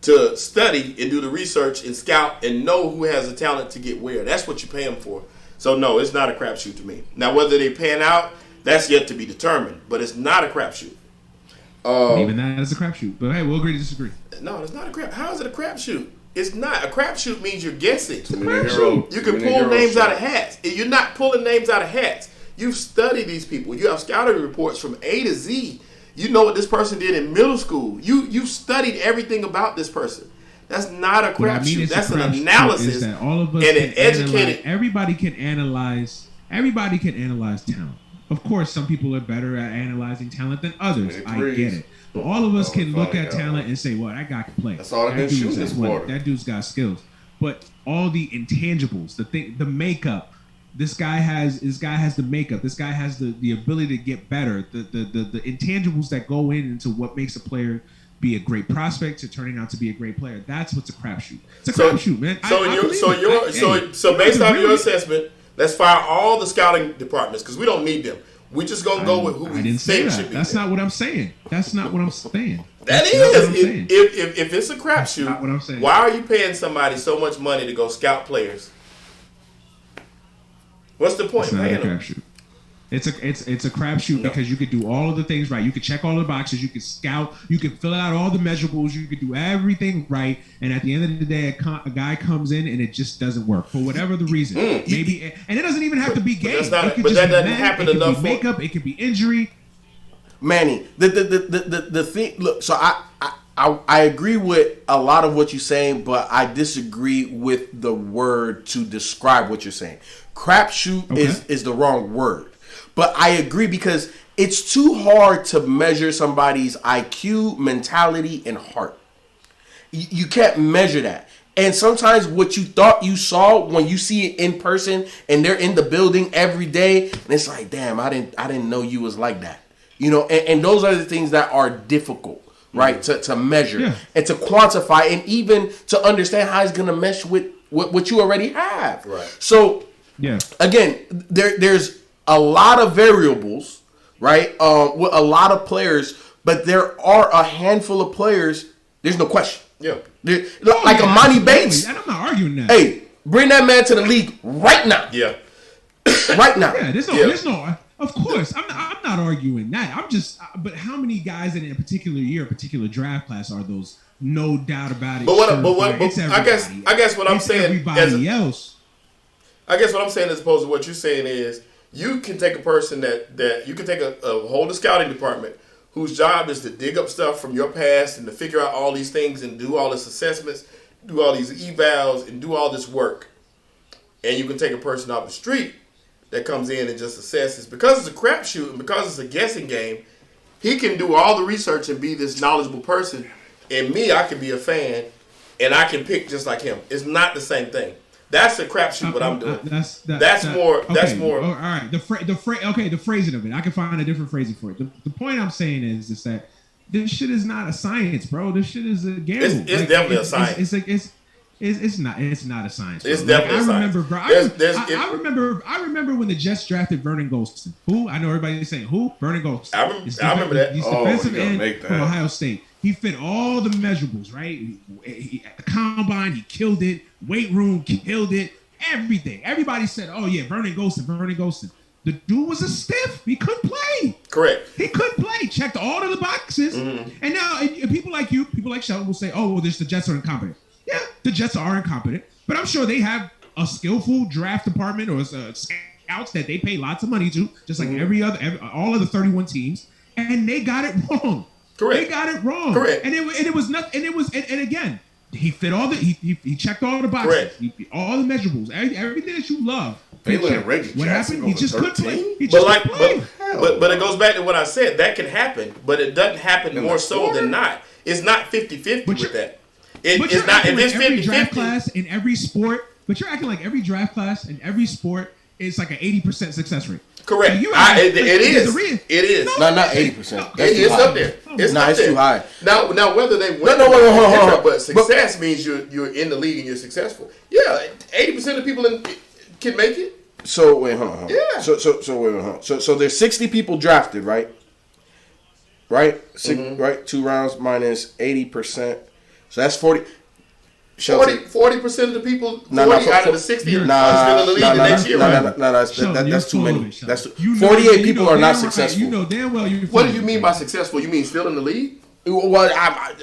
to study and do the research and scout and know who has the talent to get where. That's what you pay them for. So, no, it's not a crapshoot to me. Now, whether they pan out, that's yet to be determined. But it's not a crapshoot. Even that is a crapshoot. But, hey, we'll agree to disagree. No, it's not a crap. How is it a crapshoot? It's not. A crapshoot means you're guessing. You can pull names out of hats. You're not pulling names out of hats. You've studied these people. You have scouting reports from A to Z. You know what this person did in middle school. You studied everything about this person. That's not a crapshoot. That's an analysis. That all of us and an educated. Everybody can analyze talent. Of course, some people are better at analyzing talent than others. I get it. But all of us can look at talent and say, well, that guy can play. That's all I can shoot this quarter. That dude's got skills. But all the intangibles, the makeup. This guy has the makeup. This guy has the ability to get better. The intangibles that go into what makes a player be a great prospect to turning out to be a great player. That's what's a crapshoot. It's a crapshoot, man. So based on your assessment, let's fire all the scouting departments because we don't need them. We just gonna go with who I we didn't say think that. should be That's there. not what I'm saying. That's not what I'm saying. That That's not what I'm is, saying. if it's a not what I'm crapshoot, saying. why are you paying somebody so much money to go scout players? What's the point It's in not a paying them? crapshoot. It's a crapshoot because you could do all of the things right. You could check all the boxes. You could scout. You could fill out all the measurables. You could do everything right. And at the end of the day, a guy comes in and it just doesn't work for whatever the reason. Maybe, and it doesn't even have to be game. that's not- It could but just that be doesn't men, happen it could enough be for- makeup. It could be injury. Manny, the thing. Look, so I agree with a lot of what you're saying, but I disagree with the word to describe what you're saying. Crapshoot is the wrong word, but I agree because it's too hard to measure somebody's IQ, mentality, and heart. You can't measure that. And sometimes what you thought you saw when you see it in person and they're in the building every day, and it's like, damn, I didn't know you was like that. You know, and those are the things that are difficult, right, to measure and to quantify and even to understand how it's going to mesh with what you already have. Right. So, again, there's a lot of variables, right, with a lot of players, but there are a handful of players, there's no question. Yeah. Like Amani Bates. And I'm not arguing that. Hey, bring that man to the league right now. Yeah. Right now. Yeah, there's no. Of course, I'm not arguing that. I'm just. But how many guys in a particular year, a particular draft class, are those? No doubt about it. But what? It's I guess what I'm it's saying. Everybody else. I guess what I'm saying, as opposed to what you're saying, is you can take a person that you can take a whole scouting department whose job is to dig up stuff from your past and to figure out all these things and do all this assessments, do all these evals, and do all this work. And you can take a person off the street that comes in and just assesses. Because it's a crapshoot and because it's a guessing game, he can do all the research and be this knowledgeable person. And me, I can be a fan and I can pick just like him. It's not the same thing. That's a crapshoot. What I'm doing. That's more. All right. The phrasing of it. I can find a different phrasing for it. The point I'm saying is that this shit is not a science, bro. This shit is a gamble. It's definitely a science. It's not a science. It's definitely a science. I remember when the Jets drafted Vernon Golston. Who? I know everybody's saying who? Vernon Golston. I remember that. He's defensive end from Ohio State. He fit all the measurables, right? At the combine, he killed it. Weight room, killed it. Everything. Everybody said, "Oh yeah, Vernon Golston." The dude was a stiff. He couldn't play. Correct. He couldn't play. Checked all of the boxes. Mm-hmm. And now and people like you, people like Sheldon will say, "Oh, well, the Jets are incompetent." Yeah, the Jets are incompetent, but I'm sure they have a skillful draft department or scouts that they pay lots of money to, just like all of the 31 teams, and they got it wrong. Correct. They got it wrong. Correct. And it was nothing. And again, he fit all the he checked all the boxes. Correct. He all the measurables, everything that you love. They let Reggie What Jackson happened? He go just to couldn't 13? play. He just couldn't play. But it goes back to what I said. That can happen, but it doesn't happen In more the so sport? than not. It's not 50-50 But with you're- that. But It's you're not. acting If it's like every draft 50-50, class in every sport. But you're acting like every draft class in every sport is like an 80% success rate. correct. So you It there's a is. reason. It is. No, not 80%. That's too It's high. up there. It's Nah, up it's there. too high. Now whether they win, No, wait, hold on. but success means you're in the league and you're successful. Yeah, 80% of people can make it. So wait, hold on. Yeah. So wait, hold on. So there's 60 people drafted, right? Right? Right? 2 rounds minus 80%. So that's 40. 40% of the people, 40 out of the 60 are still in the league the next year, right? That's too many. That's You know- 48 you people know are not damn right- successful. You know damn well you're. What do you mean by successful? You mean still in the league? Well,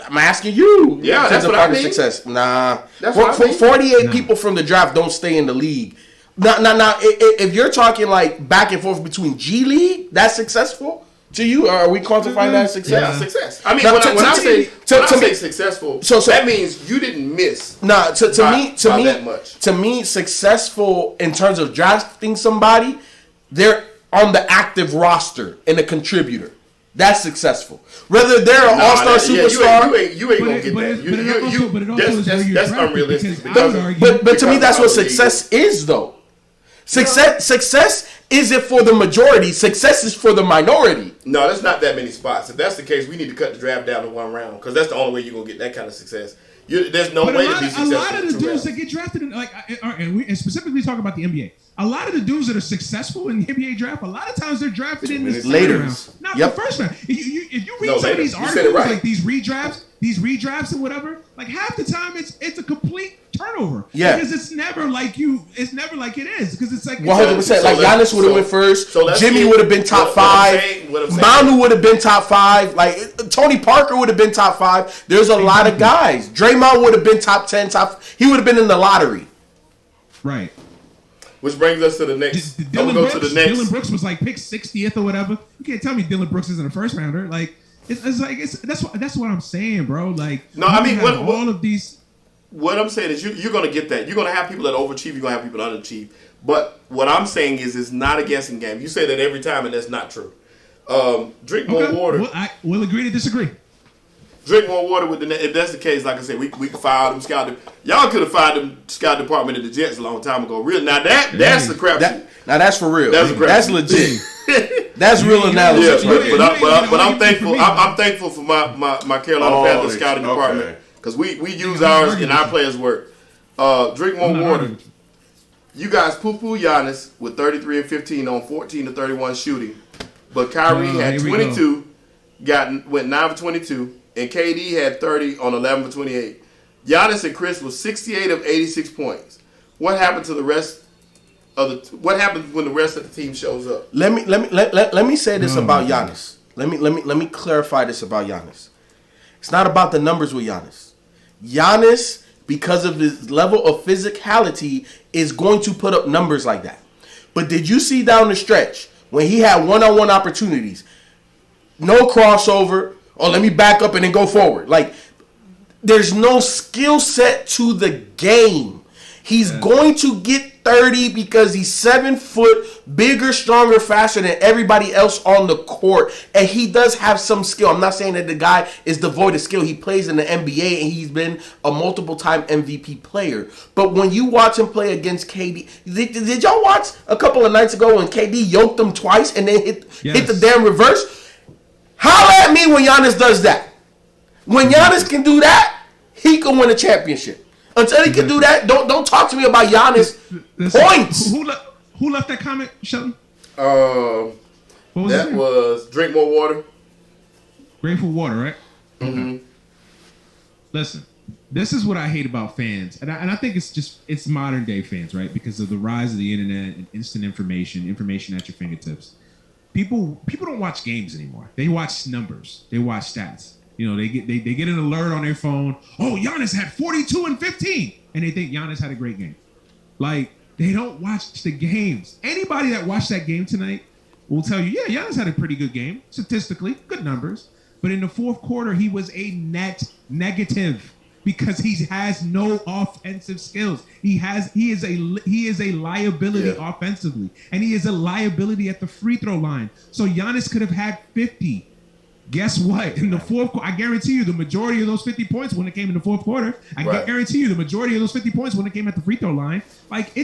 I'm asking you. Yeah, As that's a what part I of mean. Success. Nah. That's what I mean. 48 people from the draft don't stay in the league. Now, if you're talking like back and forth between G League, that's successful to you? Or are we quantifying that as success? Yeah, success. I mean, Now, when to I say me- successful, So- that means you didn't miss. Nah, to by me, that much. to me, successful in terms of drafting somebody, they're on the active roster and a contributor. That's successful. Whether they're an all-star superstar, You ain't gonna get that. But it also is where you're That's drafted, unrealistic. because I would argue- but to me, because that's what of how the league success is, though. Success isn't for the majority. Success is for the minority. No, there's not that many spots. If that's the case, we need to cut the draft down to 1 round because that's the only way you're gonna get that kind of success. There's no But way a to lot, be a successful. lot of with the two dudes rounds. that get drafted in, and specifically talk about the NBA. A lot of the dudes that are successful in the NBA draft, a lot of times they're drafted in the second Later. round, not Yep. the first round. If you read No, some later. of these You said it articles, right. like these redrafts and whatever, like half the time it's a complete turnover. Yeah. Because it's never like it is. Because it's like 100%. Like So Giannis would have went first. so let's Jimmy see would have been top what I'm five. saying- what I'm saying. Manu would have been top five. Like Tony Parker would have been top five. There's a lot of guys. Draymond would have been top 10. He would have been in the lottery. Right. Which brings us to the next. I'm Dylan gonna go Brooks, to the next. Dylan Brooks was like picked 60th or whatever. You can't tell me Dylan Brooks isn't a first rounder. Like that's what I'm saying, bro. Like No, I you mean, have what- all of these. What I'm saying is you're going to get that. You're going to have people that overachieve. You're going to have people that underachieve. But what I'm saying is it's not a guessing game. You say that every time, and that's not true. Drink more Okay, water. well, I will agree to disagree. Drink more water with the net. If that's the case, like I said, we could fire them scout. Y'all could have fired them scout department of the Jets a long time ago. Real now that's the crap. Now that's for real. That's a great- That's legit. That's real Yeah, analysis. you ain't- but I'm you ain't thankful. for me. I'm thankful for my Carolina Oh, Panthers scouting okay. department because we use I'm ours arguing and our with players work. Drink more I'm not water. arguing with you. You guys poo-poo Giannis with 33 and 15 on 14 to 31 shooting, but Kyrie had here we 22, went 9 for 22, and KD had 30 on 11 for 28. Giannis and Chris was 68 of 86 points. What happened to the rest of the? What happens when the rest of the team shows up? Let me say this about Giannis. Let me clarify this about Giannis. It's not about the numbers with Giannis. Giannis, because of his level of physicality, is going to put up numbers like that. But did you see down the stretch when he had one-on-one opportunities, no crossover, or let me back up and then go forward? Like, there's no skill set to the game. He's going to get 30 because he's 7 foot, bigger, stronger, faster than everybody else on the court. And he does have some skill. I'm not saying that the guy is devoid of skill. He plays in the NBA and he's been a multiple time MVP player. But when you watch him play against KD, did y'all watch a couple of nights ago when KD yoked him twice and then hit the damn reverse? Holla at me when Giannis does that. When Giannis can do that, he can win a championship. Until he can do that, don't talk to me about Giannis points. Who left that comment, Shelton? Um, What was that it? was drink more water. Grateful Water, right? Mm-hmm. Listen, this is what I hate about fans, and I think it's modern day fans, right? Because of the rise of the internet and instant information at your fingertips. People don't watch games anymore. They watch numbers. They watch stats. You know, they get an alert on their phone. Oh, Giannis had 42 and 15, and they think Giannis had a great game. Like, they don't watch the games. Anybody that watched that game tonight will tell you, yeah, Giannis had a pretty good game statistically, good numbers. But in the fourth quarter, he was a net negative because he has no offensive skills. He is a liability offensively, and he is a liability at the free throw line. So Giannis could have had 50. Guess what? In the fourth quarter, I guarantee you the majority of those 50 points when it came in the fourth quarter, I guarantee you the majority of those 50 points when it came at the free throw line. Like,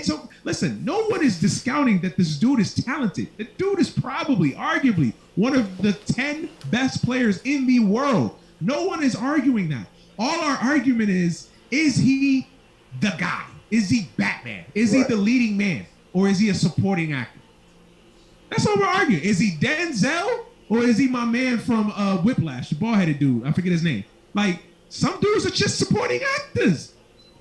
listen, no one is discounting that this dude is talented. The dude is probably, arguably, one of the 10 best players in the world. No one is arguing that. All our argument is he the guy? Is he Batman? Is he the leading man? Or is he a supporting actor? That's what we're arguing. Is he Denzel? Or is he my man from Whiplash, the bald-headed dude? I forget his name. Like, some dudes are just supporting actors.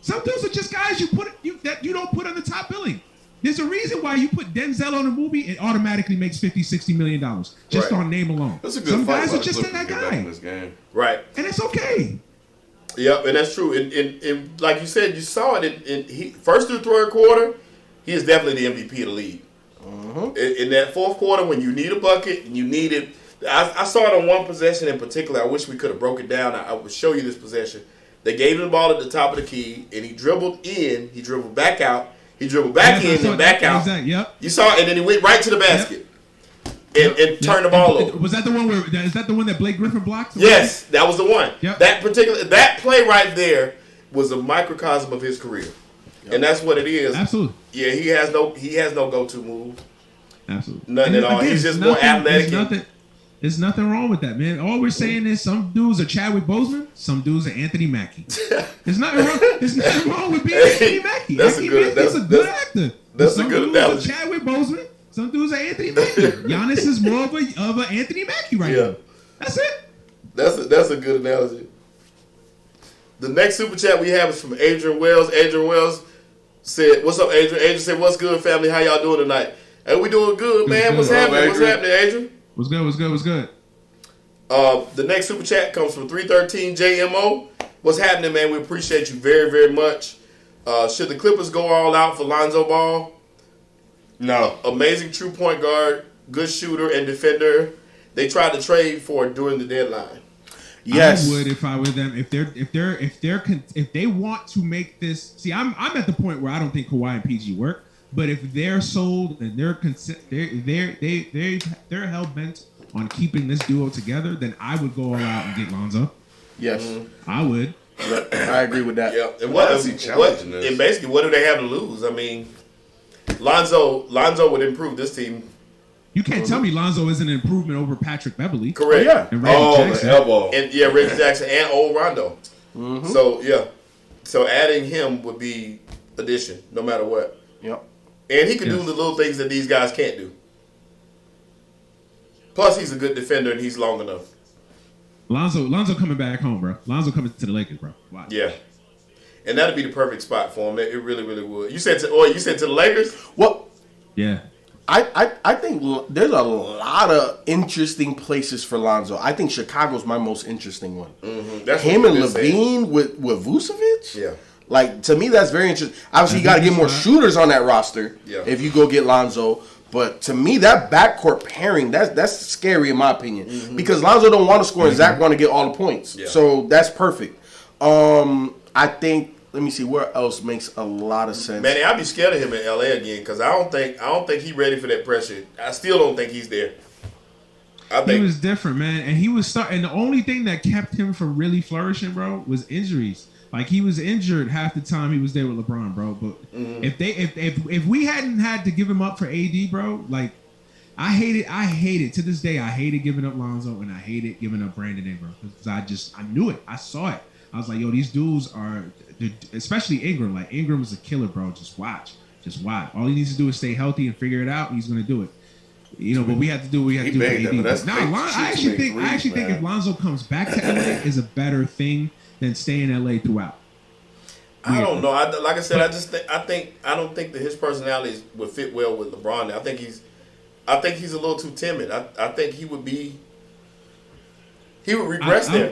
Some dudes are just guys that you don't put on the top billing. There's a reason why you put Denzel on a movie, it automatically makes $50-60 million just on name alone. That's a good Some fight guys by are the just Clippers that to get back in guy. this game. Right. And it's okay. Yep, and that's true. And like you said, you saw it in first through third quarter, he is definitely the MVP of the league. In that fourth quarter, when you need a bucket and you need it, I saw it on one possession in particular. I wish we could have broke it down. I would show you this possession. They gave him the ball at the top of the key, and he dribbled in, he dribbled back out, he dribbled back in and back out. Exactly. Yep. You saw it, and then he went right to the basket and turned the ball over. Was that the one is that the one that Blake Griffin blocked? Yes, that was the one. Yep. That play right there was a microcosm of his career. And that's what it is. Absolutely. Yeah, he has no go-to move. Absolutely. Nothing And at all. again, He's just it's more nothing- athletic. It's nothing. There's nothing wrong with that, man. All we're saying is some dudes are Chadwick Boseman, some dudes are Anthony Mackie. There's nothing wrong. There's nothing wrong with being Anthony Mackie. That's a Anthony good- Mackie's a good that's- actor. that's some a good dudes analogy. are Chadwick Boseman, some dudes are Anthony Mackie. Giannis is more of a Anthony Mackie right Yeah. now. That's it. That's a good analogy. The next super chat we have is from Adrian Wells. Adrian Wells said, "What's up, Adrian?" Adrian said, "What's good, family? How y'all doing tonight?" Hey, we doing good, man. Good. What's What's up, happening? What's Adrian? happening, Adrian? What's good? What's good? What's good? The next super chat comes from 313 JMO. What's happening, man? We appreciate you very, very much. Should the Clippers go all out for Lonzo Ball? No. Amazing true point guard, good shooter and defender. They tried to trade for it during the deadline. Yes. I would if I were them. If they want to make this. See, I'm at the point where I don't think Kawhi and PG work. But if they're sold and they're hell bent on keeping this duo together, then I would go all out and get Lonzo. Yes. I would. I agree with that. Yeah, and Why is he challenging this? and basically, what do they have to lose? I mean, Lonzo would improve this team. You can't tell me Lonzo is an improvement over Patrick Beverly. Correct. Yeah. And Reggie Oh, Jackson. the elbow. And yeah, Reggie Jackson and old Rondo. So yeah, so adding him would be addition, no matter what. Yep. And he can do Yes. the little things that these guys can't do. Plus, he's a good defender and he's long enough. Lonzo coming back home, bro. Lonzo coming to the Lakers, bro. Watch. Yeah, and that'd be the perfect spot for him. It really, really would. You said to the Lakers? Well, Yeah. I think there's a lot of interesting places for Lonzo. I think Chicago's my most interesting one. That's Him what and you just said. Levine with Vucevic. Yeah. Like, to me, that's very interesting. Obviously, you got to get more shooters on that roster Yeah. if you go get Lonzo. But to me, that backcourt pairing, that's scary in my opinion. Because Lonzo don't want to score and Zach want to get all the points. Yeah. So that's perfect. I think, let me see, where else makes a lot of sense? Manny, I'd be scared of him in LA again because I don't think he's ready for that pressure. I still don't think he's there. I He think was different, man, and he was starting. The only thing that kept him from really flourishing, bro, was injuries. Like he was injured half the time he was there with LeBron, bro. But if we hadn't had to give him up for AD, bro, like I hated to this day. I hated giving up Lonzo and I hated giving up Brandon Ingram because I knew it. I saw it. I was like, yo, these dudes are, especially Ingram. Like Ingram is a killer, bro. Just watch. All he needs to do is stay healthy and figure it out. He's gonna do it. You know, but we have to do what we have to do for made that, AD. but that's But crazy. I actually think if Lonzo comes back to LA is a better thing than staying in LA throughout. I don't know. Like I said, I don't think that his personality would fit well with LeBron. I think he's a little too timid. I think he would regress there.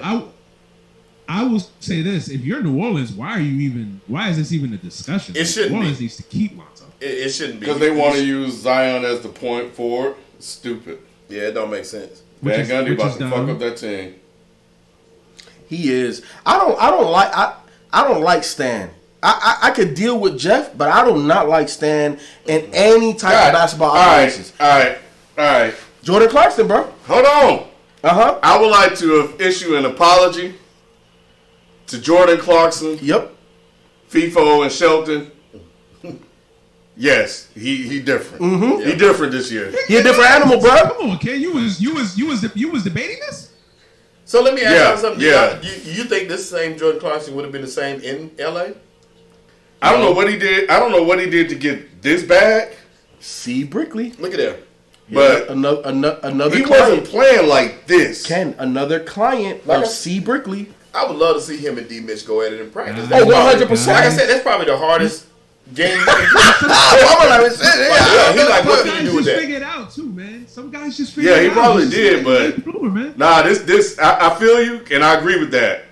I will say this: if you're New Orleans, why is this even a discussion? It shouldn't New Orleans be. needs to keep Lonzo. It shouldn't be Because they want to use Zion as the point forward. Stupid. Yeah, it don't make sense. Which Van is- Gundy which about is to fuck dumb. up that team. He is. I don't like Stan. I could deal with Jeff, but I do not like Stan in any type of basketball operations. All right. Jordan Clarkson, bro. Hold on. Uh-huh. I would like to issue an apology to Jordan Clarkson, Yep. FIFO, and Shelton. Yes, he different. Mm-hmm. He different this year. He a different animal, bro. Come on, Ken. You was debating this? So let me ask Yeah, you something. yeah. You think this same Jordan Clarkson would have been the same in LA? I don't know what he did. I don't know what he did to get this bag, C. Brickley. Look at that. but Another he client. wasn't playing like this. Ken, another client Like of I- C. Brickley. I would love to see him and D. Mitch go at it in practice. Oh, That's probably- 100%. Like I said, that's probably the hardest game. you can do. Yeah, He's like, what Some do you guys do with just that? figured out too, man. Some guys just figured Yeah, he it out. probably It's did, like but- Bloomer, man. Nah, this I feel you, and I agree with that.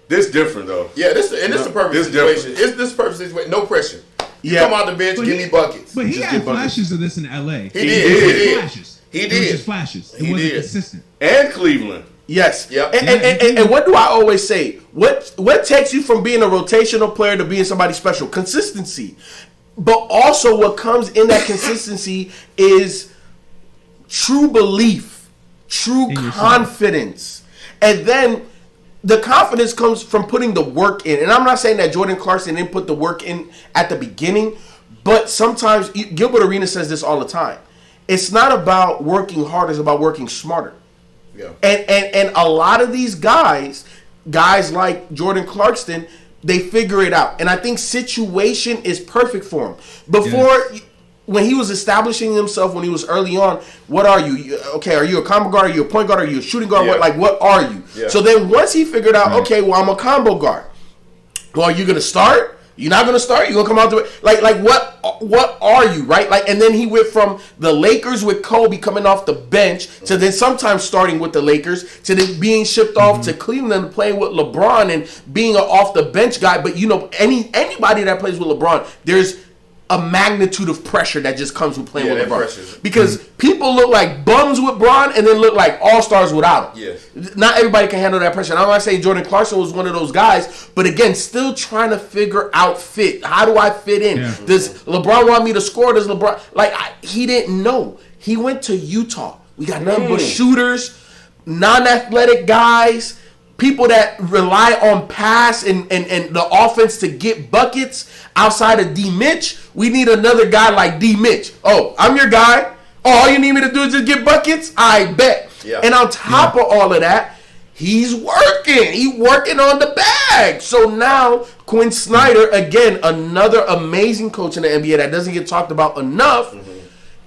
This different though. Yeah, this is the perfect This situation. It's this perfect situation. No pressure. You Yeah. come out the bench, But give me buckets. But he Just had get buckets. flashes of this in LA. He did. Flashes. He It was did. just flashes. It He wasn't did. consistent. And Cleveland. Yes. Yep. And what do I always say? What takes you from being a rotational player to being somebody special? Consistency. But also what comes in that consistency is true belief, true In yourself. confidence. And then the confidence comes from putting the work in. And I'm not saying that Jordan Clarkson didn't put the work in at the beginning, but sometimes Gilbert Arenas says this all the time. It's not about working hard, it's about working smarter. Yeah. And a lot of these guys like Jordan Clarkson, they figure it out. And I think situation is perfect for him. Before, when he was establishing himself, when he was early on, what are you? Okay, are you a combo guard? Are you a point guard? Are you a shooting guard? Yeah. What are you? Yeah. So then once he figured out, okay, well, I'm a combo guard. Well, are you going to start? You're not gonna start. You're gonna come out to it. Like what are you, right? Like, and then he went from the Lakers with Kobe coming off the bench to then sometimes starting with the Lakers to then being shipped off to Cleveland, playing with LeBron and being an off the bench guy. But you know, anybody that plays with LeBron, there's a magnitude of pressure that just comes with playing with LeBron. Pressure. Because people look like bums with Bron and then look like all-stars without him. Yes. Not everybody can handle that pressure. And I'm not saying Jordan Clarkson was one of those guys, but again, still trying to figure out fit. How do I fit in? Yeah. Does LeBron want me to score? Does LeBron... he didn't know. He went to Utah. We got nothing but shooters, non-athletic guys, people that rely on pass and the offense to get buckets outside of D. Mitch. We need another guy like D. Mitch. Oh, I'm your guy. Oh, all you need me to do is just get buckets? I bet. Yeah. And on top of all of that, he's working. He's working on the bag. So now, Quinn Snyder, again, another amazing coach in the NBA that doesn't get talked about enough,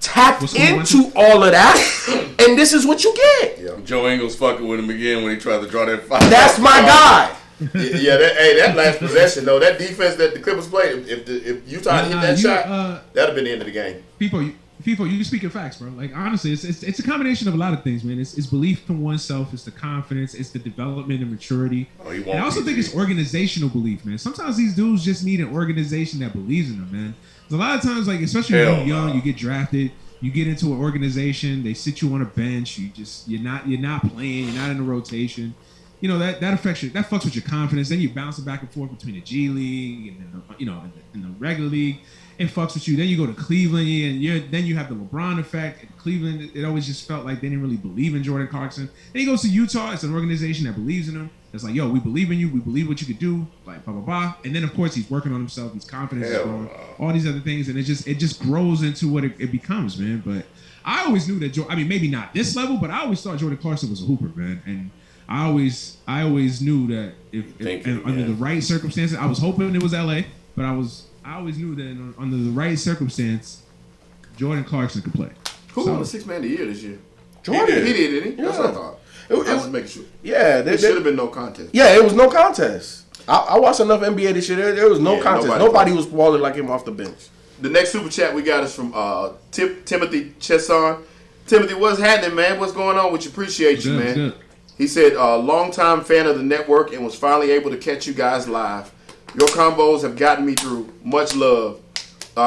tapped into all of that, and this is what you get. Yeah. Joe Ingles fucking with him again when he tried to draw that foul. That's my guy. That last possession though, that defense that the Clippers played, if Utah hit that shot, that'd have been the end of the game. People, you speaking facts, bro. Like honestly, it's a combination of a lot of things, man. It's belief in oneself, it's the confidence, it's the development and maturity. And I also think it's organizational belief, man. Sometimes these dudes just need an organization that believes in them, man. A lot of times, like especially when you're young, you get drafted, you get into an organization, they sit you on a bench, you're not playing, you're not in the rotation. You know that affects you. That fucks with your confidence. Then you're bouncing back and forth between the G League and then in the regular league. It fucks with you. Then you go to Cleveland and then you have the LeBron effect. In Cleveland, it always just felt like they didn't really believe in Jordan Clarkson. Then he goes to Utah. It's an organization that believes in him. It's like, yo, we believe in you. We believe what you could do. Like blah blah blah. And then of course he's working on himself. His confidence is growing. All these other things, and it just grows into what it becomes, man. But I always knew that. I mean, maybe not this level, but I always thought Jordan Clarkson was a hooper, man. And I always knew that if under the right circumstances, I was hoping it was LA, but I always knew that under the right circumstance, Jordan Clarkson could play. Who won the Sixth Man of the Year this year? Jordan. He did, didn't he? Yeah. That's what I thought. I was just making sure. Yeah, There should have been no contest. Yeah, it was no contest. I watched enough NBA this year. There was no contest. Nobody was balling like him off the bench. The next super chat we got is from Timothy Chesson. Timothy, what's happening, man? What's going on with you? Appreciate you, man. Good. He said, longtime fan of the network and was finally able to catch you guys live. Your combos have gotten me through. Much love.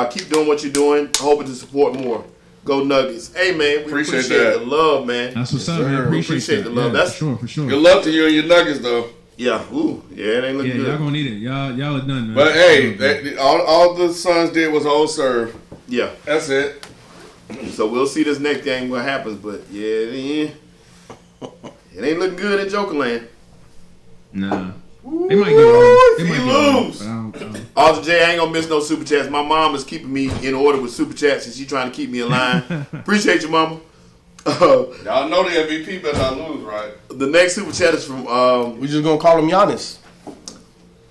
Keep doing what you're doing. Hoping to support more. Go Nuggets. Hey, man, we appreciate the love, man. That's what's up, man. Appreciate the love. Yeah, That's for sure. Good luck to you and your Nuggets, though. Yeah. Ooh. Yeah, it ain't looking good. Y'all gonna need it. Y'all are done, man. But hey, all the Suns did was hold serve. Yeah. That's it. So we'll see this next game what happens. But yeah, it ain't looking good in Jokerland. Nah. They might get on. They if might you get on, lose. but I don't. Arthur J, I ain't gonna miss no super chats. My mom is keeping me in order with super chats, and she trying to keep me in line. Appreciate you, mama. Y'all know the MVP better not lose, right? The next super chat is from. We just gonna call him Giannis.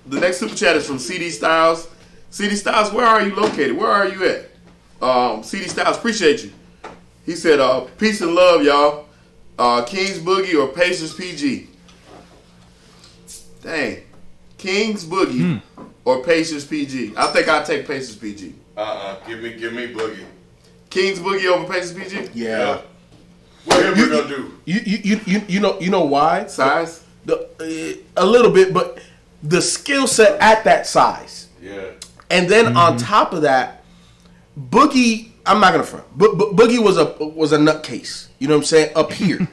The next super chat is from CD Styles. CD Styles, where are you located? Where are you at? CD Styles, appreciate you. He said, peace and love, y'all. Kings Boogie or Pacers PG? Dang. Kings Boogie or Pacers PG? I think I'll take Pacers PG. Give me Boogie. Kings Boogie over Pacers PG? Yeah. What him we gonna do? You know why? Size? A little bit, but the skill set at that size. Yeah. And then on top of that, Boogie, I'm not gonna front. Boogie was a nutcase. You know what I'm saying? Up here.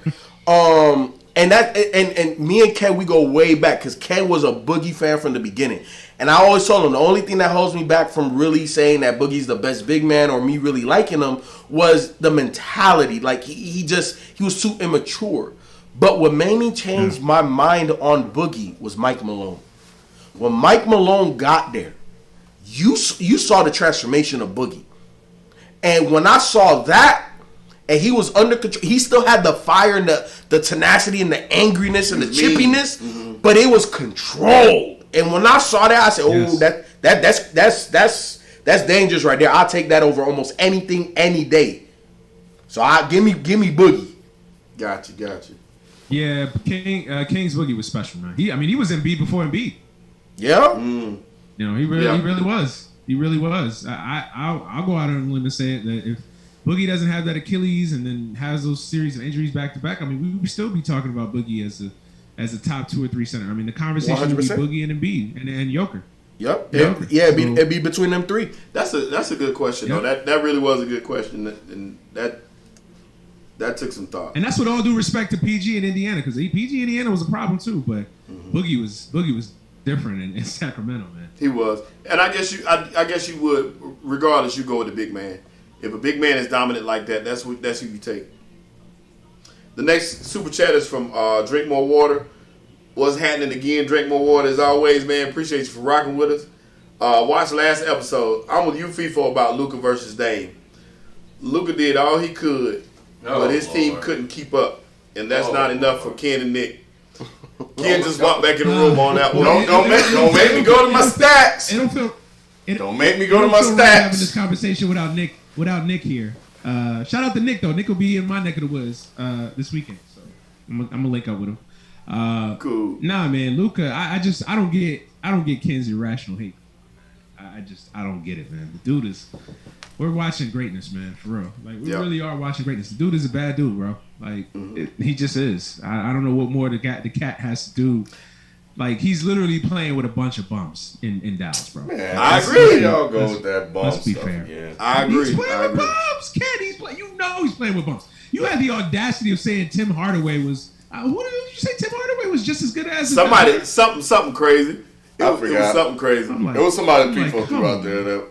And me and Ken, we go way back because Ken was a Boogie fan from the beginning. And I always told him the only thing that holds me back from really saying that Boogie's the best big man or me really liking him was the mentality. Like he was too immature. But what made me change my mind on Boogie was Mike Malone. When Mike Malone got there, you saw the transformation of Boogie. And when I saw that, and he was under control. He still had the fire and the tenacity and the angriness and the chippiness, but it was controlled. And when I saw that, I said, "Oh, that's dangerous right there. I'll take that over almost anything any day." So give me Boogie. Got you. Yeah, King's Boogie was special, man. He was Embiid before Embiid. Yeah. You know, he really was. He really was. I'll go out on a limb and say it that if Boogie doesn't have that Achilles and then has those series of injuries back to back, I mean, we would still be talking about Boogie as a top 2 or 3 center. I mean, the conversation would be 100%. Boogie and Embiid and Joker. Yep. Yeah. It'd be between them 3. That's a good question though. That really was a good question, and that took some thought. And that's with all due respect to PG in Indiana, because PG in Indiana was a problem too, but Boogie was different in Sacramento, man. He was, and I guess you would, regardless, you go with the big man. If a big man is dominant like that, that's who you take. The next super chat is from Drink More Water. What's happening again? Drink More Water as always, man. Appreciate you for rocking with us. Watch last episode. I'm with you, FIFO, about Luka versus Dame. Luka did all he could, but his team couldn't keep up, and that's not enough for Ken and Nick. Ken just walked back in the room on that one. Don't make me go to my stats. Don't make me go to my Right having stats. this conversation without Nick here. Shout out to Nick though. Nick will be in my neck of the woods this weekend, so I'm gonna link up with him. Cool. Nah, man, Luka. I don't get Ken's irrational hate. I don't get it, man. The dude we're watching greatness, man, for real. Like we really are watching greatness. The dude is a bad dude, bro. Like he just is. I don't know what more the cat has to do. Like he's literally playing with a bunch of bumps in Dallas, bro. Man, I agree. Y'all go with that bump Let's be stuff fair. again. I agree. He's playing with bumps, Ken. He's playing with bumps. You had the audacity of saying Tim Hardaway was. Who did you say Tim Hardaway was just as good as Somebody something crazy. It was forgot. something crazy. I'm like, It was somebody I'm like, people threw come out on, there man. that.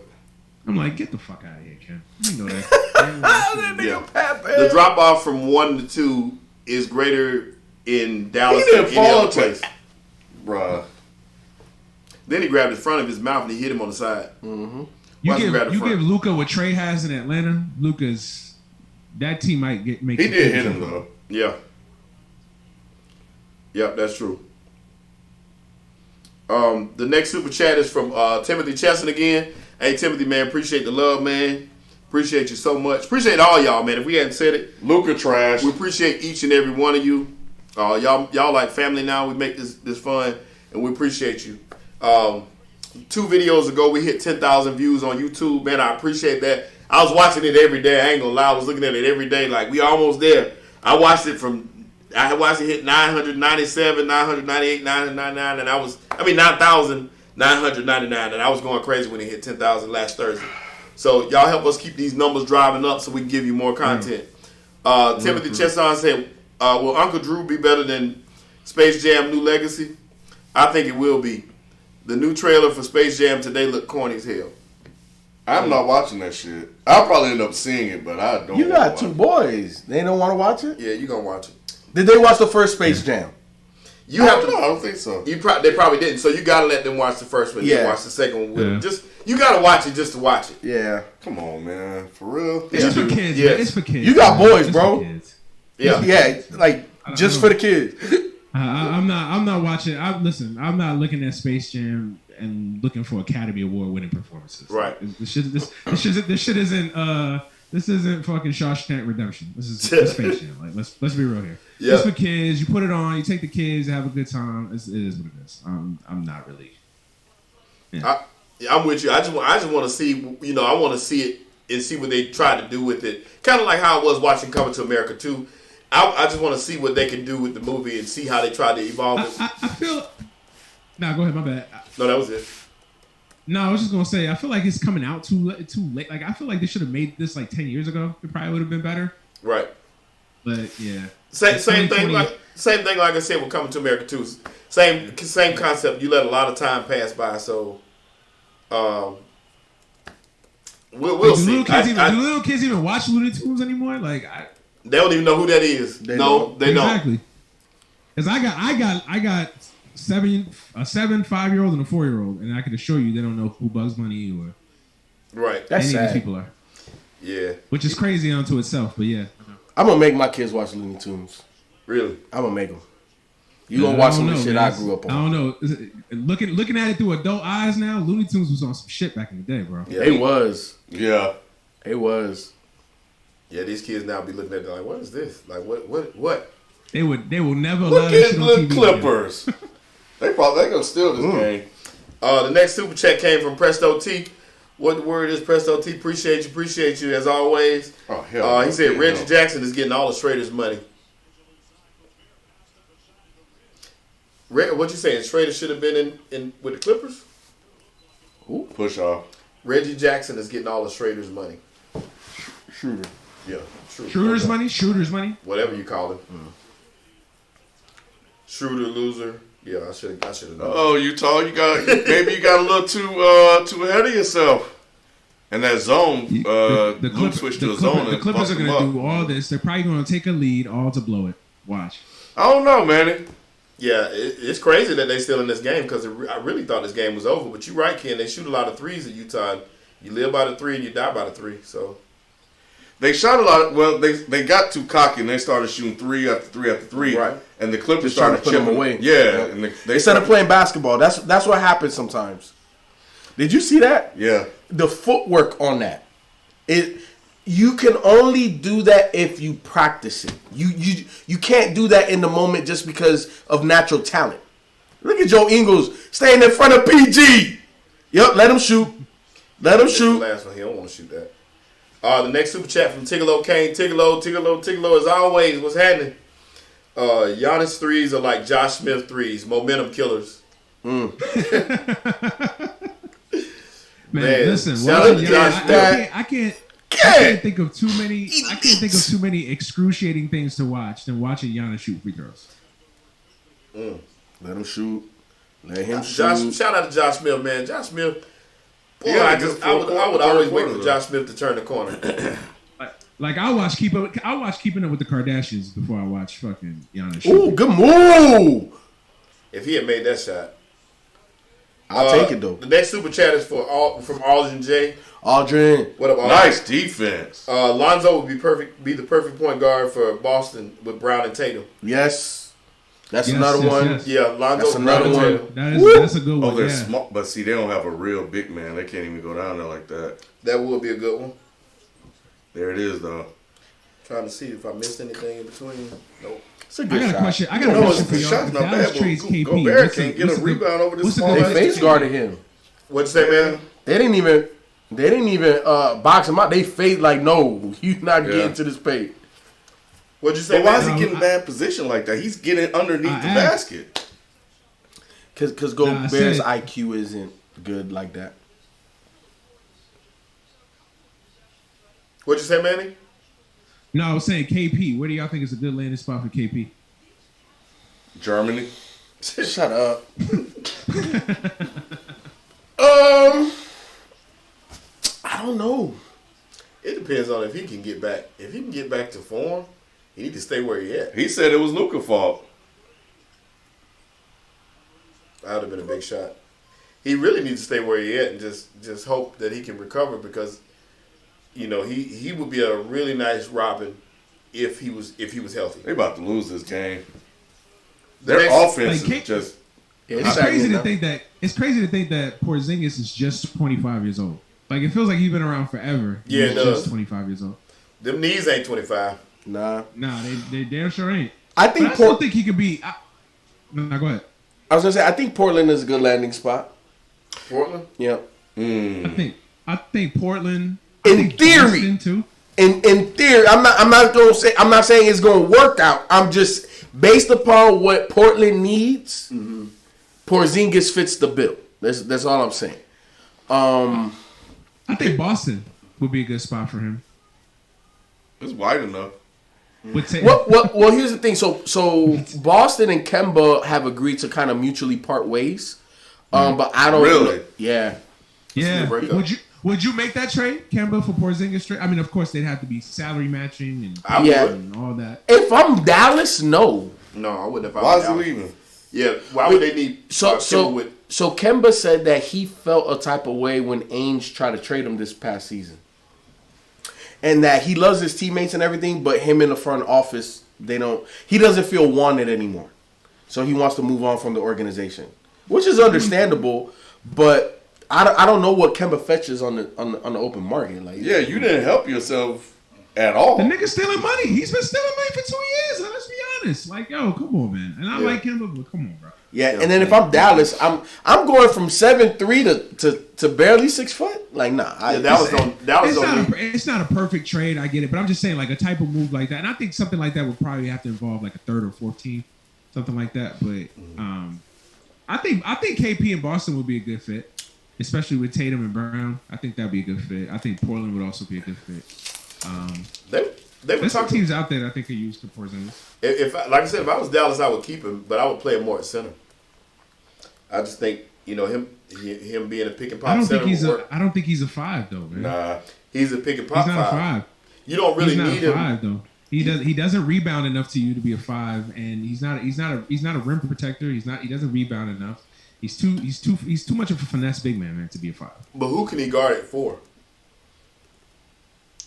I'm like, get the fuck out of here, Ken. You know that. The drop off from 1 to 2 is greater in Dallas He than didn't any fall other place. Bruh. Then he grabbed the front of his mouth and he hit him on the side. You Why'd you grab the give front? Luka what Trey has in Atlanta. Luka's that team might make. He did hit him though. Yeah. Yep, that's true. The next super chat is from Timothy Chesson again. Hey Timothy, man, appreciate the love, man. Appreciate you so much. Appreciate all y'all, man. If we hadn't said it, Luka trash. we appreciate each and every one of you. Y'all like family now. We make this fun, and we appreciate you. 2 videos ago, we hit 10,000 views on YouTube. Man, I appreciate that. I was watching it every day. I ain't gonna lie. I was looking at it every day. Like, we almost there. I watched it hit 997, 998, 999, and 9,999, and I was going crazy when it hit 10,000 last Thursday. So y'all help us keep these numbers driving up so we can give you more content. Timothy Chesson said, will Uncle Drew be better than Space Jam New Legacy? I think it will be. The new trailer for Space Jam today looked corny as hell. I'm not watching that shit. I'll probably end up seeing it, but I don't. You wanna got watch 2 it. boys. They don't want to watch it? Yeah, you gonna watch it. Did they watch the first Space Jam? You have to. I don't think so. They probably didn't. So you gotta let them watch the first one. Yeah. Then watch the second one with them. Yeah. You gotta watch it just to watch it. Yeah. Come on, man. For real? It's for kids. Yes. Man. It's for kids. You got man. boys, It's bro. for kids. Yeah. Yeah, like just for the kids. I'm not watching. Listen, I'm not looking at Space Jam and looking for Academy Award winning performances. Right. This shit isn't fucking Shawshank Redemption. This is Space Jam. Like let's be real here. Yeah. It's for kids. You put it on. You take the kids. Have a good time. It is what it is. I'm not really. I'm with you. I just want to see. I want to see it and see what they try to do with it. Kind of like how I was watching Coming to America 2. I just want to see what they can do with the movie and see how they try to evolve it. I feel. Nah, go ahead. My bad. No, that was it. No, I was just gonna say. I feel like it's coming out too late. Like I feel like they should have made this like 10 years ago. It probably would have been better. Right. But yeah. Same thing. 2020. Like I said with Coming to America 2. Same concept. You let a lot of time pass by, so we'll see. Do little kids even watch Looney Tunes anymore? Like they don't even know who that is. They don't. Exactly. Because I got a 7, 5-year-old and a 4-year-old, and I can assure you they don't know who Bugs Bunny or Right. That's any of sad. these people are. Yeah. Which is crazy unto itself, but yeah. I'm gonna make my kids watch Looney Tunes. Really? I'm gonna make them. You gonna watch some of the shit I grew up on. I don't know. Looking at it through adult eyes now, Looney Tunes was on some shit back in the day, bro. Yeah. It was. Yeah. It was. Yeah, these kids now be looking at it like, what is this? Like, what? They will never allow Look that at shit on the TV Clippers. they gonna steal this game. The next super chat came from Presto T. What the word is, Presto T? Appreciate you as always. Oh hell. He said Reggie hell. Jackson is getting all the Schrader's money. What you saying? Schrader should have been in with the Clippers? Push off. Reggie Jackson is getting all the Schrader's money. Shooter. Yeah, Shooter's money. Shooter's money. whatever you call him. Shooter, loser. Yeah, I should have known. Oh, Utah, maybe you got a little too ahead of yourself. And that zone, Luke switched to a zone. The and Clippers are fucked going them to up. do all this. They're probably going to take a lead, all to blow it. Watch. I don't know, man. Yeah, it's crazy that they're still in this game because I really thought this game was over. But you're right, Ken. They shoot a lot of threes at Utah. You live by the three and you die by the three. So They shot a lot. Well, they got too cocky and they started shooting three after three after three. Right. And the Clippers Just trying started to put them chipping away. Yeah. And they Instead of playing basketball, that's what happens sometimes. Did you see that? Yeah. The footwork on that. You can only do that if you practice it. You can't do that in the moment just because of natural talent. Look at Joe Ingles staying in front of PG. Yep, let him shoot. Let him that's shoot. the last one. He don't want to shoot that. The next super chat from Tigolo Kane. Tigolo, as always, what's happening? Giannis threes are like Josh Smith threes, momentum killers. Man, listen. shout Well, out to yeah, Josh I can't think of too many. I can't think of too many excruciating things to watch than watching Giannis shoot free throws. Let him shoot. Let him shoot. Shout out to Josh Smith, man. Josh Smith. Boy, Yeah, I would always wait for though. Josh Smith to turn the corner. Like I watch Keeping Up with the Kardashians before I watch fucking Giannis shoot. Ooh, good move. If he had made that shot. I'll take it though. The next super chat is from Aldrin J. Aldrin. What up, Aldrin? Nice defense. Lonzo would be the perfect point guard for Boston with Brown and Tatum. Yes. That's Yes, another yes, one. yes. Yeah, Lonzo, That's Brown, another and one. Tatum. That's a good one. Oh, they're Yeah. small, but see, they don't have a real big man. They can't even go down there like that. That would be a good one. There it is, though. Trying to see if I missed anything in between. Nope. It's a I good got a shot. question. I got a No, question for the y'all. shot's If not Dallas bad, trades but KP, Gobert what's can't the- get what's a the good- rebound over this what's the small good- They face guarded him. What'd you say, man? They didn't even box him out. They fade like, no, you not Yeah. getting to this paint. What'd you say, But why man? is he No, getting I- bad position like that? He's getting underneath I the asked- basket. Because Nah, I Gobert's said- IQ isn't good like that. What'd you say, Manny? No, I was saying KP. Where do y'all think is a good landing spot for KP? Germany. Shut up. I don't know. It depends on if he can get back. If he can get back to form, he need to stay where he at. He said it was Luka's fault. That would have been a big shot. He really needs to stay where he at and just hope that he can recover because, you know, he would be a really nice Robin if he was healthy. They about to lose this game. The Their next- offense Like, is just. It's crazy to think that Porzingis is just 25 years old. Like it feels like he's been around forever. Yeah, He's it does. just 25 years old. Them knees ain't 25. Nah. Nah, they damn sure ain't. I But think I still think he could be. Nah, go ahead. I was gonna say I think Portland is a good landing spot. Portland? Yeah. I think Portland. In I think theory. Boston too. In theory, I'm not saying it's gonna work out. I'm just based upon what Portland needs. Porzingis fits the bill. That's all I'm saying. I think Boston would be a good spot for him. It's wide enough. Well, here's the thing. So Boston and Kemba have agreed to kind of mutually part ways. But I don't Really? Yeah. Yeah. breakup. Would you make that trade, Kemba for Porzingis trade? I mean, of course, they'd have to be salary matching I Yeah. would. and all that. If I'm Dallas, no. No, I wouldn't if I Why was is he out. leaving? Yeah, why would they need So Kemba said that he felt a type of way when Ainge tried to trade him this past season. and that he loves his teammates and everything, but him in the front office, he doesn't feel wanted anymore. So he wants to move on from the organization, which is understandable, but I don't know what Kemba fetches on the open market. Like, yeah, you didn't help yourself at all. The nigga's stealing money. He's been stealing money for 2 years. Let's be honest. Like, yo, come on, man. And I like Kemba, but come on, bro. Yeah, and then if I'm Dallas, I'm going from 7'3" to barely 6 foot. Like, nah. It's not a perfect trade. I get it, but I'm just saying, like, a type of move like that, and I think something like that would probably have to involve like a third or fourth team, something like that. But I think KP in Boston would be a good fit, especially with Tatum and Brown. I think that'd be a good fit. I think Portland would also be a good fit. There's some teams out there that I think could use Porzingis. Like I said, if I was Dallas, I would keep him, but I would play him more at center. I just think him being a pick and pop center. I don't think he's a 5 though, man. Nah, he's a pick and pop. He's not a 5. You don't really need him. 5 though. He doesn't rebound enough to you to be a 5, and he's not a rim protector. He doesn't rebound enough. He's too much of a finesse big man to be a 5. But who can he guard it for?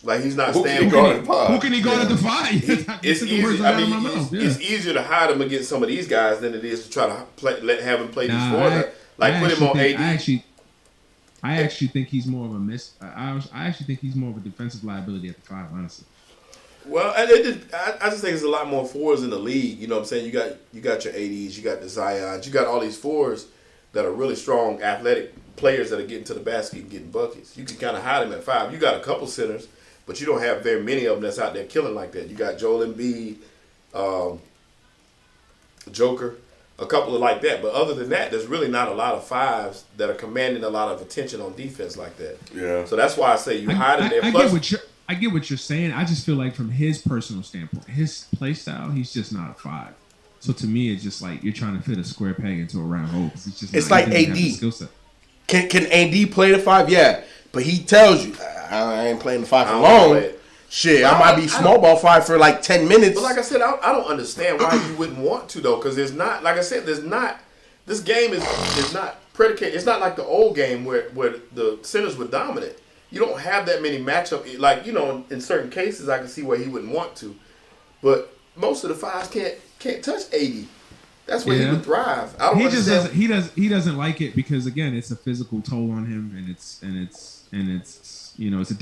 Like, he's not Who standing. Who can he guard at the 5? It's easy. I mean, it's easier to hide him against some of these guys than it is to try to have him play these fours. Put him on AD. I actually think he's more of a miss. I actually think he's more of a defensive liability at the 5, honestly. Well, I just think there's a lot more fours in the league. You know what I'm saying? You got your ADs, you got the Zions, you got all these fours that are really strong, athletic players that are getting to the basket and getting buckets. You can kind of hide them at 5. You got a couple centers, but you don't have very many of them that's out there killing like that. You got Joel Embiid, Joker, a couple of like that. But other than that, there's really not a lot of 5s that are commanding a lot of attention on defense like that. Yeah. So that's why I say you hide them there. I get what you're saying. I just feel like from his personal standpoint, his play style, he's just not a 5. So to me, it's just like you're trying to fit a square peg into a round hole. It's like AD. Can AD play the 5? Yeah, but he tells you, I ain't playing the 5 for long. Shit, I might be small ball 5 for like 10 minutes. But like I said, I don't understand why you wouldn't want to though, because there's not. Like I said, there's not. This game is not predicated. It's not like the old game where the centers were dominant. You don't have that many matchup. Like, in certain cases, I can see where he wouldn't want to, but most of the 5s can't touch 80. That's where he would thrive. He doesn't like it because again, it's a physical toll on him, and it's a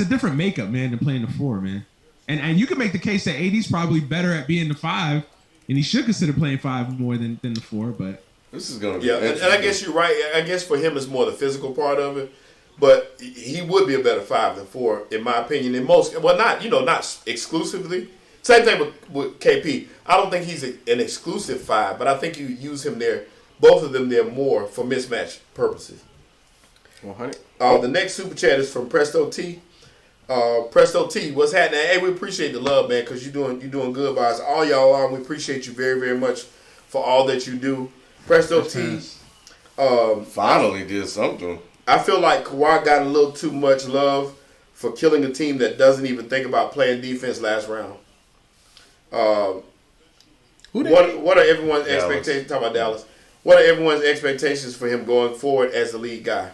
different makeup, man, than playing the 4, man. And you can make the case that AD's probably better at being the 5, and he should consider playing 5 more than the 4. But this is gonna be and I guess you're right. I guess for him, it's more the physical part of it. But he would be a better 5 than 4, in my opinion. In most, not exclusively. Same thing with KP. I don't think he's an exclusive 5, but I think you use him there, both of them there more for mismatch purposes. 100. The next super chat is from Presto T. Presto T, what's happening? Hey, we appreciate the love, man, because you're doing good by us. All y'all are. We appreciate you very, very much for all that you do. Presto T. Finally did something. I feel like Kawhi got a little too much love for killing a team that doesn't even think about playing defense last round. What are everyone's expectations? Talk about Dallas. What are everyone's expectations for him going forward as the lead guy?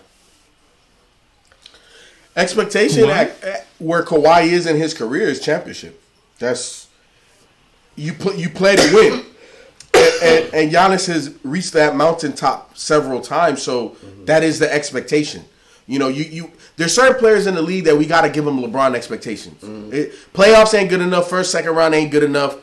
Expectation where Kawhi is in his career is championship. That's you play to win. And Giannis has reached that mountaintop several times, so that is the expectation. There's certain players in the league that we got to give them LeBron expectations. Playoffs ain't good enough. First, second round ain't good enough.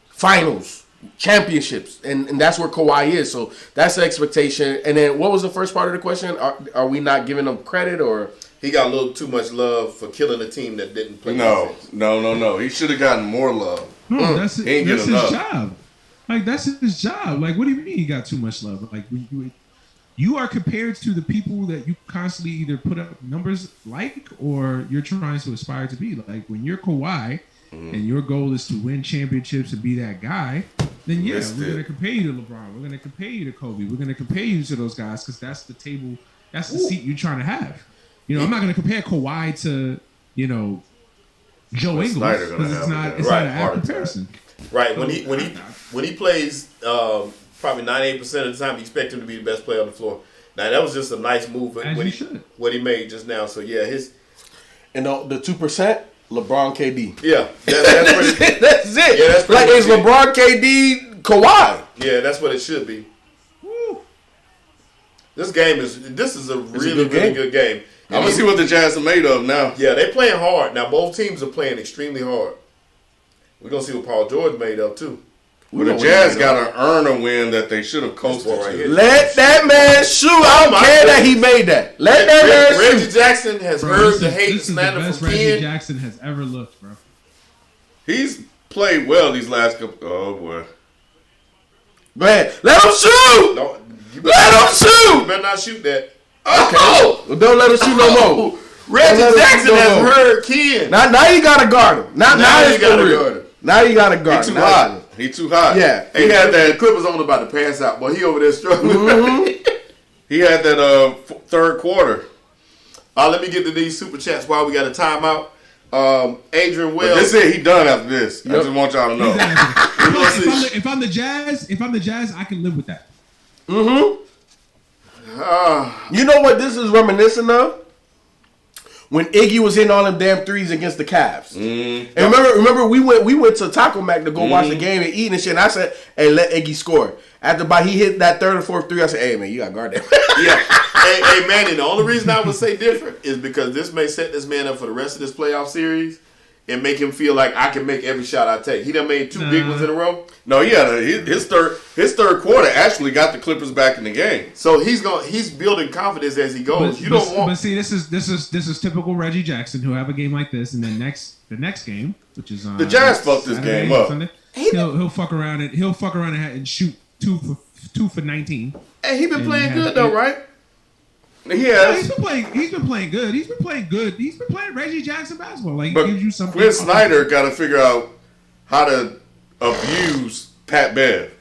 Finals, championships, and that's where Kawhi is. So that's the expectation. And then what was the first part of the question? Are we not giving him credit, or he got a little too much love for killing a team that didn't play defense? No. He should have gotten more love. No, that's his job. Like, that's his job. Like, what do you mean he got too much love? Like, you are compared to the people that you constantly either put up numbers like or you're trying to aspire to be. Like, when you're Kawhi and your goal is to win championships and be that guy, then we're going to compare you to LeBron. We're going to compare you to Kobe. We're going to compare you to those guys because that's the table, that's the seat you're trying to have. I'm not going to compare Kawhi to, Joe Ingles because it's not an apt comparison. Right. So, when he plays probably 98% of the time, you expect him to be the best player on the floor. Now that was just a nice move what he made just now. So yeah, And the 2%, LeBron, KD. Yeah, that's pretty, That's it. Yeah, that's pretty like it's much it. LeBron, KD, Kawhi. yeah, that's what it should be. This is a really good game. I'm gonna see what the Jazz are made of now. Yeah, they playing hard now. Both teams are playing extremely hard. We're gonna see what Paul George made of too. But the Jazz got to earn a win that they should have coasted Right to. here. Let that man shoot. I don't care that he made that. Let that man Reggie shoot. Jackson has Bro, heard this the is- hate and this is the slander best from Reggie Ken. Jackson has ever looked, bro. He's played well these last couple. Oh boy. Go ahead. Let him shoot. No, you Let him you shoot. better not shoot that. Oh, well, don't let him shoot no more. Reggie Don't let him Jackson shoot no has more. heard Ken. Now you gotta guard him. Now you it's gotta for real. guard him. Now you gotta guard He him. too hot. He too hot. Yeah. He had The that. Clippers on about to pass out, boy. He over there struggling. Mm-hmm. He had that third quarter. Let me get to these super chats while we got a timeout. Adrian But Wells. this it. He done after this. I just want y'all to know. If I'm the Jazz, I can live with that. You know what this is reminiscent of? When Iggy was hitting all them damn threes against the Cavs. And remember we went to Taco Mac to go watch the game and eat and shit. And I said, "Hey, let Iggy score." After he hit that third or fourth three, I said, "Hey man, you got to guard that." Yeah. hey, Manny, the only reason I would say different is because this may set this man up for the rest of this playoff series and make him feel like I can make every shot I take. He done made two big ones in a row. No, his third quarter actually got the Clippers back in the game. So he's building confidence as he goes. But see, this is typical Reggie Jackson, who have a game like this, and then the next game, which is The Jazz fucked this Saturday, game up. Sunday, he'll fuck around and shoot two for 19. Hey, he been And playing he had- good though, right? He Yeah, has. he's been playing good. He's been playing Reggie Jackson basketball. Like, But he gives you something. Quinn Snyder got to figure out how to abuse Pat Bev.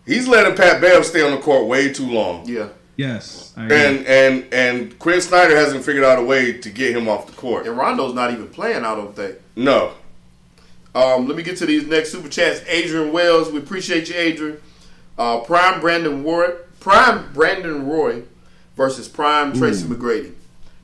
He's letting Pat Bev stay on the court way too long. Yeah. Yes, I agree. And Quinn Snyder hasn't figured out a way to get him off the court. And Rondo's not even playing, I don't think. No. Let me get to these next super chats. Adrian Wells, we appreciate you, Adrian. Prime Brandon Roy versus Prime Tracy McGrady.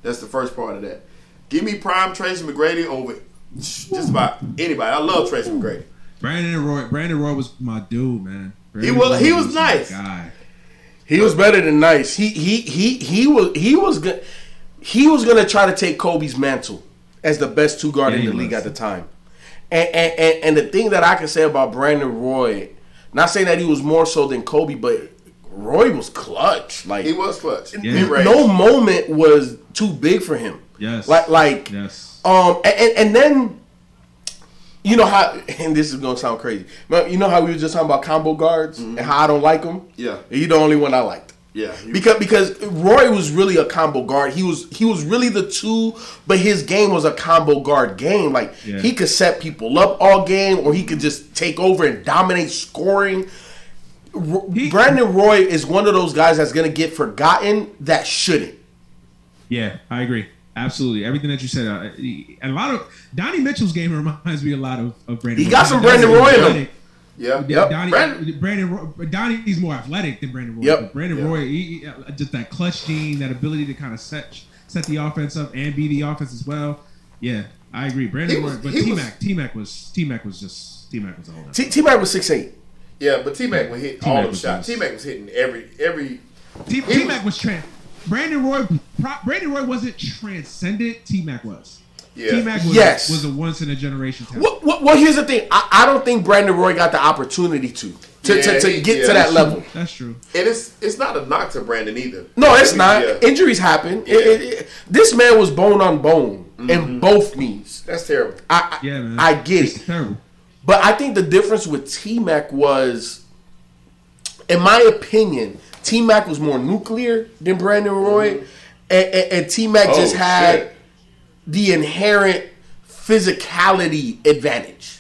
That's the first part of that. Give me Prime Tracy McGrady over just about anybody. I love Tracy McGrady. Brandon Roy was my dude, man. He was nice. My guy. He was better than nice. He was good. He was gonna try to take Kobe's mantle as the best two guard in the league at the time. And the thing that I can say about Brandon Roy, not saying that he was more so than Kobe, but Roy was clutch. Like He was clutch. Yeah. Mid-range. no moment was too big for him. Yes. Like Yes. and then you know how, and this is gonna sound crazy, but you know how we were just talking about combo guards and how I don't like them. Yeah. He's the only one I liked. Yeah. Because Roy was really a combo guard. He was really the two, but his game was a combo guard game. Like Yeah. he could set people up all game, or he could just take over and dominate scoring. Brandon Roy is one of those guys that's gonna get forgotten that shouldn't. Yeah, I agree. Absolutely. Everything that you said. And a lot of Donnie Mitchell's game reminds me a lot of Brandon He Roy. got some Brandon Roy in him. Yeah. Yep. Donnie's more athletic than Brandon Roy. Yep. But Brandon Roy, he just that clutch gene, that ability to kind of set the offense up and be the offense as well. Yeah, I agree. Brandon Roy, but T-Mac was a whole lot. T-Mac was 6'8". Yeah, but T-Mac would hit T-Mac all them was shots. nice. T-Mac was hitting every. T-Mac was Brandon Roy wasn't transcendent. T-Mac was. Yeah. T-Mac Yes. was a once in a generation talent. Well, here's the thing. I don't think Brandon Roy got the opportunity to get to that level. That's true. And it's not a knock to Brandon either. No, it's not. Yeah. Injuries happen. Yeah. This man was bone on bone in both knees. That's terrible. Yeah, man. I get It's it. terrible. But I think the difference with T-Mac was, in my opinion, T-Mac was more nuclear than Brandon Roy. And T-Mac just had the inherent physicality advantage.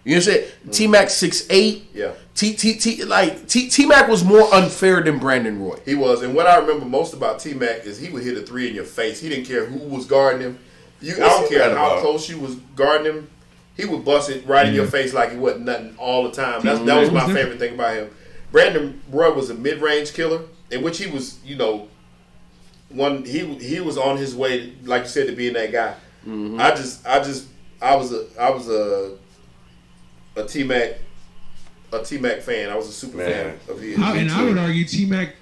You know what I'm saying? T-Mac 6'8". Yeah. T-Mac was more unfair than Brandon Roy. He was. And what I remember most about T-Mac is he would hit a three in your face. He didn't care who was guarding him. I don't care how close you was guarding him. He would bust it right in your face like it wasn't nothing all the time. That was my favorite thing about him. Brandon Roy was a mid-range killer, in which he was, he was on his way, like you said, to being that guy. Mm-hmm. I was a T-Mac fan. I was a super fan of his. And I would argue T-Mac,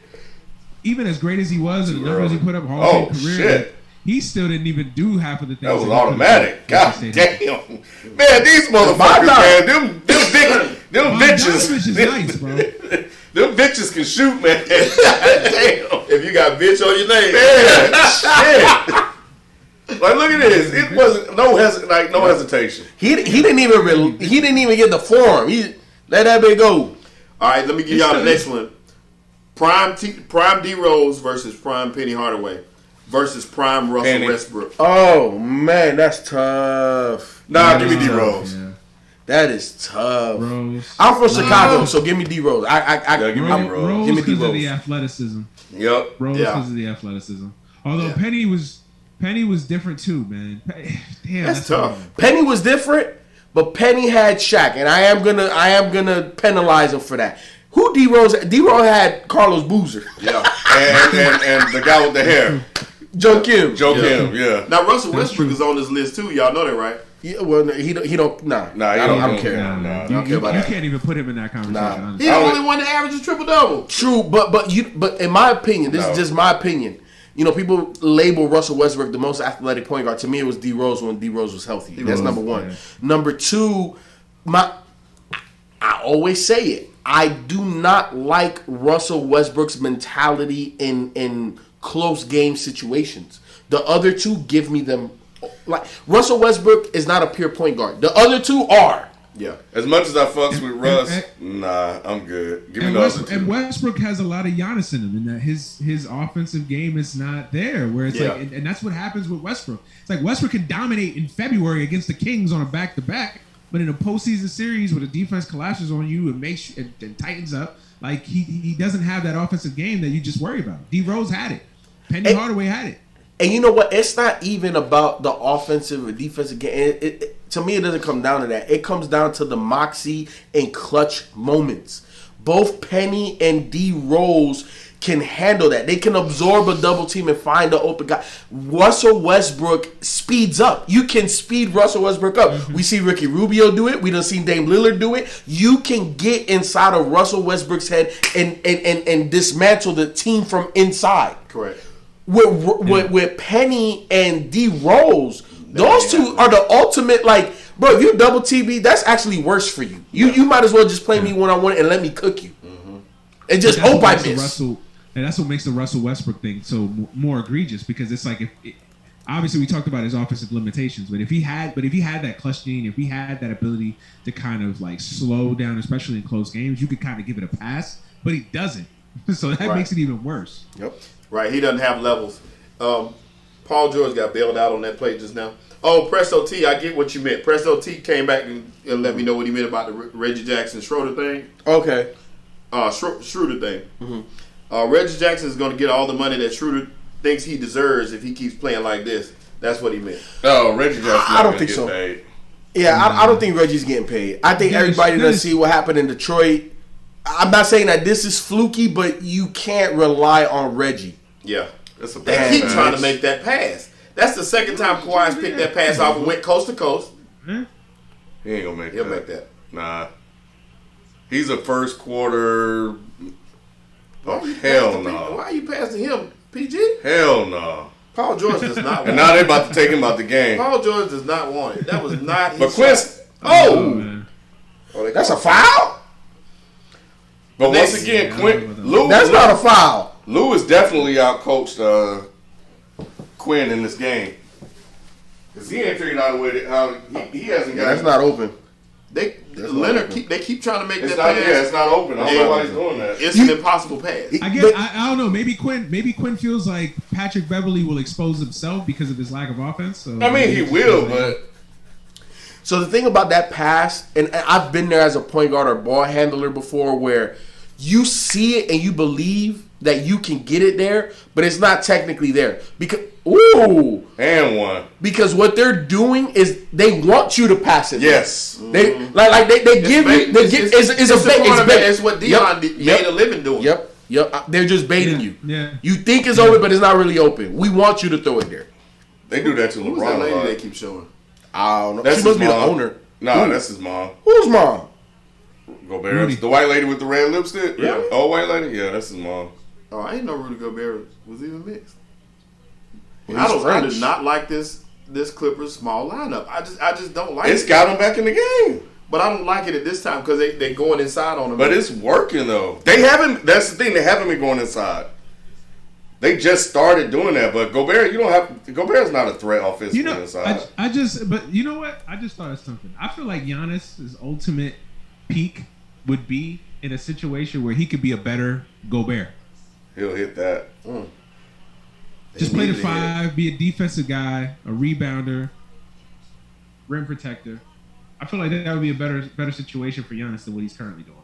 even as great as he was and the numbers he put up, Hall Oh, of Fame career, shit. he still didn't even do half of the things. That was he could've automatic. done. God damn. Man, these motherfuckers, man, them bitches. Bogdanovich is nice, bro. Them bitches can shoot, man. Damn. If you got bitch on your name, Man, shit. Like, look at this. It wasn't no hesitation. He didn't even get the form. He let that bit go. All right, let me give y'all the next one. Prime D Rose versus Prime Penny Hardaway versus Prime Russell Penny. Westbrook. Oh man, that's tough. Nah, give me Yeah. D Rose. Yeah. That is tough. Rose. I'm from Chicago, so give me D Rose. Give me I'm- D Rose. Rose Give me D because of the Rose. athleticism. Yep. Rose Yeah. because of the athleticism. Although Yeah. Penny was different too, man. Damn, That's tough. Penny was different, but Penny had Shaq, and I am gonna penalize him for that. Who D Rose? D Rose had Carlos Boozer, Yeah. And the guy with the hair. Joe Kim. Joe Yeah. Kim, yeah. Now Russell That's Westbrook true. is on this list too. Y'all know that, right? Yeah, well, he don't. Nah, Nah, I don't care. Nah. I don't care about You that. can't even put him in that conversation. Nah. honestly. He's the I only one that averages triple double. True, but in my opinion, this No. is just my opinion. You know, people label Russell Westbrook the most athletic point guard. To me, it was D Rose when D Rose was healthy. That's Rose, number one. yeah. Number two, I always say it. I do not like Russell Westbrook's mentality in close game situations. The other two give me them. Like Russell Westbrook is not a pure point guard. The other two are. Yeah. As much as I fucks with Russ, and- nah, I'm good. Give me And, the other two. Westbrook has a lot of Giannis in him, and that his offensive game is not there. Where it's Yeah. like, and that's what happens with Westbrook. It's like Westbrook can dominate in February against the Kings on a back-to-back, but in a postseason series where the defense collapses on you and makes and tightens up, like he doesn't have that offensive game that you just worry about. D Rose had it. Penny Hey. Hardaway had it. And you know what? It's not even about the offensive or defensive game. To me, it doesn't come down to that. It comes down to the moxie and clutch moments. Both Penny and D Rose can handle that. They can absorb a double team and find an open guy. Russell Westbrook speeds up. You can speed Russell Westbrook up. Mm-hmm. We see Ricky Rubio do it. We done seen Dame Lillard do it. You can get inside of Russell Westbrook's head and dismantle the team from inside. Correct. With Penny and D Rose, those two are the ultimate. Like, bro, if you double TB, that's actually worse for you. You might as well just play me one-on-one and let me cook you, and just That's hope what I makes the miss. And that's what makes the Russell Westbrook thing so more egregious, because it's like obviously we talked about his offensive limitations, but if he had that clutch gene, if he had that ability to kind of like slow down, especially in close games, you could kind of give it a pass, but he doesn't. So that Right. makes it even worse. Yep. Right. He doesn't have levels. Paul George got bailed out on that play just now. Oh, Presto T, I get what you meant. Presto T came back and let me know what he meant about the Reggie Jackson Schroeder thing. Okay. Schroeder thing. Reggie Jackson is going to get all the money that Schroeder thinks he deserves if he keeps playing like this. That's what he meant. Oh, Reggie Jackson. I don't think so. Paid. Yeah, I don't think Reggie's getting paid. I think everybody does see what happened in Detroit. I'm not saying that this is fluky, but you can't rely on Reggie. Yeah. That's a They bad keep pass. trying to make that pass. That's the second time Kawhi's picked that pass off and went coast to coast. He ain't gonna make He'll that. make that. Nah. He's a first quarter. Why Oh, you hell passing- no. Why are you passing him, PG? Hell no. Paul George does not want And now it. they about to take him out the game. Paul George does not want it. That was not his But Quincy, Oh, oh, man. shot. That's a foul? but once Next. again, Yeah, Quinn, Lou, That's not a foul. Lou is definitely outcoached Quinn in this game. Cause he ain't figured out a way to how he hasn't got. That's not open. Leonard they keep trying to make It's that not. pass. Yeah, it's not open. I don't know why he's doing that. It's an impossible pass. I don't know. Maybe Quinn feels like Patrick Beverly will expose himself because of his lack of offense. So I mean, he will, but So the thing about that pass, and I've been there as a point guard or ball handler before, where you see it and you believe that you can get it there, but it's not technically there because and one. because what they're doing is they want you to pass it. Yes. They they give you they give it's a bait. It's bait. It's what Dion made a living doing. Yep. They're just baiting you. Yeah. You think it's open, but it's not really open. We want you to throw it there. They do that to Who's that LeBron a lady lot. they keep showing? I don't know. That's She must his be the mom. owner. Nah, Who? that's his mom. Who's mom? Gobert. Rudy. The white lady with the red lipstick? Yeah. Old white lady? Yeah, that's his mom. Oh, I didn't know Rudy Gobert was even mixed. Well, I he's do French. not like this Clippers small lineup. I just don't like It's it. got him back in the game. But I don't like it at this time because they going inside on him. But it's working, though. They haven't, that's the thing, they haven't been going inside. They just started doing that, but Gobert's not a threat offensively You know, inside. but you know what? I just thought of something. I feel like Giannis's ultimate peak would be in a situation where he could be a better Gobert. He'll hit that. Just play the needed to hit it. 5, be a defensive guy, a rebounder, rim protector. I feel like that would be a better situation for Giannis than what he's currently doing.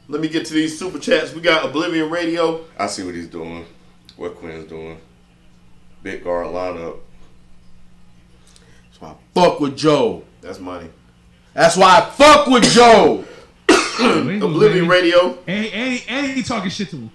Let me get to these super chats. We got Oblivion Radio. I see what he's doing, what Quinn's doing. Big guard lineup. That's why I fuck with Joe. That's money. That's why I fuck with Joe. Oblivion Radio. And he talking shit to him.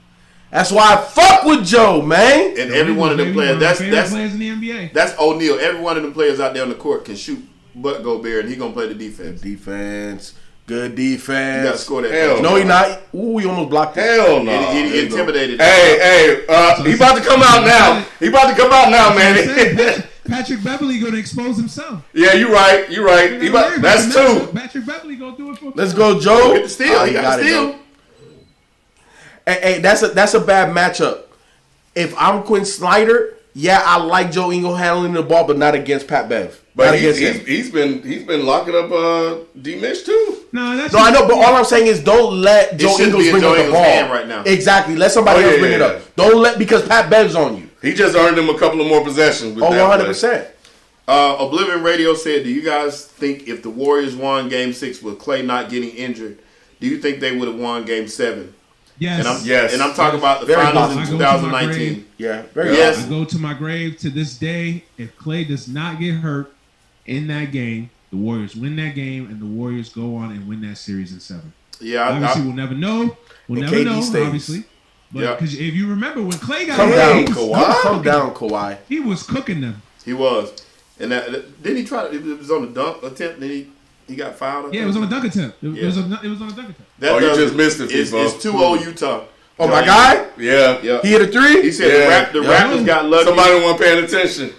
That's why I fuck with Joe, man. And every one of them Maybe players. my favorite That's players in the NBA. that's O'Neal. Every one of them players out there on the court can shoot but Gobert, and he gonna play the defense. Defense. Good You defense. gotta score that. Hell touchdown. No, he not. Ooh, he almost blocked it. Hell no. He intimidated. Hey, he about to come out now. He about to come out now, man. Patrick Beverly going to expose himself. Yeah, you right. You right. That's two. Patrick Beverly going to do it for himself. Let's go, Joe. Get the steal. He got the it, steal. though. Hey, that's a bad matchup. If I'm Quinn Snyder, yeah, I like Joe Ingles handling the ball, but not against Pat Bev. Not But against him. he's been locking up D Mitch too. No, that's No, I know, but all I'm saying is don't let Joe shouldn't Ingles be in bring Joe up the Ingles' ball. hand right now. Exactly. Let somebody Oh, else yeah, bring it yeah, up. Don't let because Pat Bev's on you. He just earned him a couple of more possessions with Oh, that 100%. Oblivion Radio said, do you guys think if the Warriors won Game 6 with Clay not getting injured, do you think they would have won Game 7? yes. And I'm talking about the Very finals in possible. I go to my 2019. grave. Yeah, very Yes. good. I go to my grave to this day. If Clay does not get hurt in that game, the Warriors win that game, and the Warriors go on and win that series in 7. Yeah, Obviously, we'll never know. We'll And never KD know, stays. obviously. But Yeah. because if you remember when Clay got Come hurt, down, he was Kawhi. Come cooking. down, Kawhi. He was cooking them. he was. And didn't he try? It was on a dunk attempt. Then he got fouled. I Yeah, it think. was on a dunk attempt. It was Yeah. on a dunk attempt. That Oh, you does- just missed it, It's Fibo. 2-0 Utah. Oh, my guy? Yeah. Yeah. He hit a three? He said Yeah. the Raptors got lucky. Somebody wasn't paying attention.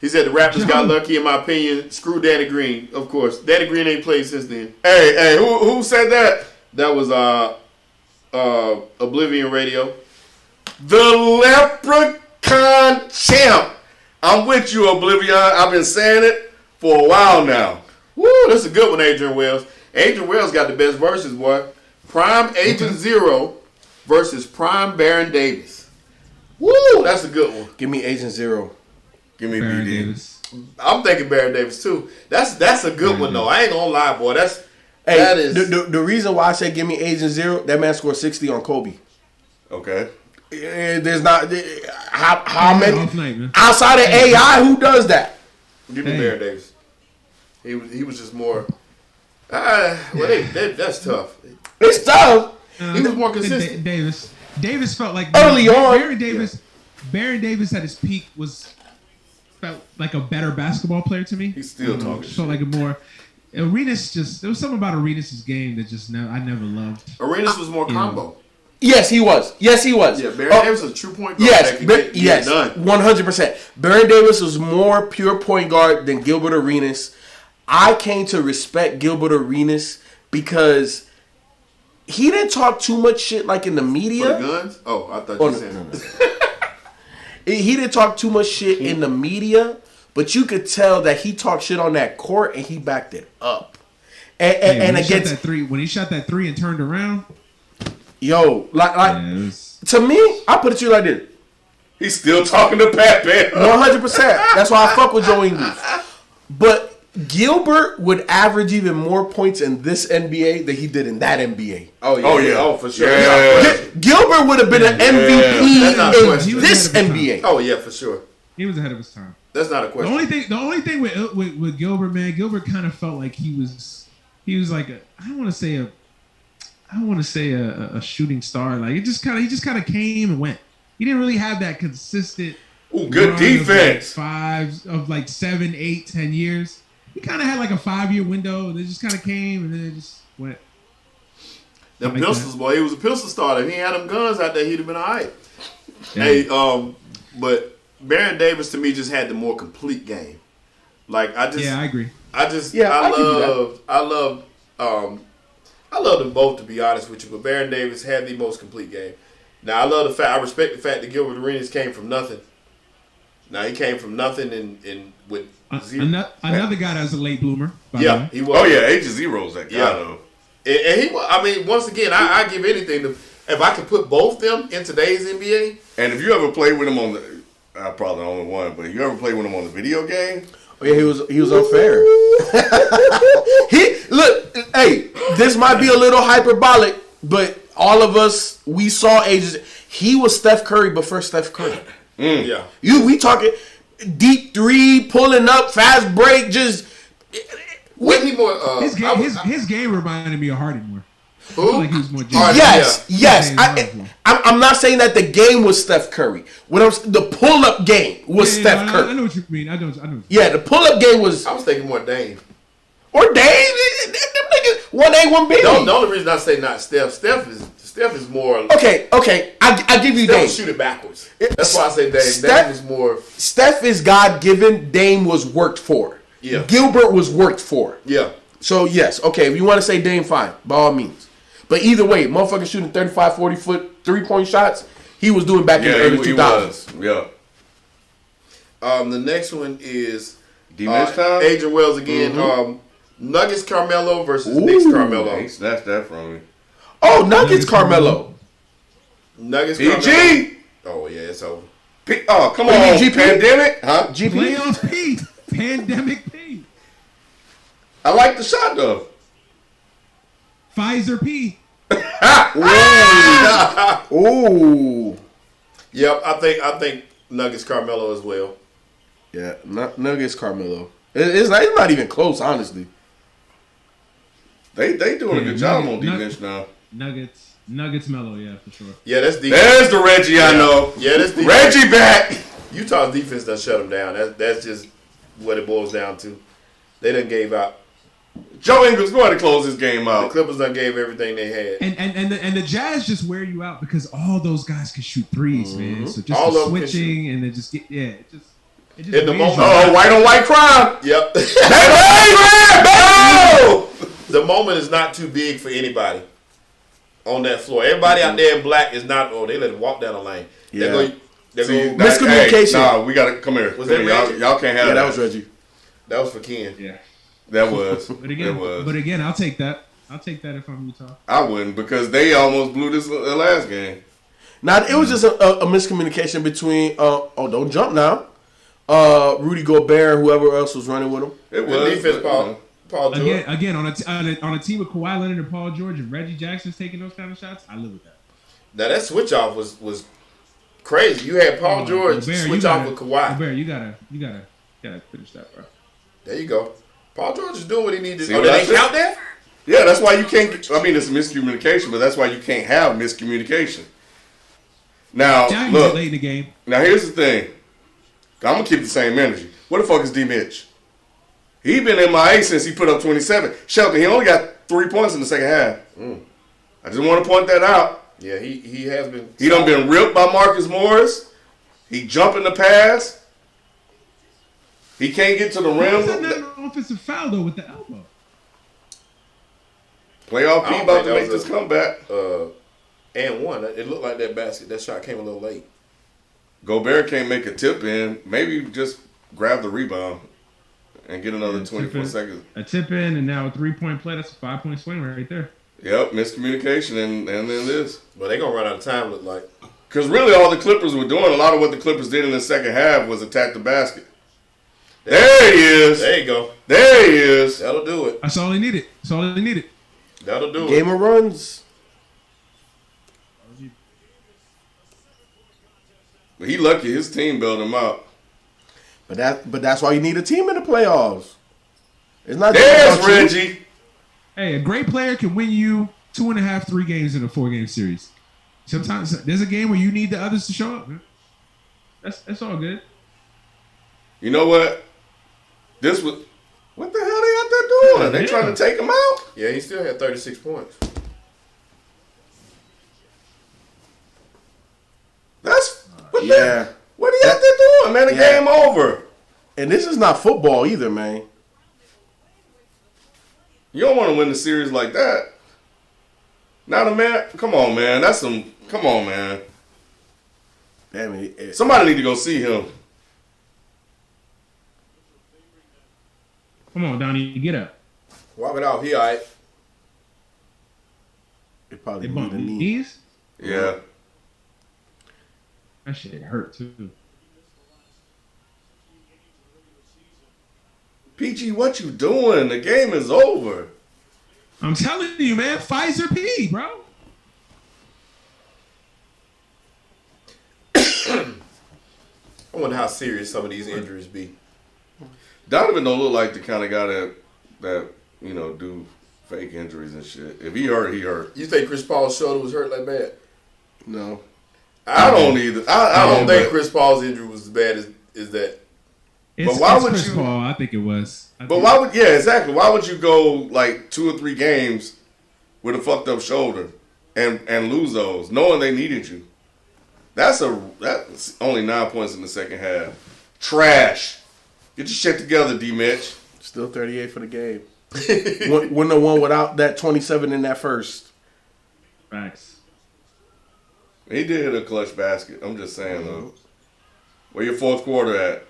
He said the Raptors got lucky, in my opinion. Screw Danny Green, of course. Danny Green ain't played since then. Hey, who said that? That was Oblivion Radio. The Leprechaun champ. I'm with you, Oblivion. I've been saying it for a while now. Woo, that's a good one, Adrian Wells. Adrian Wells got the best verses, boy. Prime Agent Zero versus Prime Baron Davis. Woo, that's a good one. Give me Agent Zero. Give me Baron BD. Davis. I'm thinking Baron Davis too. That's a good one though. I ain't gonna lie, boy. Hey, That is the reason why I say give me Agent Zero, that man scored 60 on Kobe. Okay. There's not how many Off night, man. outside of AI who does that. give me Hey. Baron Davis. He was just more. That's tough. It's tough. He was more consistent. Davis felt like Early on. Baron Davis at his peak felt like a better basketball player to me. He's still talking Felt shit. like a more Arenas. There was something about Arenas' game that just I never loved. Arenas was more combo. Yes, he was. Yes, he was. Yeah, Baron Oh, Davis was a true point guard. Yes, that could get yes, done. 100%. Baron Davis was more pure point guard than Gilbert Arenas. I came to respect Gilbert Arenas because he didn't talk too much shit like in the For the media. guns? Oh, I thought Oh, you no, said no, no. He didn't talk too much shit in the media, but you could tell that he talked shit on that court and he backed it up. And When he shot against that three, when he shot that 3 and turned around, like it was, to me, I put it to you like this. He's still talking to Pat Bev. 100%. That's why I fuck with Joe Ingles. But Gilbert would average even more points in this NBA than he did in that NBA. Oh yeah. Oh, yeah. Oh, for sure. Yeah. Gilbert would have been an That's not a MVP question. in He this was ahead of his NBA. Oh yeah, for sure. he was ahead of his time. That's not a The question. only thing with Gilbert, man, Gilbert kind of felt like he was like I don't want to say a shooting star. Like he just kind of came and went. He didn't really have that consistent Ooh, good run defense. Of like 7, 8, 10 years. He kind of had like a 5-year window. They just kind of came and then it just went. Them like pistols, that. boy. He was a pistol starter. If he had them guns out there, he'd have been all right. Yeah. Hey, but Baron Davis to me just had the more complete game. Like I agree. I give you that. I love them both, to be honest with you. But Baron Davis had the most complete game. Now I respect the fact that Gilbert Arenas came from nothing. Now he came from nothing and with zero. Another guy that's a late bloomer. By the Yeah, way. he was. Oh yeah, Age of Zero's that guy though. And he was. I mean, once again, I give anything to if I could put both them in today's NBA. And if you ever played with him on the, I probably the only one, but if you ever played with him on the video game, Oh yeah, he was unfair. Hey, this might be a little hyperbolic, but all of us we saw ages. He was Steph Curry before Steph Curry. Yeah. We talking deep three, pulling up, fast break, just. Wasn't he more? His game reminded me of Harden more. I Who? feel like he was more. Harden, Yes, yes. Yeah. I'm not saying that the game was Steph Curry. The pull up game was Steph Curry. I know what you mean. I know. Yeah, the pull up game was I was thinking more Dame. or Dame. Them niggas 1A 1B. The only reason I say not Steph. Steph is more. Okay. I give you Steph Dame. was shoot it backwards. That's why I say Dame. Steph- Dame is more. Steph is God given. Dame was worked for. Yeah. Gilbert was worked for. Yeah. So yes, okay. If you want to say Dame, fine, by all means. But either way, motherfucker shooting 35, 40-foot 3-point shots, he was doing back in the early he 2000s. was. Yeah. The next one is D-Mitch time? Adrian Wells again. Nuggets Carmelo versus Knicks Carmelo. He snatched that from me. Oh, Nuggets Carmelo. Nuggets PG. Carmelo. Oh yeah, it's over. Oh, come What do you on, mean, GP? Pandemic? Huh? GP. Playoff P. Pandemic P. I like the shot, though. Pfizer P. Ooh. Yep, I think Nuggets Carmelo as well. Yeah, Nuggets Carmelo. It's not even close, honestly. They doing a good job on Nuggets- defense now. Nuggets Mellow, yeah, for sure. Yeah, that's defense. There's the Reggie I know. Yeah, that's defense. Reggie back. Utah's defense done shut them down. That's just what it boils down to. They done gave out. Joe Ingles, go ahead and close this game The out. Clippers done gave everything they had. And the Jazz just wear you out because all those guys can shoot threes, man. So just All the of them can switching and then just get it just In the wears you moment- out. Oh, white on white crime. Yep. Oh! The moment is not too big for anybody on that floor. Everybody out there in black is not. Oh, they let him walk down the lane. Yeah. They See, go. Miscommunication. Nah, we gotta come here. Was Come that here. Reggie? Y'all can't have Yeah, that. that was Reggie. That was for Ken. Yeah. That was. But It again, was. I'll take that. I'll take that if I'm Utah. I wouldn't because they almost blew this last game. Now it was just a miscommunication between. Don't jump now. Rudy Gobert and whoever else was running with him. It The was. defense, but, Paul George. Again, on a team with Kawhi Leonard and Paul George and Reggie Jackson's taking those kind of shots, I live with that. Now that switch off was crazy. You had Paul George Gobert, switch off with Kawhi. Gobert, you gotta finish that, bro. There you go. Paul George is doing what he needs to See do. Oh, what they I didn't said? count that? Yeah, that's why you can't. I mean, it's miscommunication, but that's why you can't have miscommunication. Now, Now he's look. late in the game. Now, here's the thing. I'm going to keep the same energy. What the fuck is D-Mitch? He been MIA since he put up 27. Shelton, he only got 3 points in the second half. I just want to point that out. Yeah, he has been. He done been ripped by Marcus Morris. He jumping the pass. He can't get to the rim. Wasn't that an offensive foul though with the elbow? Playoff I P don't about think to that make was this comeback. And one. It looked like that shot came a little late. Gobert can't make a tip in. Maybe just grab the rebound and get another 24 seconds. A tip in and now a 3-point play. That's a 5-point swing right there. Yep, miscommunication and then this. But they gonna run out of time. Look like. Because really all the Clippers were doing, a lot of what the Clippers did in the second half was attack the basket. There he is. There you go. There he is. That'll do it. That's all they needed. That's all they needed. That'll do Game it. of runs. But he lucky his team bailed him out. But that's why you need a team in the playoffs. It's not There's just about you. Reggie. Hey, a great player can win you 2.5, 3 games in a 4-game series. Sometimes there's a game where you need the others to show up. Man. That's all good. You know what? What the hell they out there doing? They Yeah. trying to take him out? Yeah, he still had 36 points. What are Yeah. you out there doing, man? The Yeah. game over. And this is not football either, man. You don't want to win the series like that. Now the man, come on, man. Come on, man. Damn it. Somebody need to go see him. Come on, Donnie, get up. Walk it off. He all right. It probably They need bumped a knee. knees. Yeah. That shit hurt too. PG, what you doing? The game is over. I'm telling you, man. Pfizer P, bro. I wonder how serious some of these injuries be. Donovan don't look like the kind of guy that do fake injuries and shit. If he hurt, he hurt. You think Chris Paul's shoulder was hurt like bad? No. I don't either. I don't think but- Chris Paul's injury was as bad as that. It's, why it's would Chris you- Paul, I think it was. But why would exactly? Why would you go like 2 or 3 games with a fucked up shoulder and lose those, knowing they needed you? That's only 9 points in the second half. Trash. Get your shit together, D. Mitch. Still 38 for the game. Wouldn't have won without that 27 in that first. Facts. He did hit a clutch basket. I'm just saying though. Where your fourth quarter at?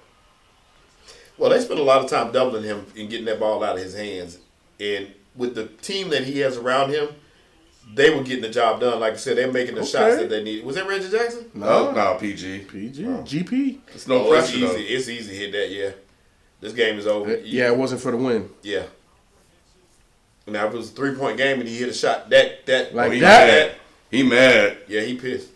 Well, they spent a lot of time doubling him and getting that ball out of his hands. And with the team that he has around him, they were getting the job done. Like I said, they're making the shots that they needed. Was that Reggie Jackson? No, PG. PG. GP. It's no It's pressure easy. though. It's easy to hit that, yeah. This game is over. Yeah, it wasn't for the win. Yeah. Now, if it was a 3-point game and he hit a shot, that Like he that? mad. He mad. yeah, he pissed.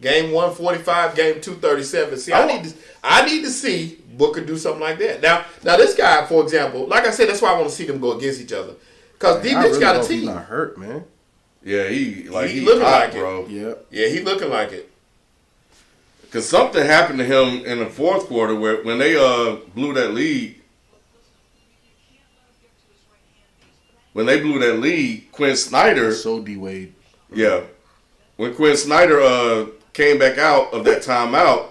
Game 145, game 237. See, I need to see Booker do something like that. Now this guy, for example, like I said, that's why I want to see them go against each other. Because D. I Mitch really got a hope he's team. not hurt, man. Yeah, he looking hot, like it. bro. Yeah. Yeah, he looking like it. Because something happened to him in the fourth quarter where when they blew that lead. When they blew that lead, Quinn Snyder. So D Wade. Yeah. When Quinn Snyder came back out of that timeout,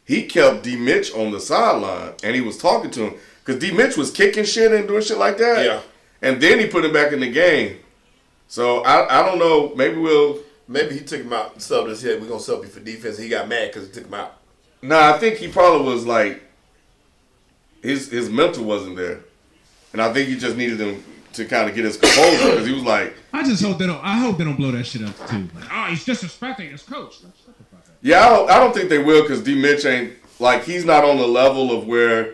he kept D. Mitch on the sideline and he was talking to him. Because D. Mitch was kicking shit and doing shit like that. Yeah. And then he put him back in the game. So I don't know. Maybe he took him out and subbed and said, we're going to sub you for defense. He got mad because he took him out. Nah, I think he probably was like, his mental wasn't there. And I think he just needed him to kind of get his composure because he was like, I just hope they don't. I hope they don't blow that shit up too. Like, oh, he's disrespecting his coach. Shut the fuck up. yeah, I don't think they will because D. Mitch ain't, like, he's not on the level of where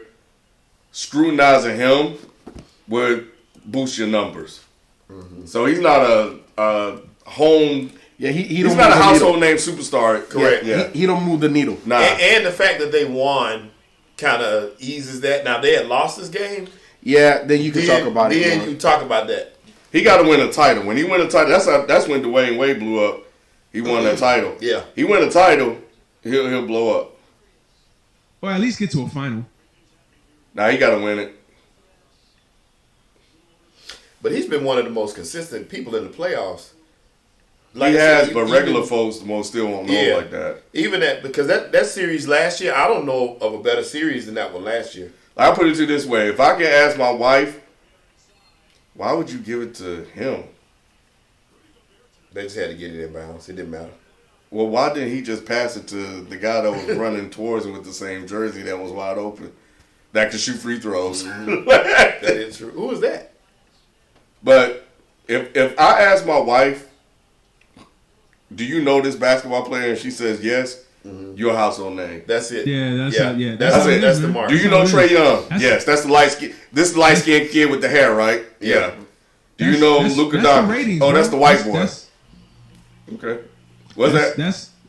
scrutinizing him would boost your numbers. Mm-hmm. So he's not a home. Yeah, He's don't not a move the household needle. name superstar. Correct. Yeah. He don't move the needle. Nah. And the fact that they won kind of eases that. Now, they had lost this game. Yeah, then you can talk about it. Then more. you talk about that. He got to win a title. When he win a title, that's when Dwayne Wade blew up. He won that title. Yeah. He win a title, he'll blow up. Or at least get to a final. Now he got to win it. But he's been one of the most consistent people in the playoffs. He I has, said, but even- regular folks most still won't know Yeah. like that. Even because that series last year, I don't know of a better series than that one last year. I'll put it to you this way: if I can ask my wife, why would you give it to him? They just had to get it in bounds. It didn't matter. Well, why didn't he just pass it to the guy that was running towards him with the same jersey that was wide open, that could shoot free throws? That is true. Who was that? But if I ask my wife, do you know this basketball player? And she says yes, you're a household name. That's it. Yeah, that's yeah. it. Yeah, That's all it. is, That's the man. mark. Do you That's know all it Trae is. Young? That's- Yes, that's the light skinned kid with the hair, right? Yeah. Do you know Luka that's the Doncic? ratings, Oh, bro. that's the white boy. That's- Okay. What's that?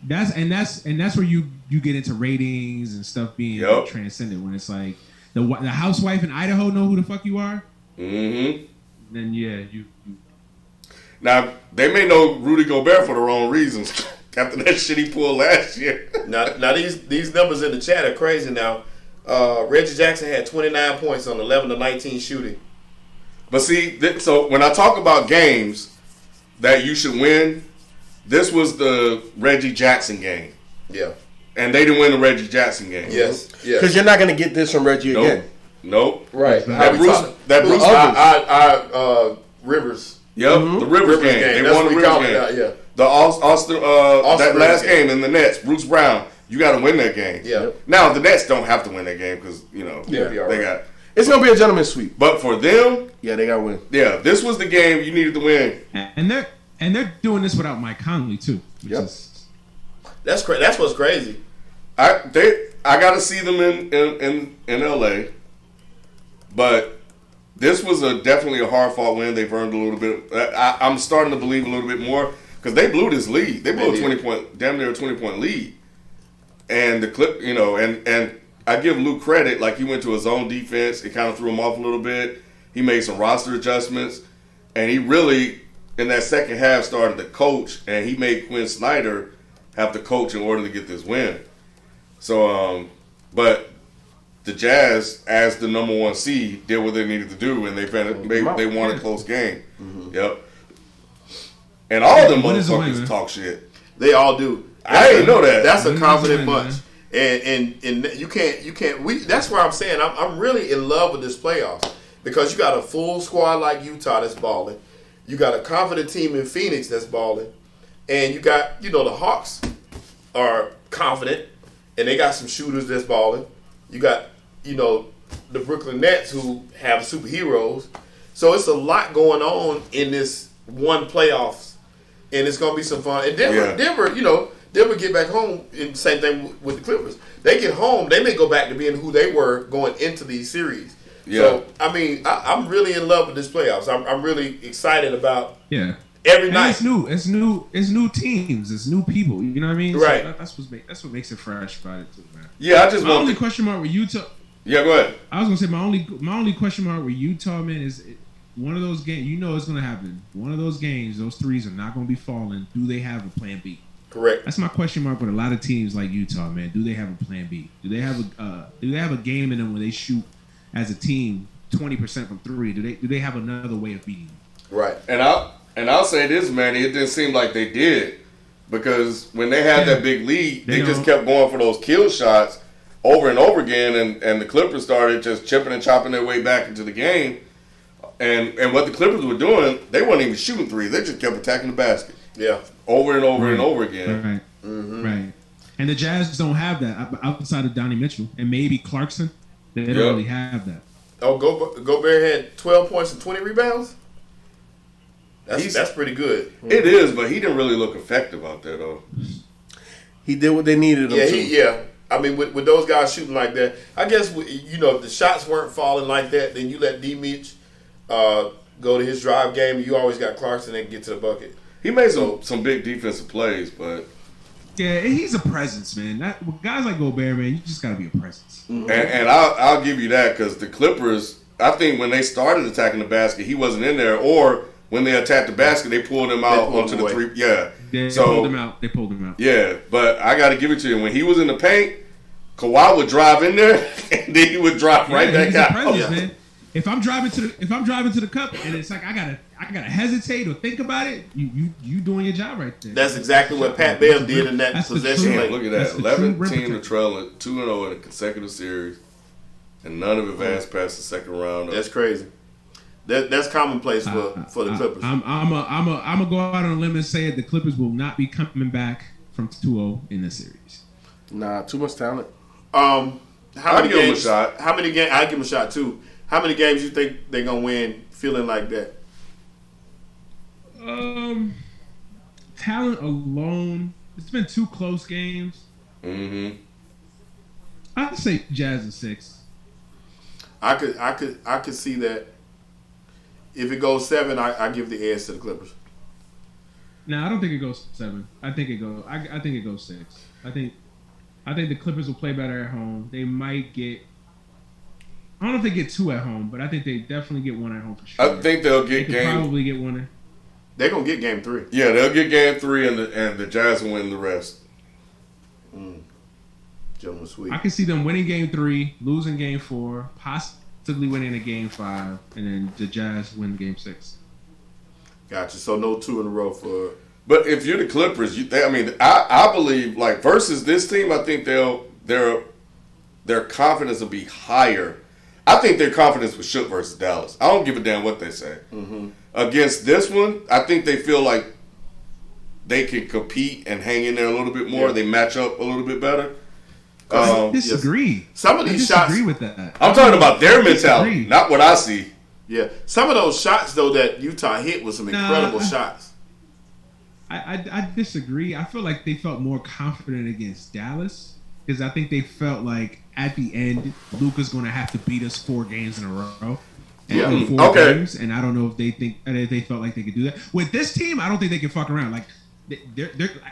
That's where you get into ratings and stuff being Yup. transcendent. When it's like the housewife in Idaho know who the fuck you are, Mm-hmm. then yeah, you Now they may know Rudy Gobert for the wrong reasons. after that shit he pulled last year. Now these numbers in the chat are crazy now. Reggie Jackson had 29 points on 11 to 19 shooting. But see, so when I talk about games that you should win, this was the Reggie Jackson game. Yeah. And they didn't win the Reggie Jackson game. Yes. Because you're not going to get this from Reggie again. Nope. Right. That Bruce Rivers. Yep, the Rivers game. They That's won what the we Rivers call game. it out, yeah. The Austin that Rivers last game. game in the Nets, Bruce Brown, you got to win that game. Yeah. Now, the Nets don't have to win that game because, you know, Yeah, be all they right. got. It's going to be a gentleman's sweep. But for them, Yeah, they got to win. yeah, this was the game you needed to win. And they're doing this without Mike Conley too. Which Yep. is, That's what's crazy. I got to see them in LA, but this was definitely a hard fought win. They've earned a little bit. I'm starting to believe a little bit more because they blew this lead. They blew a 20-point, damn near a 20-point lead, and the clip, you know, and I give Luke credit. Like he went to his zone defense. It kind of threw him off a little bit. He made some roster adjustments, and he really in that second half started to coach, and he made Quinn Snyder have to coach in order to get this win. So, but the Jazz, as the number one seed, did what they needed to do, and they won a close game. Mm-hmm. Yep. And all of them What is the win, motherfuckers man? talk shit. They all do. I didn't know that. That's a Win is confident win, bunch. man. And you can't. That's why I'm saying I'm really in love with this playoffs because you got a full squad like Utah that's balling. You got a confident team in Phoenix that's balling, and you got the Hawks are confident and they got some shooters that's balling. You got the Brooklyn Nets who have superheroes. So it's a lot going on in this one playoffs, and it's gonna be some fun. And Denver, Denver get back home, and same thing with the Clippers. They get home, they may go back to being who they were going into these series. Yeah. So I mean, I'm really in love with this playoffs. I'm really excited about yeah. every And night. it's new. It's new teams. It's new people. You know what I mean? Right. So that's what makes it fresh about it too, man. Yeah, I just My want only to. question mark with Utah. Yeah, go ahead. I was gonna say my only question mark with Utah, man, is one of those games. You know it's gonna happen. One of those games, those threes are not gonna be falling. Do they have a plan B? Correct. That's my question mark with a lot of teams like Utah, man. Do they have a plan B? Do they have a game in them when they shoot as a team 20% from three? Do they have another way of beating them? Right. And I'll say this, man. It didn't seem like they did because when they had that big lead, they just kept going for those kill shots over and over again, and the Clippers started just chipping and chopping their way back into the game. And what the Clippers were doing, they weren't even shooting threes. They just kept attacking the basket. Yeah. Over and over and over again. Right. Right. And the Jazz don't have that outside of Donnie Mitchell and maybe Clarkson. They don't really have that. Oh, Gobert had 12 points and 20 rebounds. That's pretty good. It is, but he didn't really look effective out there, though. He did what they needed him to. Yeah. I mean, with those guys shooting like that, I guess if the shots weren't falling like that, then you let D. Mitch go to his drive game. You always got Clarkson that can get to the bucket. He made some big defensive plays, but Yeah, he's a presence, man. With guys like Gobert, man, you just got to be a presence. and I'll give you that because the Clippers, I think when they started attacking the basket, he wasn't in there, or when they attacked the basket, they pulled him out pulled onto him the away. three. Yeah, They so pulled him out. They pulled him out. yeah, but I got to give it to you. When he was in the paint, Kawhi would drive in there, and then he would drop right back he's a out. presence, man. If I'm driving to the cup and it's like I gotta hesitate or think about it, you doing your job right there. That's exactly what Pat Bev did in that That's the possession. truth. Damn, lane. look at That's that. the true 11 rim team to protector. trailing 2-0 in a consecutive series, and none of advanced past the second round. That's crazy. That's commonplace for the Clippers. I'm gonna go out on a limb and say it. The Clippers will not be coming back from 2-0 in this series. Nah, too much talent. How I'd many give 'em a games? shot. How many games? I give them a shot too. How many games you think they're gonna win feeling like that? Talent alone, it's been 2 close games. Mm-hmm. I'd say Jazz in 6. I could see that. If it goes 7, I give the edge to the Clippers. No, I don't think it goes 7. I think it goes. I think it goes 6. I think the Clippers will play better at home. They might get. I don't know if they get 2 at home, but I think they definitely get 1 at home for sure. I think they'll They get could game. probably get 1. They're gonna get game 3. Yeah, they'll get game 3, and the Jazz will win the rest. Gentlemen, sweet. I can see them winning game 3, losing game 4, possibly winning a game 5, and then the Jazz win game 6. Gotcha. So no 2 in a row for. But if you're the Clippers, I believe like versus this team, I think their confidence will be higher. I think their confidence was shook versus Dallas. I don't give a damn what they say. Mm-hmm. Against this one, I think they feel like they can compete and hang in there a little bit more. Yeah. They match up a little bit better. I disagree. Some of these shots. I disagree with that. I'm talking about their mentality, not what I see. Yeah, some of those shots though that Utah hit was some incredible shots. I disagree. I feel like they felt more confident against Dallas because I think they felt like at the end Luka's going to have to beat us 4 games in a row. And 4 games, and I don't know if they felt like they could do that with this team. I don't think they can fuck around. Like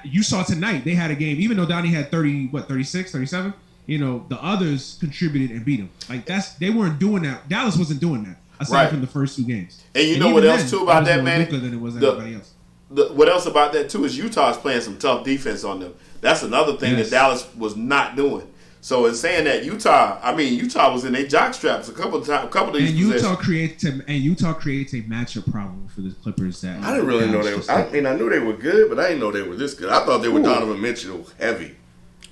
you saw tonight, they had a game. Even though Donnie had 36, 37. You know, the others contributed and beat them. Like they weren't doing that. Dallas wasn't doing that aside from the first 2 games. And you know what else too about that, man? Luka than it was everybody else. What else about that too is Utah's playing some tough defense on them. That's another thing that Dallas was not doing. So in saying that, Utah was in their jock straps a couple of these. And Utah creates a matchup problem for the Clippers. That I didn't really know they were. I knew they were good, but I didn't know they were this good. I thought they were Donovan Mitchell heavy.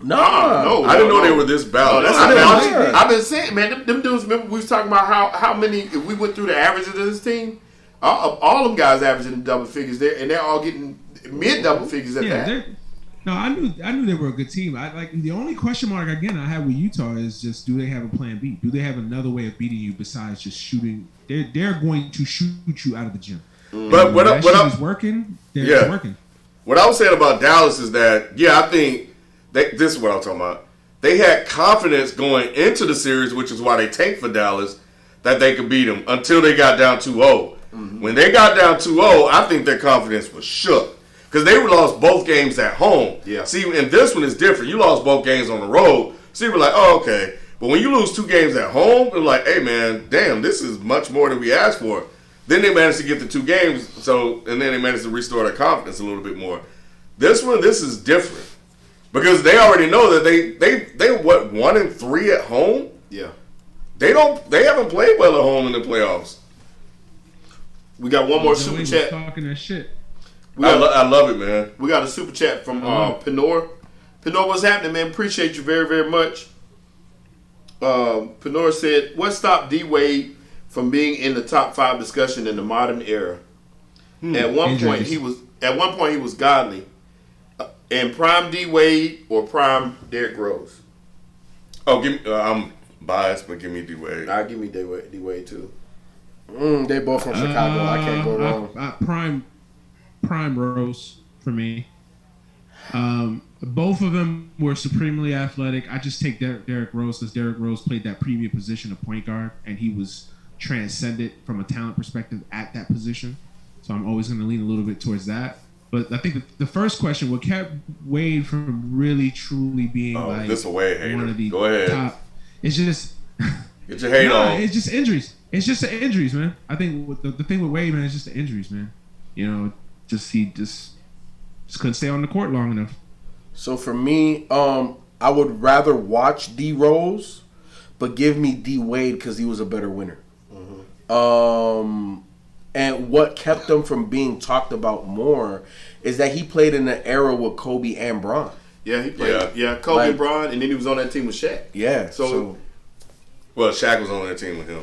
No, I didn't know they were this balanced. I've been saying, man, them dudes. Remember we was talking about how many. If we went through the averages of this team, all them guys averaging in double figures there, and they're all getting mid double figures at that. No, I knew they were a good team. The only question mark again I have with Utah is just, do they have a plan B? Do they have another way of beating you besides just shooting? They're going to shoot you out of the gym. But what is working? They're working. What I was saying about Dallas is that I think this is what I'm talking about. They had confidence going into the series, which is why they tanked for Dallas, that they could beat them until they got down 2-0. Mm-hmm. When they got down 2-0, I think their confidence was shook. Because they lost both games at home. Yeah. See, and this one is different. You lost both games on the road. So you were like, oh, okay. But when you lose 2 games at home, it's like, hey, man, damn, this is much more than we asked for. Then they managed to get the 2 games, and then they managed to restore their confidence a little bit more. This is different. Because they already know that they 1-3 at home? Yeah. They haven't played well at home in the playoffs. We got one more super chat. Talking that shit. I love it, man. We got a super chat from Penor. Penor, what's happening, man? Appreciate you very, very much. Penor said, what stopped D-Wade from being in the top 5 discussion in the modern era? At one point he was godly. And prime D-Wade or prime Derrick Rose? Oh, I'm biased, but give me D-Wade. I'll give me D-Wade too. They both from Chicago. I can't go wrong. Prime Rose for me. Both of them were supremely athletic. I just take Derrick Rose because Derrick Rose played that premier position of point guard, and he was transcendent from a talent perspective at that position. So I'm always going to lean a little bit towards that. But I think the first question, what kept Wade from really truly being this a Wade hater. One of the Go ahead. top, it's just get your hate on. It's just injuries. It's just the injuries, man. I think the thing with Wade, man, is just the injuries, man. You know. He just couldn't stay on the court long enough. So for me, I would rather watch D Rose, but give me D Wade because he was a better winner. Mm-hmm. And what kept him from being talked about more is that he played in the era with Kobe and Bron. Yeah, he played. Yeah, Kobe and Bron, and then he was on that team with Shaq. Yeah. Well, Shaq was on that team with him.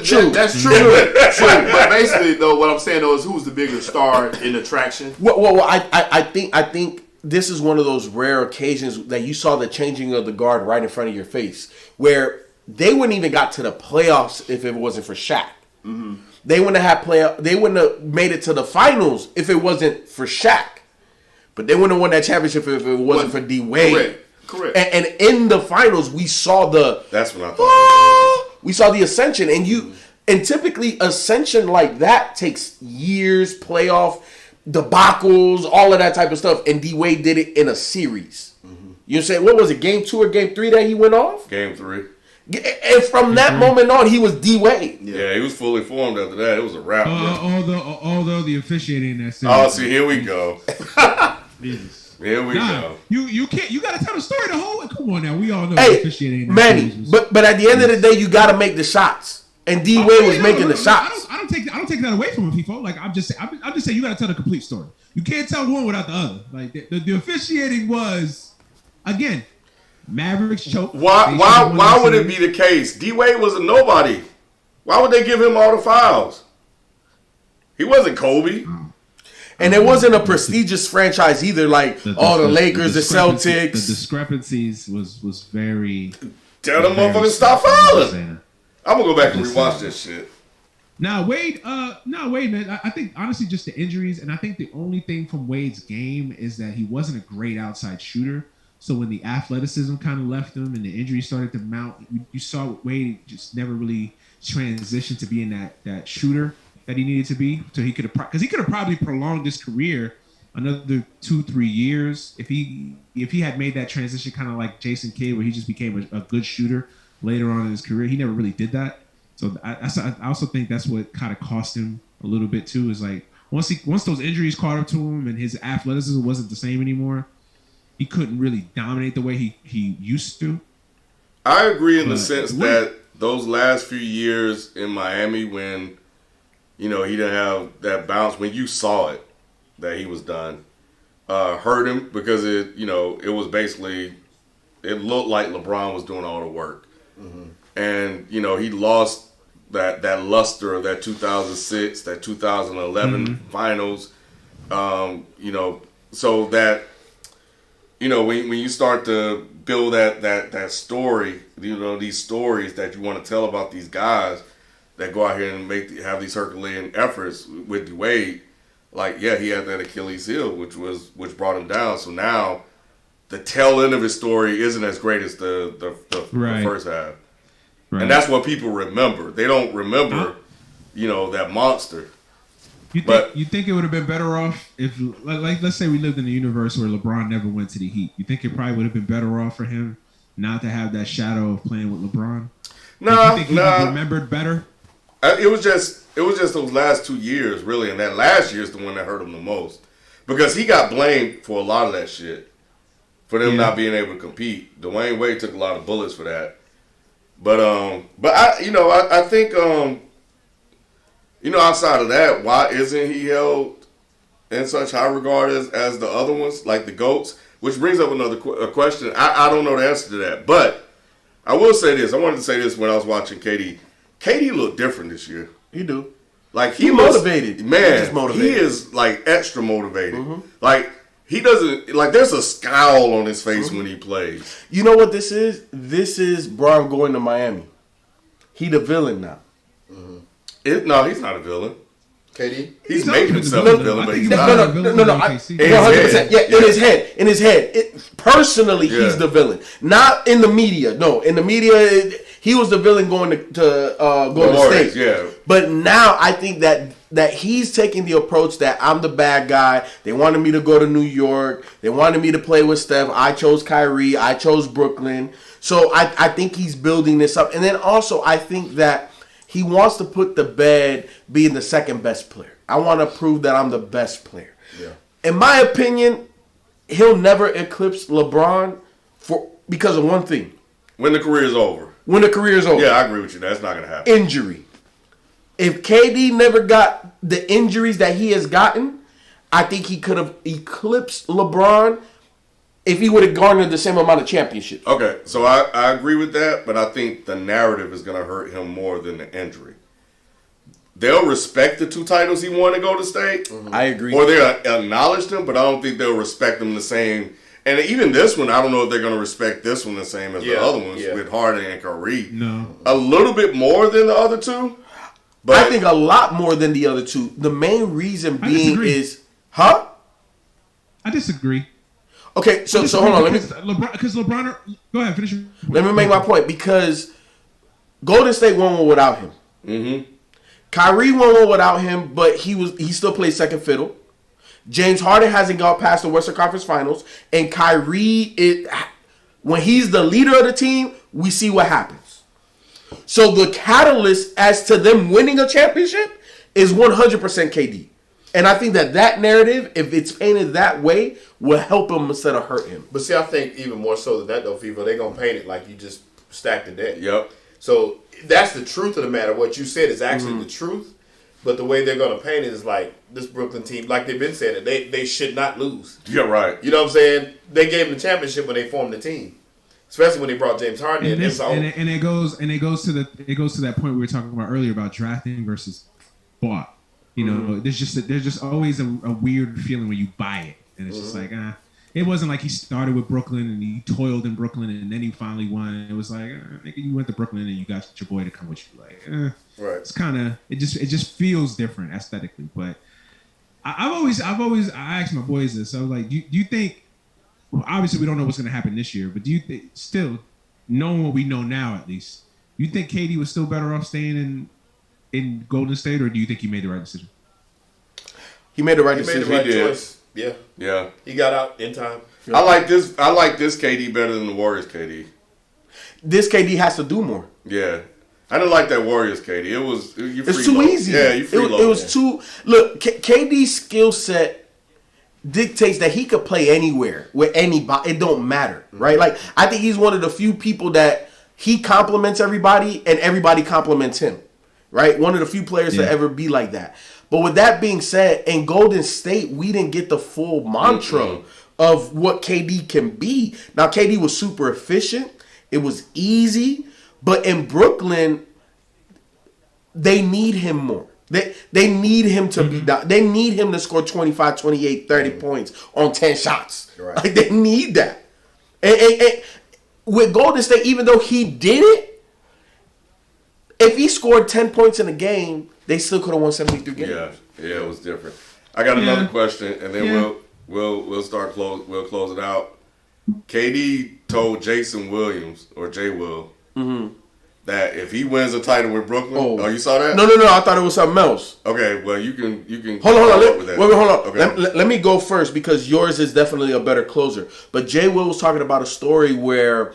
True. That's true. But basically, though, what I'm saying though is who's the bigger star in attraction? Well, I think this is one of those rare occasions that you saw the changing of the guard right in front of your face, where they wouldn't even got to the playoffs if it wasn't for Shaq. Mm-hmm. They wouldn't have made it to the finals if it wasn't for Shaq. But they wouldn't have won that championship if it wasn't for D Wade. Correct. And in the finals, we saw That's what I thought. We saw the ascension, and typically ascension like that takes years, playoff debacles, all of that type of stuff. And D Wade did it in a series. Mm-hmm. You know what I'm saying? What was it? Game 2 or Game 3 that he went off? Game 3. And from that moment on, he was D Wade. Yeah, he was fully formed after that. It was a wrap. Although the officiating in that series. Oh, see, here we go. Jesus. Here we go. You can't. You got to tell the story the whole way. Come on now, we all know Hey, officiating. In that Manny, series was, but at the end of the day, you got to make the shots. And D Wade was making the shots. I don't take that away from him, FIFO. Like I'm just saying you got to tell the complete story. You can't tell one without the other. Like the officiating was, again, Mavericks choke. Why would it be the case? D Wade was a nobody. Why would they give him all the fouls? He wasn't Kobe. And it wasn't a prestigious franchise either, like the Lakers, the Celtics. The discrepancies was very. Tell them motherfuckers stop fouling. I'm gonna go back and rewatch this shit. Now Wade, man. I think honestly, just the injuries, and I think the only thing from Wade's game is that he wasn't a great outside shooter. So when the athleticism kind of left him and the injuries started to mount, you saw Wade just never really transitioned to being that shooter that he needed to be. So he could have, because he could have probably prolonged his career another 2-3 years if he had made that transition, kind of like Jason Kidd, where he just became a good shooter later on in his career. He never really did that. So I also think that's what kind of cost him a little bit too. Is like once those injuries caught up to him and his athleticism wasn't the same anymore, he couldn't really dominate the way he used to. I agree in the sense that those last few years in Miami, when he didn't have that bounce, when you saw it that he was done, hurt him because it was basically, it looked like LeBron was doing all the work. Mm-hmm. And, he lost that luster of that 2006, that 2011 finals. So that, when you start to build that story, these stories that you want to tell about these guys that go out here and have these Herculean efforts with D Wade, he had that Achilles heel, which brought him down. So now the tail end of his story isn't as great as the first half. Right. And that's what people remember. They don't remember, that monster. You think it would have been better off if, let's say we lived in a universe where LeBron never went to the Heat. You think it probably would have been better off for him not to have that shadow of playing with LeBron? No, you think he remembered better? It was just those last 2 years, really, and that last year is the one that hurt him the most because he got blamed for a lot of that shit, for them not being able to compete. Dwayne Wade took a lot of bullets for that. But I think outside of that, why isn't he held in such high regard as the other ones, like the GOATs? Which brings up another question. I don't know the answer to that, but I will say this. I wanted to say this when I was watching KD. KD looked different this year. He do. Like he motivated. Man, he is like extra motivated. Mm-hmm. Like he doesn't there's a scowl on his face when he plays. You know what this is? This is Bron going to Miami. He the villain now. Mm-hmm. No, he's not a villain. KD? He's making himself a villain, but he's not. No. 100%. Yeah, in his head. Personally, he's the villain. Not in the media. No, in the media, he was the villain going to Golden State. Yeah. But now I think that he's taking the approach that I'm the bad guy. They wanted me to go to New York. They wanted me to play with Steph. I chose Kyrie. I chose Brooklyn. So I think he's building this up. And then also I think that he wants to put the bed being the second best player. I want to prove that I'm the best player. Yeah. In my opinion, he'll never eclipse LeBron because of one thing. When the career is over. Yeah, I agree with you. That's not going to happen. Injury. If KD never got the injuries that he has gotten, I think he could have eclipsed LeBron if he would have garnered the same amount of championships. Okay, so I agree with that, but I think the narrative is going to hurt him more than the injury. They'll respect the 2 titles he won to Golden State. Mm-hmm. I agree. Or they'll acknowledge them, but I don't think they'll respect them the same. And even this one, I don't know if they're going to respect this one the same as the other ones with Harden and Kyrie. No. A little bit more than the other 2. But I think a lot more than the other 2. The main reason being is... Huh? I disagree. Okay, so hold on. Because LeBron... Go ahead, finish. Let me make my point. Because Golden State won one without him. Mm-hmm. Kyrie won one without him, but he still plays second fiddle. James Harden hasn't got past the Western Conference Finals. And Kyrie, when he's the leader of the team, we see what happens. So the catalyst as to them winning a championship is 100% KD. And I think that narrative, if it's painted that way, will help him instead of hurt him. But see, I think even more so than that, though, FIFA, they're going to paint it like you just stacked the deck. Yep. So that's the truth of the matter. What you said is actually the truth. But the way they're going to paint it is like this Brooklyn team, like they've been saying, they should not lose. You're right. You know what I'm saying? They gave them the championship when they formed the team. Especially when they brought James Harden in. And it goes to that point we were talking about earlier about drafting versus bought. You know, there's just always a weird feeling when you buy it, and it's just like it wasn't like he started with Brooklyn and he toiled in Brooklyn and then he finally won. It was like nigga, you went to Brooklyn and you got your boy to come with you. Like right. It's kind of it just feels different aesthetically. But I asked my boys this. I was like, do you think? Well, obviously we don't know what's going to happen this year, but do you think, still knowing what we know now at least, you think KD was still better off staying in Golden State, or do you think he made the right decision? He made the right He made decision. the right He did. choice. Yeah. Yeah. He got out in time. I like this KD better than the Warriors KD. This KD has to do more. Yeah. I didn't like that Warriors KD. It's too easy. Yeah, you freeload. It was too. Look, KD's skill set dictates that he could play anywhere with anybody. It don't matter, right? Like I think he's one of the few people that he compliments everybody and everybody compliments him, right? One of the few players to ever be like that. But with that being said, in Golden State, we didn't get the full mantra of what KD can be. Now, KD was super efficient. It was easy. But in Brooklyn, they need him more. They need him to be down. They need him to score 25, 28, 30 points on 10 shots. Right. Like, they need that. And with Golden State, even though he did it, if he scored 10 points in a game, they still could have won 73 games. Yeah, it was different. I got another question, and then we'll close it out. KD told Jason Williams or Jay Will that if he wins a title with Brooklyn, you saw that? No, I thought it was something else. Okay, well you can hold on. with that. Wait, hold on. Okay. Let me go first because yours is definitely a better closer. But Jay Will was talking about a story where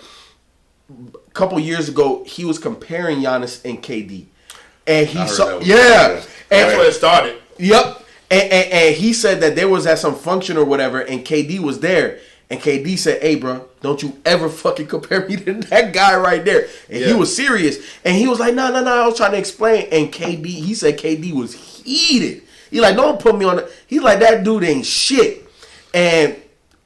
a couple years ago he was comparing Giannis and KD, and he saw That's where it started. Yep. And he said that there was at some function or whatever, and KD was there. And KD said, "Hey, bro, don't you ever fucking compare me to that guy right there." And he was serious. And he was like, no, I was trying to explain. And he said KD was heated. He like, don't put me on the... He's like, that dude ain't shit. And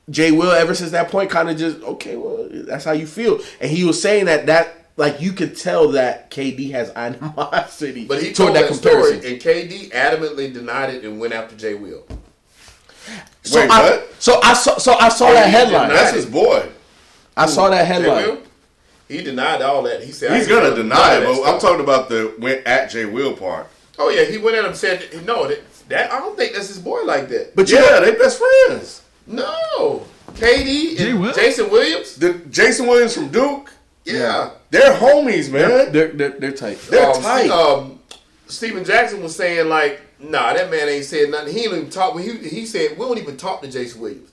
Jay Will, ever since that point, kind of just, okay, well, that's how you feel. And he was saying that like, you could tell that KD has animosity. But he told that story, and KD adamantly denied it and went after Jay Will. So Wait, what? I saw that headline. That's his boy. I saw that headline. He denied all that. He said He's gonna deny it, but I'm talking about the went at Jay Will part. Oh yeah, he went at him and said no. That I don't think that's his boy like that. But yeah, they best friends. No, KD and Jason Williams. Jason Williams from Duke. Yeah, they're homies, man. They're tight. They're tight. Steven Jackson was saying like, nah, that man ain't said nothing. He ain't even talk. He said we don't even talk to Jason Williams.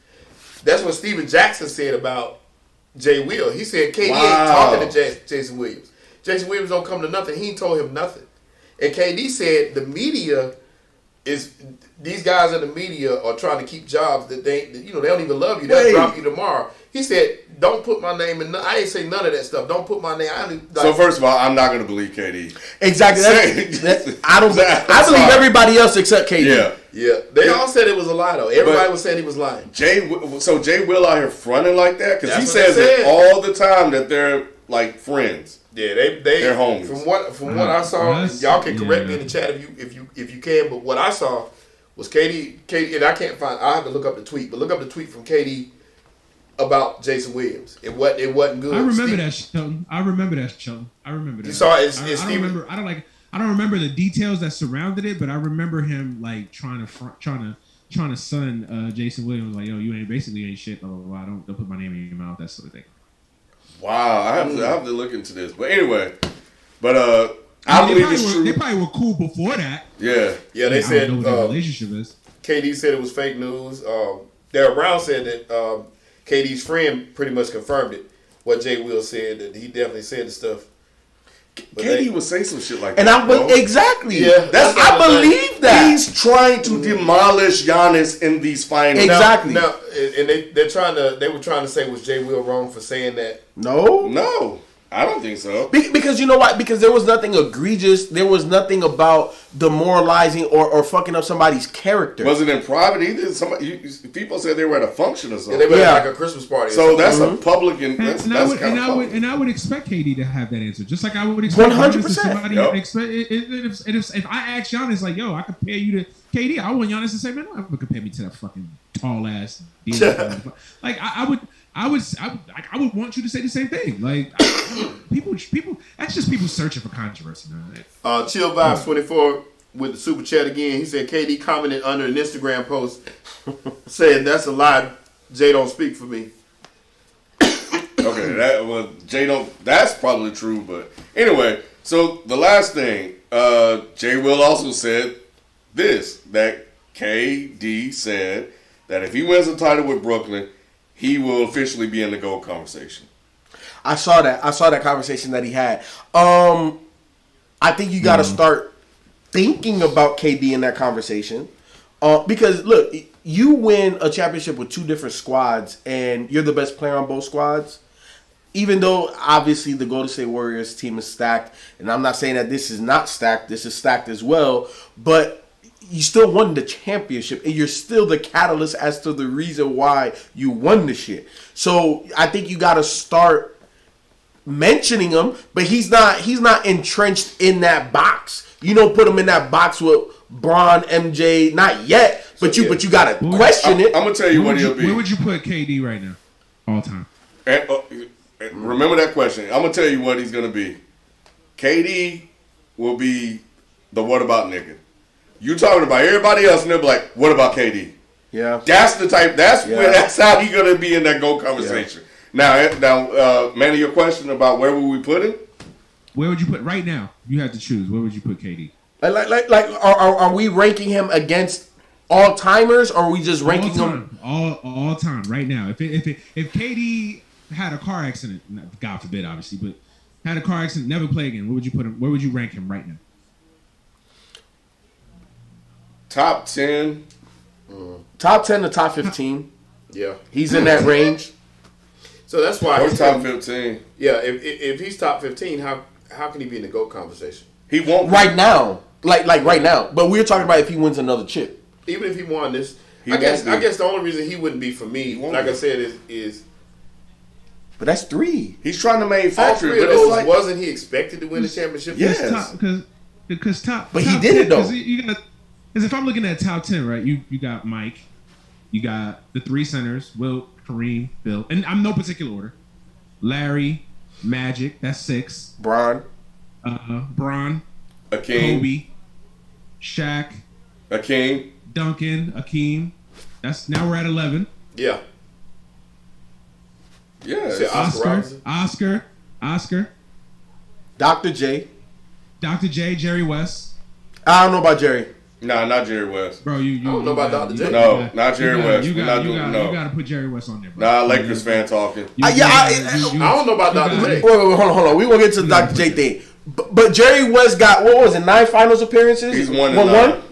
That's what Steven Jackson said about Jay Will. He said KD ain't talking to Jason Williams. Jason Williams don't come to nothing. He ain't told him nothing. And KD said the media these guys in the media are trying to keep jobs that they don't even love you. They'll drop you tomorrow. He said, don't put my name in. I ain't say none of that stuff. Don't put my name. So first of all, I'm not going to believe KD. Exactly. I believe everybody else except KD. Yeah. They all said it was a lie though. Everybody was saying he was lying. Jay Will out here fronting like that because he says it all the time that they're like friends. Yeah, they're homies. From what I saw, y'all can correct me in the chat if you can. But what I saw was KD, and I can't find. I have to look up the tweet, but look up the tweet from KD about Jason Williams. It wasn't good. I remember that, Shelton. I remember that. You saw it. I don't remember the details that surrounded it, but I remember him like trying to sun Jason Williams like, yo, you ain't shit. Blah blah blah. Don't put my name in your mouth. That sort of thing. Wow, I have to look into this. But anyway, I believe it's true. They probably were cool before that. Yeah. They said I don't know what their relationship is. KD said it was fake news. Darryl Brown said that KD's friend pretty much confirmed it. What Jay Will said, that he definitely said the stuff. KD would say some shit like And that. I exactly. Yeah, That's I believe that. He's trying to demolish Giannis in these finals. Exactly. Now, and they were trying to say, was Jay Will wrong for saying that? No, I don't think so. Because you know what? Because there was nothing egregious. There was nothing about demoralizing or fucking up somebody's character. Wasn't in private either. People said they were at a function or And something. they were Yeah. at like a Christmas party. or So something. that's a public, and that's And kind of public. I would expect KD to have that answer, just like I would expect 100%. Giannis to somebody Yep. expect. If I ask Giannis like, "Yo, I compare you to KD," I want Giannis to say, "Man, don't ever compare me to that fucking tall ass." Like I would want you to say the same thing. Like people, that's just people searching for controversy, man. Chill Vibes 24 with the super chat again. He said KD commented under an Instagram post saying that's a lie. Jay don't speak for me. Okay, that's probably true, but anyway, so the last thing, Jay Will also said this, that KD said that if he wins the title with Brooklyn, he will officially be in the GOAT conversation. I saw that conversation that he had. I think you got to start thinking about KD in that conversation. Because look, you win a championship with two different squads, and you're the best player on both squads. Even though obviously the Golden State Warriors team is stacked, and I'm not saying that this is not stacked, this is stacked as well, but you still won the championship, and you're still the catalyst as to the reason why you won the shit. So I think you got to start mentioning him, but he's not entrenched in that box. You don't put him in that box with Bron, MJ, not yet, but you got to question it. I'm gonna tell you what he'll be. Where would you put KD right now, all time? And, remember that question. I'm gonna tell you what he's gonna be. KD will be the what about nigga. You talking about everybody else, and they'll be like, what about KD? Yeah. That's the type. That's how he's gonna be in that GOAT conversation. Yeah. Now, Manny, your question about where would we put him? Where would you put right now? You have to choose. Where would you put KD? Are we ranking him against all timers, or are we just ranking him all time right now? If KD had a car accident, God forbid, obviously, but had a car accident, never play again, where would you put him? Where would you rank him right now? Top 10. top 10 to top 15? Yeah. He's in that range. So that's why Or top 15. Yeah, if he's top 15, how can he be in the GOAT conversation? He won't be. Right now. Like right now. But we're talking about if he wins another chip. Even if he won this, He I guess won't be. the only reason he wouldn't be for me, won't like be. I said, is But that's 3. He's trying to all manufacture three it, of but it's those like wasn't he expected to win the championship? Yes. Because top. But he top did it, 10, though. 'cause because if I'm looking at top 10, right, you got Mike, you got the 3 centers, Wilt, Kareem, Bill, and I'm no particular order. Larry, Magic, that's 6. Bron. Bron, Akeem. Kobe, Shaq, Akeem. Duncan, Akeem. Now we're at 11. Yeah. Yeah. Shit, Oscar Oscar, Dr. J. Dr. J, Jerry West. I don't know about Jerry. Nah, not Jerry West. Bro, you I don't know about Dr. J. No, not Jerry West. You We're not doing no. got to put Jerry West on there, bro. Nah, Lakers fan talking. You- Yeah, you- I don't know about Dr. J. Wait, hold on. We won't get to the Dr. J thing. But Jerry West got, what was it, 9 finals appearances? He's 1-9.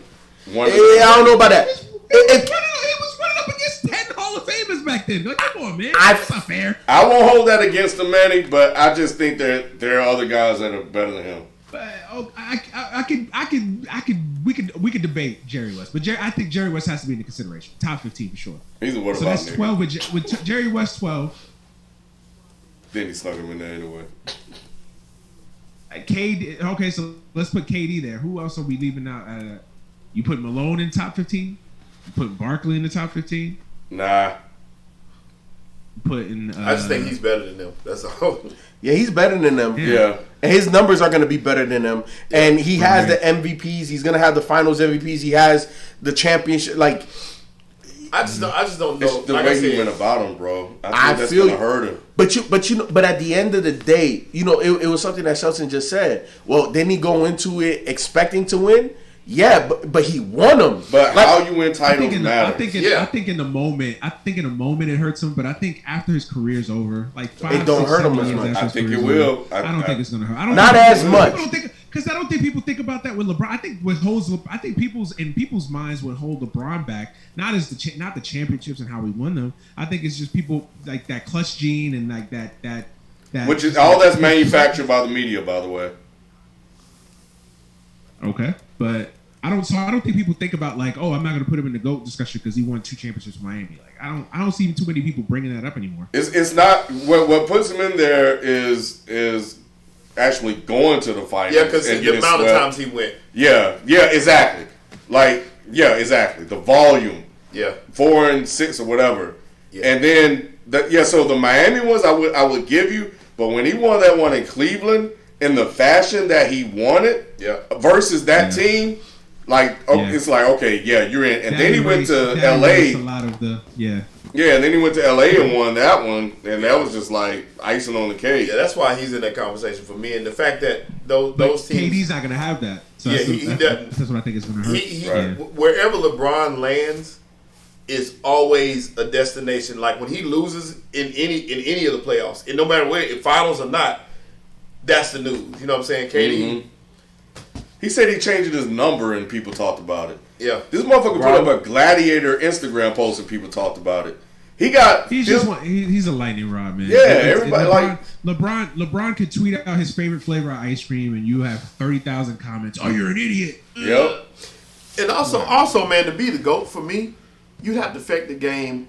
Yeah, I don't know about that. He was running up against 10 Hall of Famers back then. Like, come on, man. That's not fair. I won't hold that against him, Manny, but I just think that there are other guys that are better than him. But we could debate Jerry West, but I think Jerry West has to be in the consideration. Top 15 for sure. He's a what So about that's nigga. 12 with Jerry West 12. Then he snuck him in there anyway. KD. Okay, so let's put KD there. Who else are we leaving out? You put Malone in top 15. You put Barkley in the top 15. Nah. You put in. I just think he's better than them. That's all. Yeah, he's better than them. Yeah. And his numbers are going to be better than them. And he has the MVPs. He's going to have the finals MVPs. He has the championship. Like, I just don't know. It's the like way I said, he went about him, bro. I I think that's feel gonna you. hurt him. but at the end of the day, it was something that Shelton just said. Well, didn't he go into it expecting to win? Yeah, but he won them. But Like, how you win titles I matters. think in the moment it hurts him. But I think after his career's over, like 5, It don't 6, hurt 7 him as years much. after I his think it career's will. over, I don't think it's gonna hurt. I don't Not think as much. Because I don't think people think about that with LeBron. I think what holds, I think people's minds would hold LeBron back, not as not the championships and how we won them. I think it's just people like that clutch gene and like that. Which is all that's manufactured by the media, by the way. Okay, but I don't think people think about like, oh, I'm not going to put him in the GOAT discussion because he won 2 championships with Miami. Like, I don't see too many people bringing that up anymore. It's not what puts him in there is actually going to the finals. Yeah, because the getting amount of swept. times he went. Yeah, exactly. Like, yeah, exactly. The volume, Yeah. 4 and 6 or whatever, Yeah. and then so the Miami ones I would give you, but when he won that one in Cleveland in the fashion that he won it, Yeah. versus that team, like it's like okay, yeah, you're in, and then he went to LA. A lot of the Yeah, and then he went to LA and won that one, and that was just like icing on the cake. Yeah, that's why he's in that conversation for me. And the fact that those teams, KD's not going to have that. So Yeah, that's, he that's, doesn't. That's what I think is going to hurt. he Right. wherever LeBron lands is always a destination. Like when he loses in any of the playoffs, and no matter where, if finals or not, that's the news. You know what I'm saying? KD. Mm-hmm. He said he changed his number and people talked about it. Yeah. This motherfucker put up a Gladiator Instagram post and people talked about it. He's a lightning rod, man. Yeah, everybody LeBron could tweet out his favorite flavor of ice cream, and you have 30,000 comments. Oh, you're an idiot. Yep. And also, man, to be the GOAT for me, you have to affect the game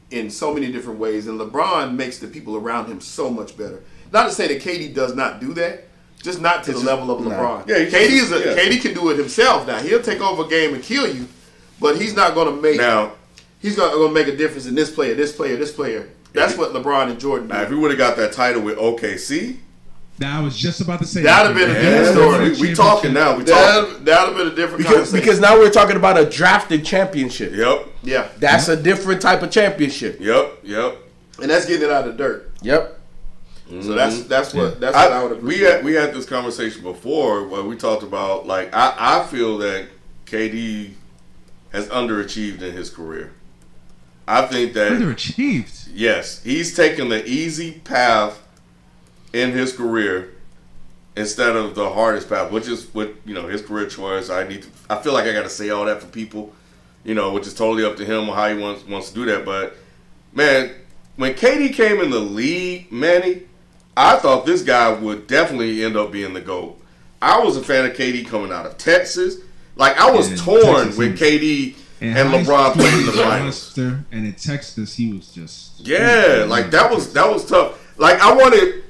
in so many different ways, and LeBron makes the people around him so much better. Not to say that KD does not do that, just not to the level of LeBron. Yeah, KD can do it himself. Now he'll take over a game and kill you, but he's not going to make. Now he's going to make a difference in this player. That's what LeBron and Jordan do. Now, if we would have got that title with OKC, I was just about to say that'd have been a different story. We talking now. That'd have been a different conversation. Because now we're talking about a drafted championship. Yep. Yeah. That's a different type of championship. Yep. And that's getting it out of the dirt. Yep. So that's what I would agree. We had this conversation before where we talked about like I feel that KD has underachieved in his career. I think that underachieved. Yes, he's taken the easy path in his career instead of the hardest path, which is what his career choice. I feel like I got to say all that for people, which is totally up to him or how he wants to do that. But man, when KD came in the league, Manny, I thought this guy would definitely end up being the GOAT. I was a fan of KD coming out of Texas. Like I was torn Texas, when KD and LeBron played in the finals. And in Texas, he was just like that was tough. Like I wanted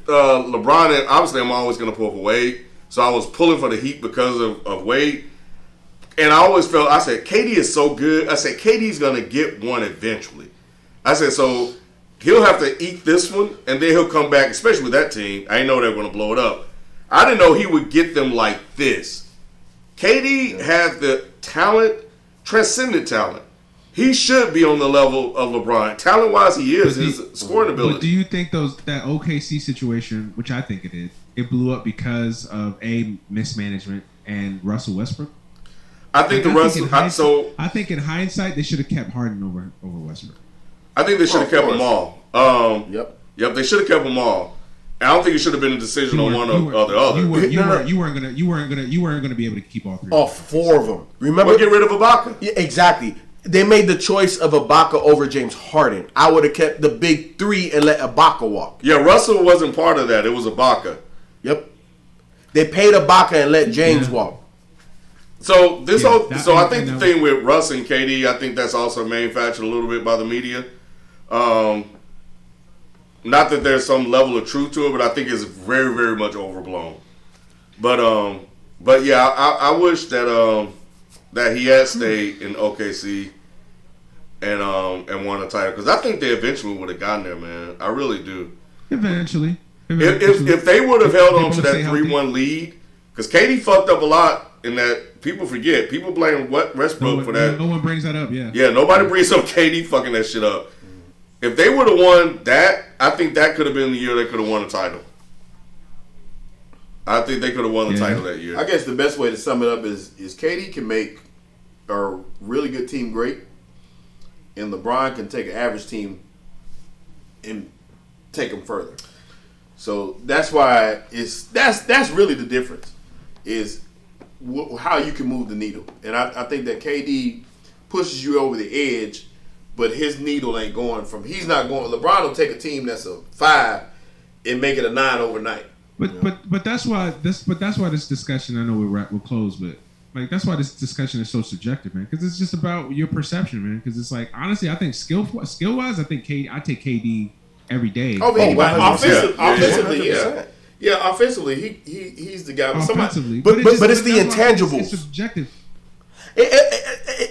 LeBron, and obviously I'm always going to pull for Wade, so I was pulling for the Heat because of Wade. And I always felt, I said, KD is so good. I said, KD's going to get one eventually. I said, so he'll have to eat this one, and then he'll come back, especially with that team. I didn't know they were going to blow it up. I didn't know he would get them like this. KD has the talent, transcendent talent. He should be on the level of LeBron. Talent-wise, he is. His scoring ability. But do you think that OKC situation, which I think it is, it blew up because of mismanagement and Russell Westbrook? I think I think in hindsight they should have kept Harden over Westbrook. I think they should have kept them all. Yep, they should have kept them all. I don't think it should have been a decision on one or the other. You weren't gonna be able to keep all three. All four of them. Remember? Or get rid of Ibaka. Yeah, exactly. They made the choice of Ibaka over James Harden. I would have kept the big three and let Ibaka walk. Yeah, Russell wasn't part of that. It was Ibaka. Yep. They paid Ibaka and let James walk. So I think the thing with Russ and KD, I think that's also manufactured a little bit by the media. Not that there's some level of truth to it, but I think it's very, very much overblown. But yeah, I wish that he had stayed in OKC and won a title, because I think they eventually would have gotten there, man. I really do. Eventually. If they would have held on to that 3-1 lead, because KD fucked up a lot in that. People forget. People blame Westbrook for that. No one brings that up, yeah. Yeah, nobody brings up KD fucking that shit up. If they would have won that, I think that could have been the year they could have won a title. I think they could have won the Yeah. title that year. I guess the best way to sum it up is KD can make a really good team great, and LeBron can take an average team and take them further. So that's why that's really the difference is how you can move the needle. And I think that KD pushes you over the edge, but his needle ain't going from. He's not going. LeBron will take a team that's a 5 and make it a 9 overnight. But that's why this discussion. I know we'll close, but like that's why this discussion is so subjective, man. Because it's just about your perception, man. Because it's like honestly, I think skill wise, I think I take KD every day. Oh, man, offensively, yeah. Yeah, offensively, he's the guy. Offensively, but it's the that's why intangibles. It's subjective.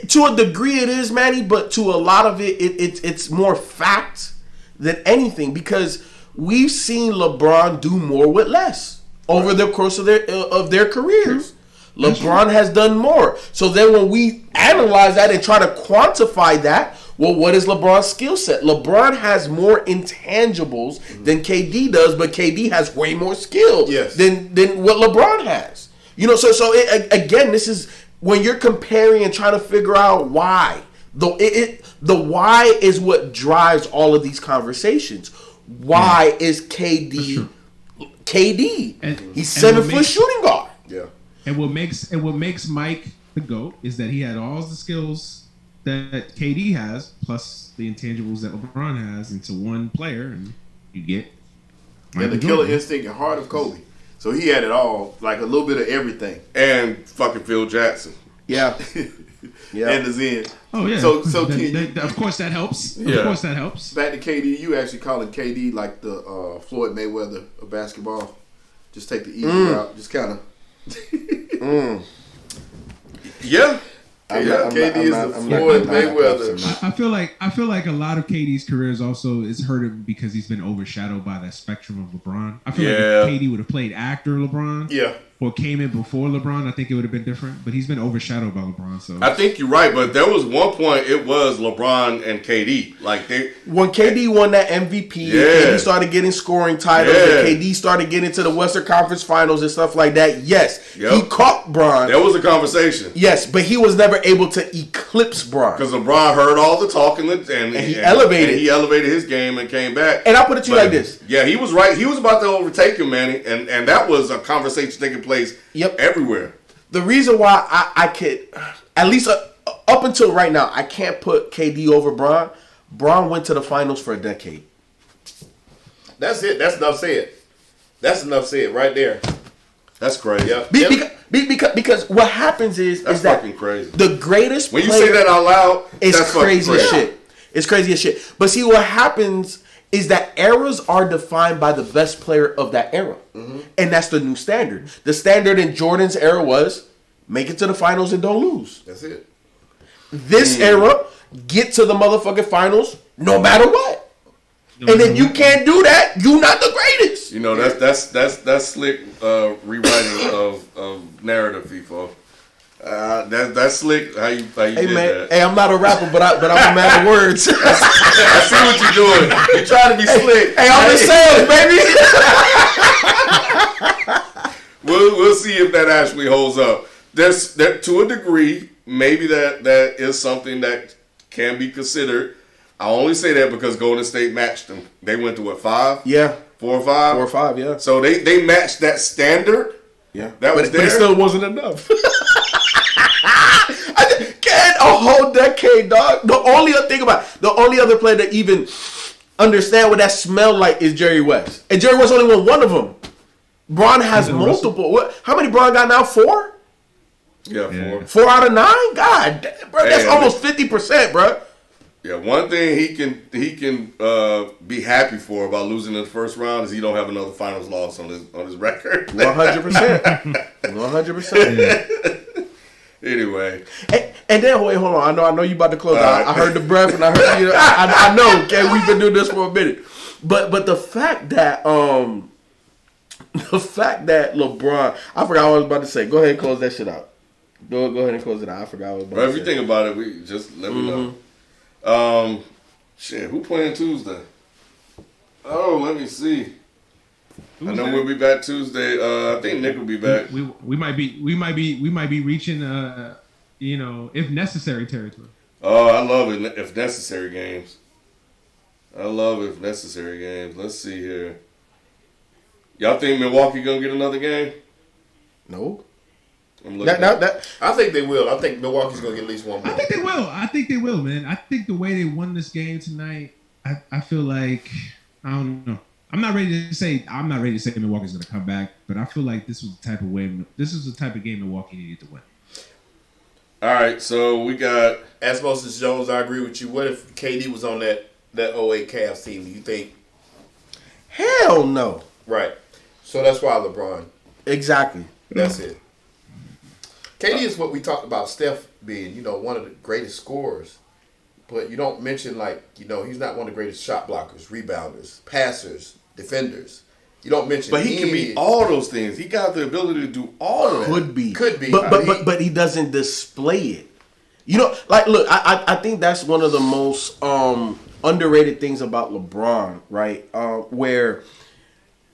To a degree, it is, Manny, but to a lot of it's more fact than anything because we've seen LeBron do more with less over the course of their careers. LeBron has done more. So then when we analyze that and try to quantify that, well, what is LeBron's skill set? LeBron has more intangibles than KD does, but KD has way more skill than what LeBron has. You know, so again, this is when you're comparing and trying to figure out why. The why is what drives all of these conversations. Why is KD KD? And He's 7 foot shooting guard. Yeah. And what makes Mike the GOAT is that he had all the skills that KD has, plus the intangibles that LeBron has, into one player, and you get And the killer instinct and heart of Kobe. So he had it all, like a little bit of everything. And fucking Phil Jackson. Yeah. Yeah. And the Zen. Oh yeah. So of course that helps. Yeah. Of course that helps. back to KD, you actually calling KD like the Floyd Mayweather of basketball. Just take the easy route. Just kind of. Yeah. KD is the Floyd Mayweather. I feel like a lot of KD's careers also is hurt because he's been overshadowed by that spectrum of LeBron. I feel like if KD would have played actor LeBron, Yeah. or came in before LeBron, I think it would have been different. But he's been overshadowed by LeBron. So I think you're right, but there was one point it was LeBron and KD. Like when KD won that MVP, and KD started getting scoring titles, and KD started getting to the Western Conference Finals and stuff like that. Yes, he caught Bron. There was a conversation. Yes, but he was never able to eclipse Bron Because LeBron heard all the talking and he elevated. And he elevated his game and came back. And I'll put it to you like this. Yeah, he was right. He was about to overtake him, man. And that was a conversation taking place everywhere. The reason why I could, at least up until right now, I can't put KD over Bron. Bron went to the finals for a decade. That's it. That's enough said. That's enough said right there. That's crazy. Yep. Because what happens is That's that fucking crazy. the greatest When you player say that out loud, is that's crazy as fucking crazy. shit. It's crazy as shit. But see, what happens is that eras are defined by the best player of that era. And that's the new standard. The standard in Jordan's era was make it to the finals and don't lose. That's it. This era, get to the motherfucking finals no matter what. And if you can't do that, you're not the greatest. You know, that's slick rewriting of narrative, FIFO. That's slick. How you Hey did man, that? hey, I'm not a rapper, but I'm a man of words. I see what you're doing. You're trying to be slick. Hey, I'm the sales, baby. We'll see if that actually holds up. There's to a degree, maybe that is something that can be considered. I only say that because Golden State matched them. They went to what, 5? Yeah, 4 or 5? 4 or 5. Yeah, So they matched that standard. yeah. That was but it there. still wasn't enough. I can't a whole decade, dog. The only other player that even understand what that smelled like is Jerry West, and Jerry West only won one of them. Bron has multiple. How many Bron got now? 4? Yeah, 4. 4 out of 9. God, damn, bro, that's Damn. almost 50%, bro. Yeah, one thing he can be happy for about losing in the first round is he don't have another finals loss on his record. 100%. 100%. Anyway, And then wait, hold on. I know you about to close. Right. I heard the breath, and I heard you. I know. Okay, we've been doing this for a minute, but the fact that LeBron, I forgot what I was about to say. Go ahead and close that shit out. Go ahead and close it out. I forgot what I was about but to if you say. think about it, we just let me know. Shit, who playing Tuesday? Oh, let me see. I know we'll be back Tuesday. I think Nick will be back. We might be reaching if necessary territory. Oh, I love it. If necessary games. I love if necessary games. Let's see here. Y'all think Milwaukee gonna get another game? No. I'm looking. I think they will. I think Milwaukee's gonna get at least one more. I think they will, man. I think the way they won this game tonight, I feel like I don't know. I'm not ready to say Milwaukee's gonna come back, but I feel like this is the type of game Milwaukee needed to win. All right, so we got Osmosis Jones. I agree with you. What if KD was on that 08 Cavs team? Do you think? Hell no. Right. So that's why LeBron. Exactly. That's it. KD is what we talked about Steph being, one of the greatest scorers. But you don't mention, he's not one of the greatest shot blockers, rebounders, passers, defenders. You don't mention. But he can be all those things. He got the ability to do all of that. Could be. But he doesn't display it. Look, I think that's one of the most underrated things about LeBron, right? Where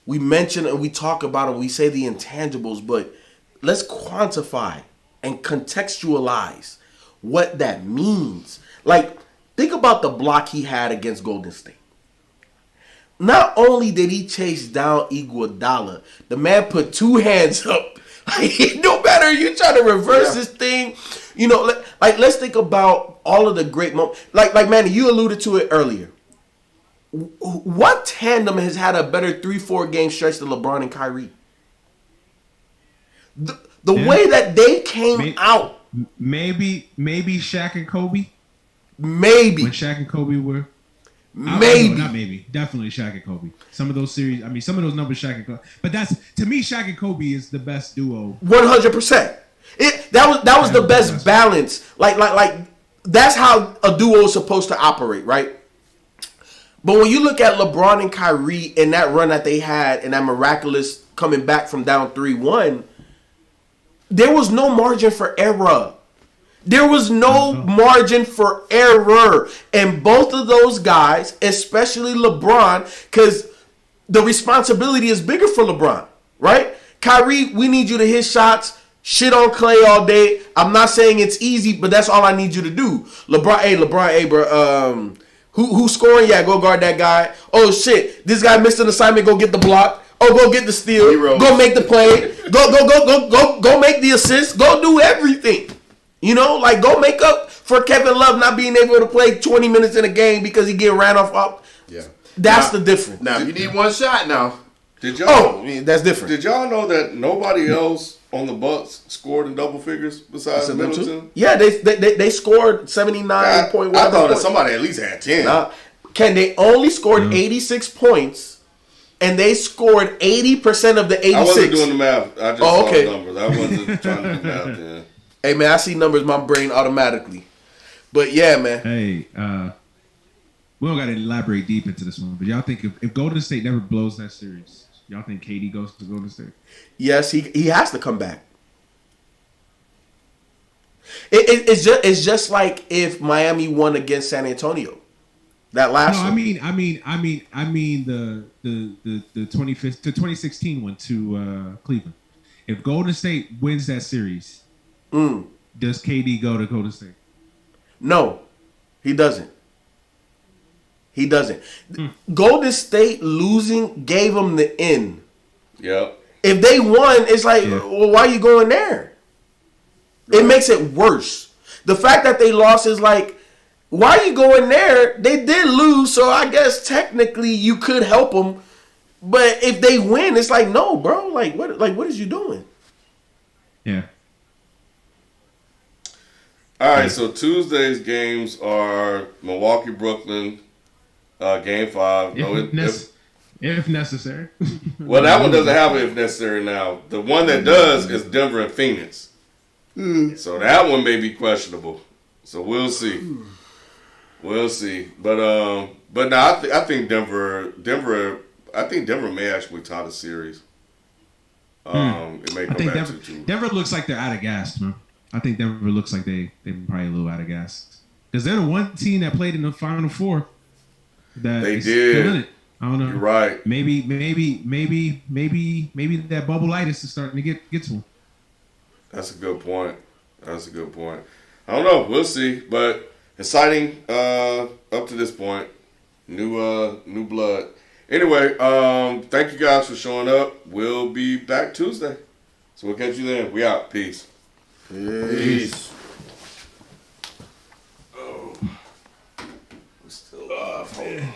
we mention and we talk about it, we say the intangibles, but let's quantify and contextualize what that means. Think about the block he had against Golden State. Not only did he chase down Iguodala, the man put two hands up. No matter you try to reverse this thing, let's think about all of the great moments. Like Manny, you alluded to it earlier. What tandem has had a better 3-4 game stretch than LeBron and Kyrie? The way that they came out. Maybe Shaq and Kobe. Maybe. When Shaq and Kobe were. Not maybe. Definitely Shaq and Kobe. Some of those series, some of those numbers Shaq and Kobe. But to me, Shaq and Kobe is the best duo. 100%. That was the best balance. Like that's how a duo is supposed to operate, right? But when you look at LeBron and Kyrie and that run that they had and that miraculous coming back from down 3-1, there was no margin for error. There was no margin for error. And both of those guys, especially LeBron, because the responsibility is bigger for LeBron, right? Kyrie, we need you to hit shots, shit on Clay all day. I'm not saying it's easy, but that's all I need you to do. LeBron, bro, who's scoring? Yeah, go guard that guy. Oh, shit, this guy missed an assignment, go get the block. Oh, go get the steal. Heroes. Go make the play. Go make the assist. Go do everything. Go make up for Kevin Love not being able to play 20 minutes in a game because he get ran off. Yeah. That's the difference. Now, you need one shot now. That's different. Did y'all know that nobody else on the Bucks scored in double figures besides Middleton? Yeah, they scored 79 point. I thought that somebody at least had 10. They only scored 86 points, and they scored 80% of the 86. I wasn't doing the math. I just saw the numbers. I wasn't trying to do math then. Hey, man, I see numbers in my brain automatically. But, yeah, man. Hey, we don't got to elaborate deep into this one, but y'all think if Golden State never blows that series, y'all think KD goes to Golden State? Yes, he has to come back. It's just like if Miami won against San Antonio. That last one. I mean the 2016 one to Cleveland. If Golden State wins that series, does KD go to Golden State? No, he doesn't. Golden State losing gave them the in. Yep. If they won, it's like, well, why are you going there? Right. It makes it worse. The fact that they lost is like, why are you going there? They did lose, so I guess technically you could help them. But if they win, it's like, no, bro. What is you doing? Yeah. All right, so Tuesday's games are Milwaukee, Brooklyn, Game 5. If necessary. Well, that one doesn't have it if necessary now. The one that does is Denver and Phoenix. So that one may be questionable. So we'll see. We'll see. But no, I think Denver may actually tie the series. It may come back to Denver looks like they're out of gas, man. I think Denver looks like they're probably a little out of gas. Because they're the one team that played in the Final Four. They did. I don't know. You're right. Maybe that bubbleitis is starting to get to him. That's a good point. That's a good point. I don't know. We'll see. But exciting up to this point. New blood. Anyway, thank you guys for showing up. We'll be back Tuesday. So we'll catch you then. We out. Peace. Peace. Oh. We're still alive. Hold on.